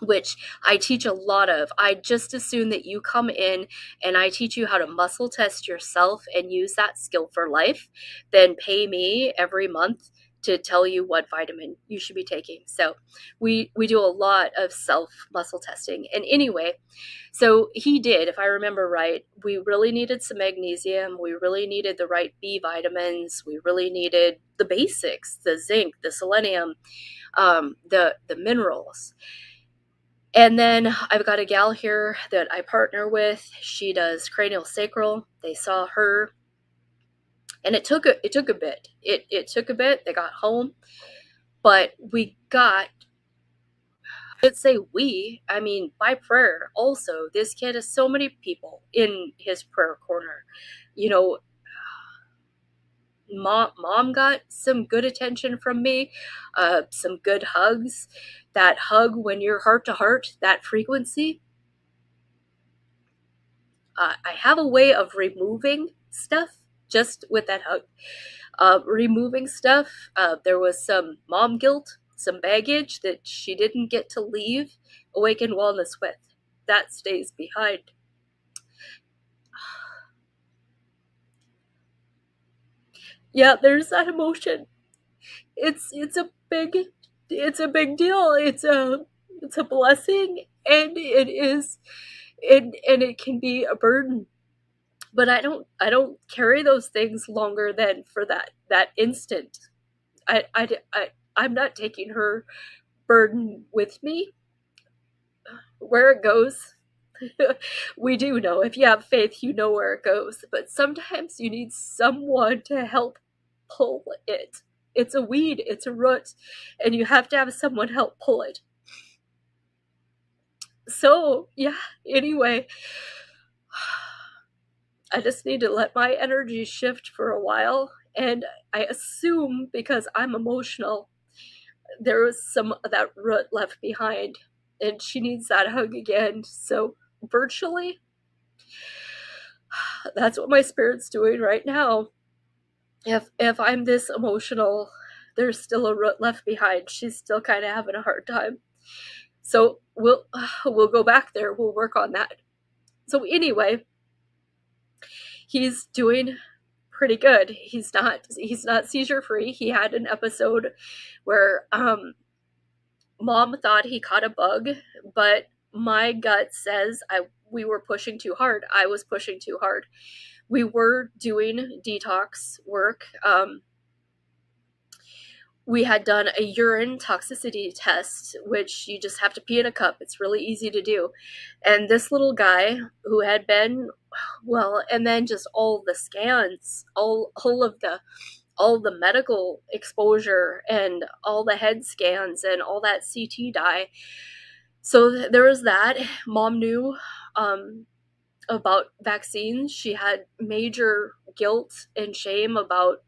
which I teach a lot of. I just assume that you come in and I teach you how to muscle test yourself and use that skill for life, then pay me every month to tell you what vitamin you should be taking. So we do a lot of self muscle testing. And anyway, so he did, if I remember right, we really needed some magnesium, we really needed the right B vitamins, we really needed the basics, the zinc, the selenium, the minerals. And then I've got a gal here that I partner with. She does cranial sacral. They saw her, and it took a bit. It took a bit. They got home, but we got, let's say we, I mean, by prayer also. This kid has so many people in his prayer corner. You know, mom got some good attention from me, some good hugs. That hug when you're heart to heart, that frequency. I have a way of removing stuff just with that hug. Removing stuff. There was some mom guilt, some baggage that she didn't get to leave Awaken Wellness with. That stays behind. Yeah, there's that emotion. It's a big deal. It's a blessing, and it is, and it can be a burden. But I don't carry those things longer than for that instant. I'm not taking her burden with me. Where it goes, we do know. If you have faith, you know where it goes. But sometimes you need someone to help pull it. It's a weed, it's a root, and you have to have someone help pull it. So, yeah, anyway, I just need to let my energy shift for a while. And I assume, because I'm emotional, there was some of that root left behind, and she needs that hug again. So virtually, that's what my spirit's doing right now. If I'm this emotional, there's still a root left behind. She's still kind of having a hard time. So we'll go back there. We'll work on that. So anyway, he's doing pretty good. He's not seizure free. He had an episode where mom thought he caught a bug, but my gut says we were pushing too hard. I was pushing too hard. We were doing detox work. We had done a urine toxicity test, which you just have to pee in a cup. It's really easy to do. And this little guy who had been, well, and then just all the scans, all the medical exposure and all the head scans and all that CT dye. So there was that. Mom knew about vaccines. She had major guilt and shame about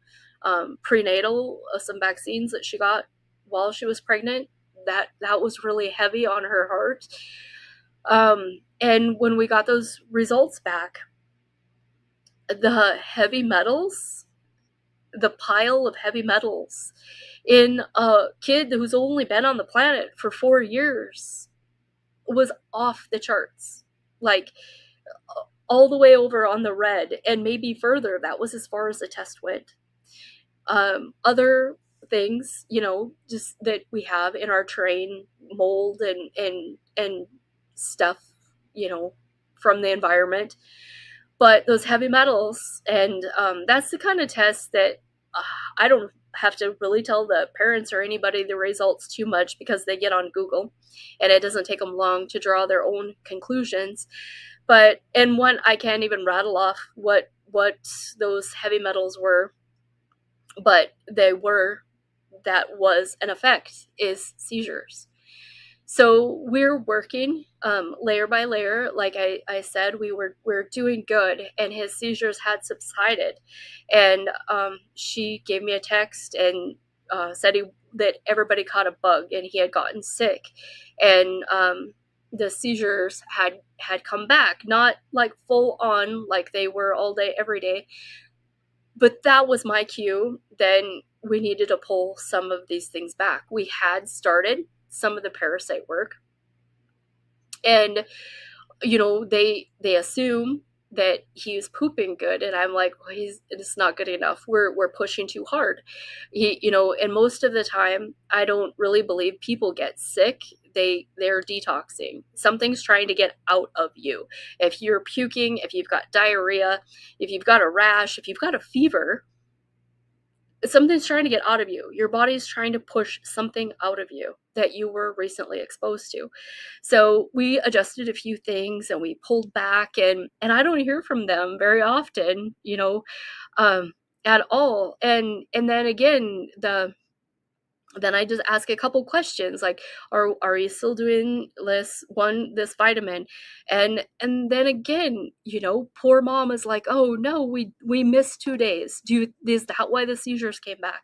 prenatal, some vaccines that she got while she was pregnant. That was really heavy on her heart. And when we got those results back, the heavy metals, the pile of heavy metals in a kid who's only been on the planet for 4 years was off the charts. Like, all the way over on the red, and maybe further. That was as far as the test went. Other things, just that we have in our terrain, mold and stuff, from the environment. But those heavy metals, and that's the kind of test that I don't have to really tell the parents or anybody the results too much, because they get on Google, and it doesn't take them long to draw their own conclusions. But, and one, I can't even rattle off what those heavy metals were, but that was an effect, is seizures. So we're working layer by layer. Like I said, we're doing good, and his seizures had subsided. And she gave me a text and said that everybody caught a bug and he had gotten sick. And the seizures had come back, not like full on like they were all day, every day. But that was my cue. Then we needed to pull some of these things back. We had started some of the parasite work, and they assume that he's pooping good, and I'm like, well, it's not good enough. We're pushing too hard. And most of the time, I don't really believe people get sick. They're detoxing. Something's trying to get out of you. If you're puking, if you've got diarrhea, if you've got a rash, if you've got a fever, something's trying to get out of you. Your body's trying to push something out of you that you were recently exposed to. So we adjusted a few things and we pulled back, and I don't hear from them very often, at all. And then again, then I just ask a couple questions like, are you still doing this vitamin? And then again, poor mom is like, oh no, we missed 2 days. Is that why the seizures came back?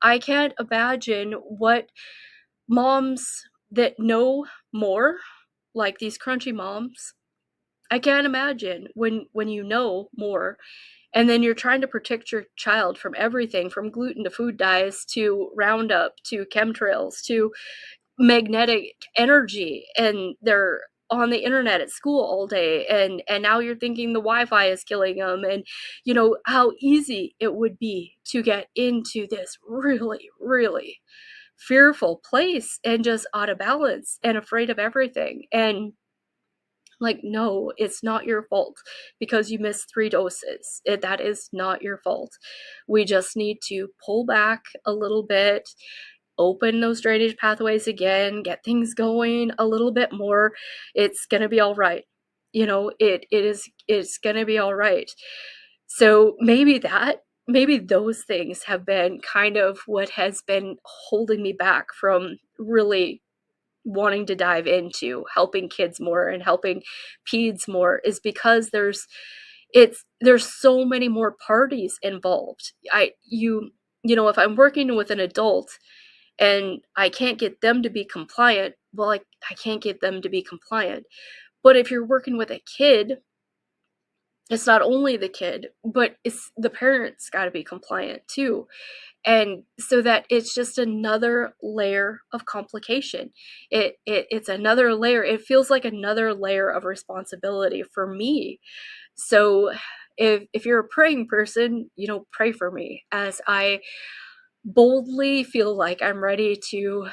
I can't imagine what moms that know more, like these crunchy moms, I can't imagine when you know more, and then you're trying to protect your child from everything, from gluten to food dyes to Roundup to chemtrails to magnetic energy, and they're on the internet at school all day, and now you're thinking the Wi-Fi is killing them, and how easy it would be to get into this really, really fearful place and just out of balance and afraid of everything. And like, no, it's not your fault because you missed 3 doses. That is not your fault. We just need to pull back a little bit, open those drainage pathways again, get things going a little bit more. It's going to be all right. It's going to be all right. So maybe those things have been kind of what has been holding me back from really wanting to dive into helping kids more and helping peds more, is because there's so many more parties involved. If I'm working with an adult and I can't get them to be compliant, well, I can't get them to be compliant. But if you're working with a kid, it's not only the kid, but it's the parents got to be compliant too. And so that it's just another layer of complication. It's another layer. It feels like another layer of responsibility for me. So if you're a praying person, pray for me as I boldly feel like I'm ready to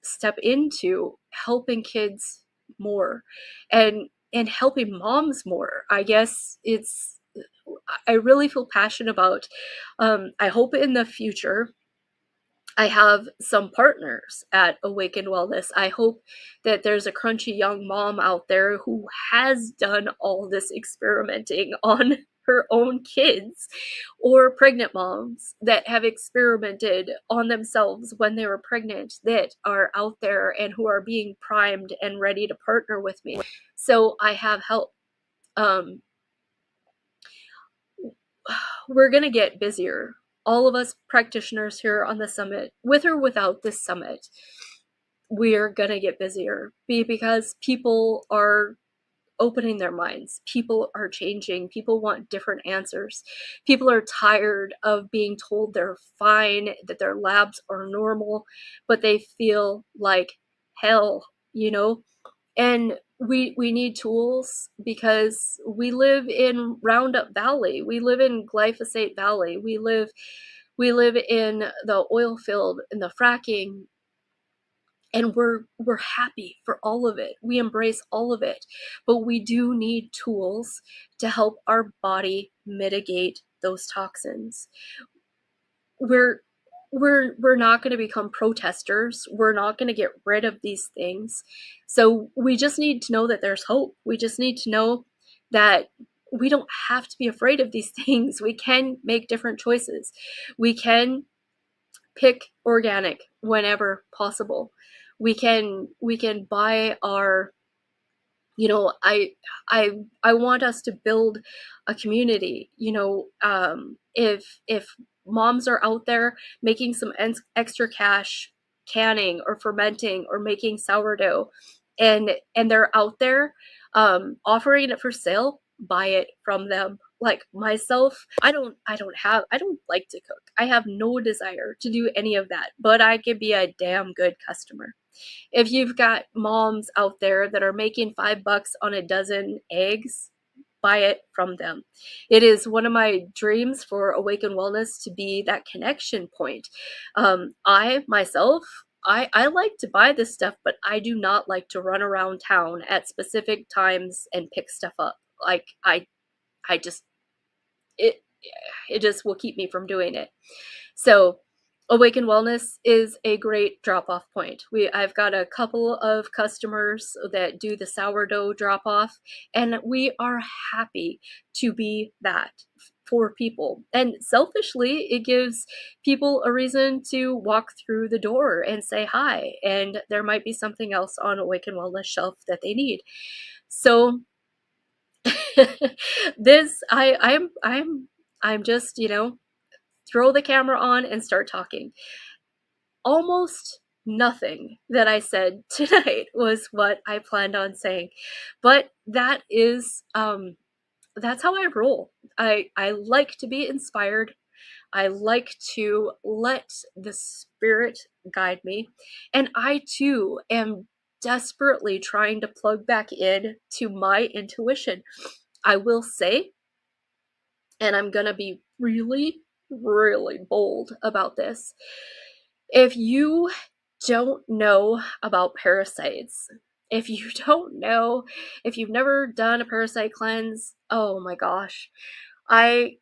step into helping kids more and helping moms more. I guess I really feel passionate about. I hope in the future I have some partners at Awakened Wellness. I hope that there's a crunchy young mom out there who has done all this experimenting on her own kids, or pregnant moms that have experimented on themselves when they were pregnant, that are out there and who are being primed and ready to partner with me. So I have help. We're going to get busier. All of us practitioners here on the summit, with or without this summit, we're going to get busier because people are opening their minds. People are changing. People want different answers. People are tired of being told they're fine, that their labs are normal, but they feel like hell, And we need tools because we live in Roundup Valley. We live in Glyphosate Valley. We live in the oil field and the fracking, and we're happy for all of it. We embrace all of it, but we do need tools to help our body mitigate those toxins. We're not going to become protesters. We're not going to get rid of these things. So we just need to know that there's hope. We just need to know that we don't have to be afraid of these things. We can make different choices. We can pick organic whenever possible. We can buy our, I want us to build a community. If moms are out there making some extra cash canning or fermenting or making sourdough, and they're out there offering it for sale, buy it from them. Like myself, I don't like to cook. I have no desire to do any of that, but I could be a damn good customer. If you've got moms out there that are making $5 on a dozen eggs, buy it from them. It is one of my dreams for Awaken Wellness to be that connection point. I myself, I like to buy this stuff, but I do not like to run around town at specific times and pick stuff up. Like I just, it just will keep me from doing it. So Awaken Wellness is a great drop-off point. I've got a couple of customers that do the sourdough drop-off, and we are happy to be that for people. And selfishly, it gives people a reason to walk through the door and say hi, and there might be something else on Awaken Wellness shelf that they need. So this, I'm just, throw the camera on and start talking. Almost nothing that I said tonight was what I planned on saying, but that is, that's how I roll. I like to be inspired. I like to let the spirit guide me, and I too am desperately trying to plug back in to my intuition. I will say, and I'm gonna be really, really bold about this. If you don't know about parasites, if you don't know, if you've never done a parasite cleanse, oh my gosh, I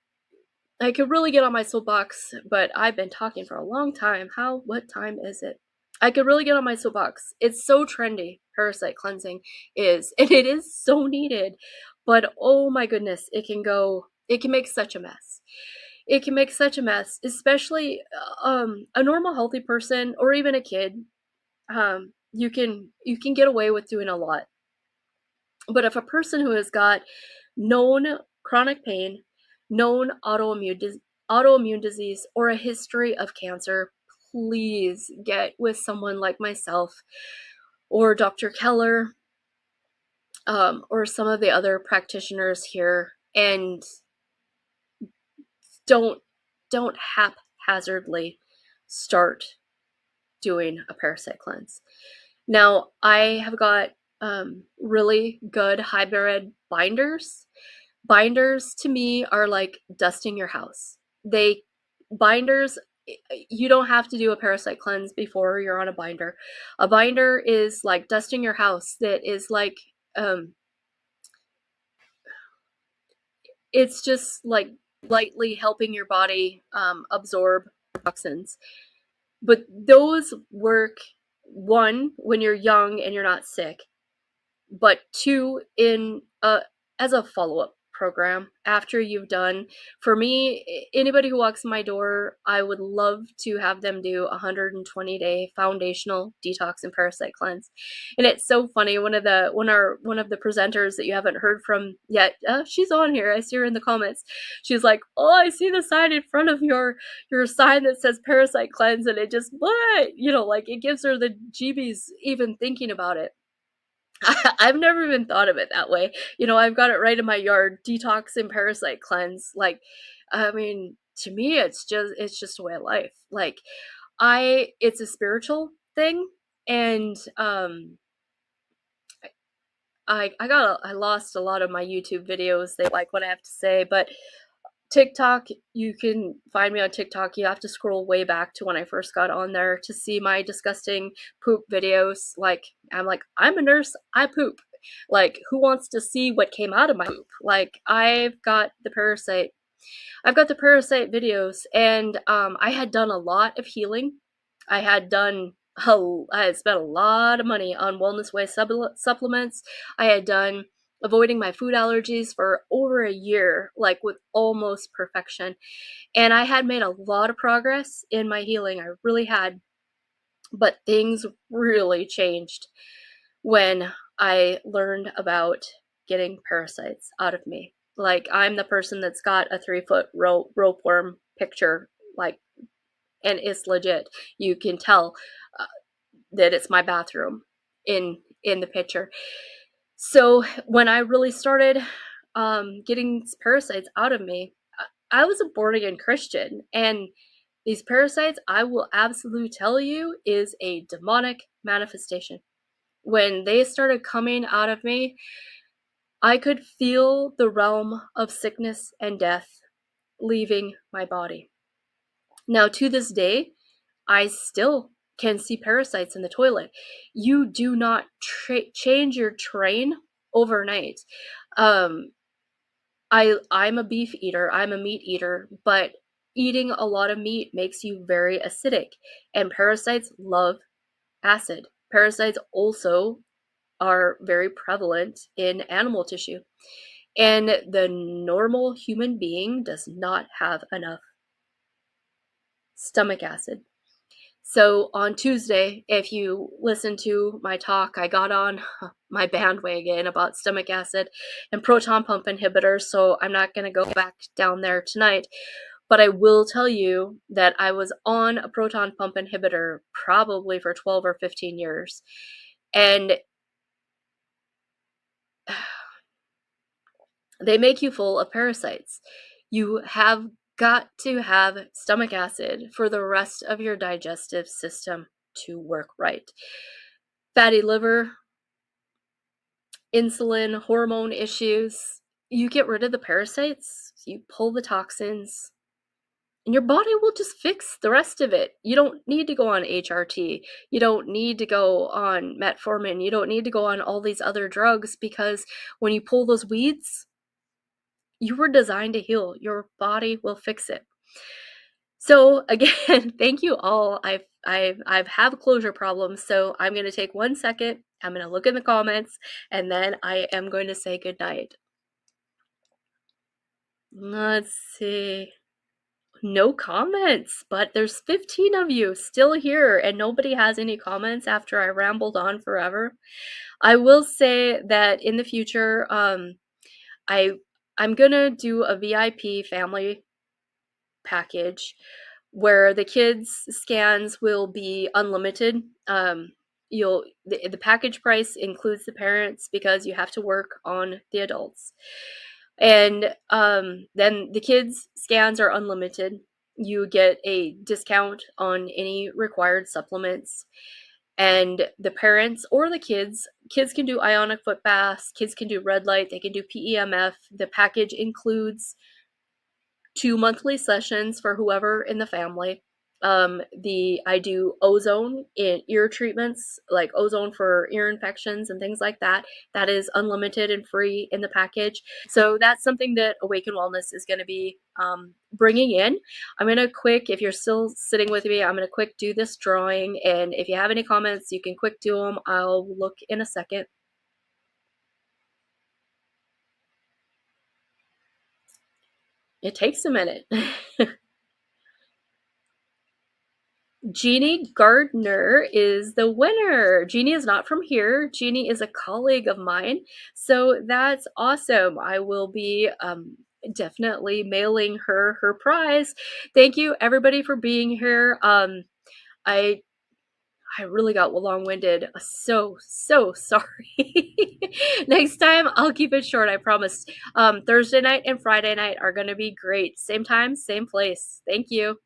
could really get on my soapbox, but I've been talking for a long time. What time is it? I could really get on my soapbox. It's so trendy, parasite cleansing is, and it is so needed, but oh my goodness, it can make such a mess. It can make such a mess, especially a normal healthy person or even a kid. You can get away with doing a lot. But if a person who has got known chronic pain, known autoimmune disease, or a history of cancer, please get with someone like myself or Dr. Keller, or some of the other practitioners here, and don't haphazardly start doing a parasite cleanse. Now, I have got really good hybrid binders. Binders to me are like dusting your house. Binders, you don't have to do a parasite cleanse before you're on a binder. A binder is like dusting your house. That is like, it's just like lightly helping your body absorb toxins. But those work, one, when you're young and you're not sick, but two, as a follow-up program after you've done. For me, anybody who walks in my door, I would love to have them do a 120-day foundational detox and parasite cleanse. And it's so funny, one of the presenters that you haven't heard from yet, she's on here, I see her in the comments, she's like, oh, I see the sign in front of your sign that says parasite cleanse, and it just, what, like, it gives her the jeebies even thinking about it. I've never even thought of it that way. I've got it right in my yard, detox and parasite cleanse. Like, I mean, to me, it's just a way of life. Like, it's a spiritual thing. And, I lost a lot of my YouTube videos. They like what I have to say, but TikTok, you can find me on TikTok. You have to scroll way back to when I first got on there to see my disgusting poop videos. Like, I'm a nurse, I poop. Like, who wants to see what came out of my poop? Like, I've got the parasite videos, and I had done a lot of healing. I had spent a lot of money on Wellness Way supplements. I had done avoiding my food allergies for over a year, like with almost perfection. And I had made a lot of progress in my healing. I really had. But things really changed when I learned about getting parasites out of me. Like, I'm the person that's got a 3-foot ropeworm picture, like, and it's legit. You can tell that it's my bathroom in the picture. So when I really started getting parasites out of me, I was a born-again Christian, and these parasites, I will absolutely tell you, is a demonic manifestation. When they started coming out of me, I could feel the realm of sickness and death leaving my body. Now, to this day, I still can see parasites in the toilet. You do not change your train overnight. I'm a beef eater, I'm a meat eater, but eating a lot of meat makes you very acidic, and parasites love acid. Parasites also are very prevalent in animal tissue, and the normal human being does not have enough stomach acid. So on Tuesday, if you listen to my talk, I got on my bandwagon about stomach acid and proton pump inhibitors, so I'm not going to go back down there tonight. But I will tell you that I was on a proton pump inhibitor probably for 12 or 15 years. And they make you full of parasites. You have got to have stomach acid for the rest of your digestive system to work right. Fatty liver, insulin, hormone issues, you get rid of the parasites, you pull the toxins, and your body will just fix the rest of it. You don't need to go on HRT. You don't need to go on metformin. You don't need to go on all these other drugs, because when you pull those weeds, you were designed to heal. Your body will fix it. So again, thank you all. I've have closure problems, so I'm going to take 1 second. I'm going to look in the comments, and then I am going to say goodnight. Let's see. No comments, but there's 15 of you still here, and nobody has any comments after I rambled on forever. I will say that in the future, I'm gonna do a VIP family package where the kids' scans will be unlimited. The package price includes the parents because you have to work on the adults. And then the kids' scans are unlimited. You get a discount on any required supplements. And the parents or the kids can do ionic foot baths, kids can do red light, they can do PEMF. The package includes 2 monthly sessions for whoever in the family. I do ozone in ear treatments, like ozone for ear infections and things like that. That is unlimited and free in the package. So that's something that Awaken Wellness is going to be bringing in. I'm going to if you're still sitting with me, I'm going to quick do this drawing. And if you have any comments, you can quick do them. I'll look in a second. It takes a minute. Jeannie Gardner is the winner. Jeannie is not from here. Jeannie is a colleague of mine. So that's awesome. I will be definitely mailing her prize. Thank you everybody for being here. I really got long-winded. So sorry. Next time I'll keep it short, I promise. Thursday night and Friday night are going to be great. Same time, same place. Thank you.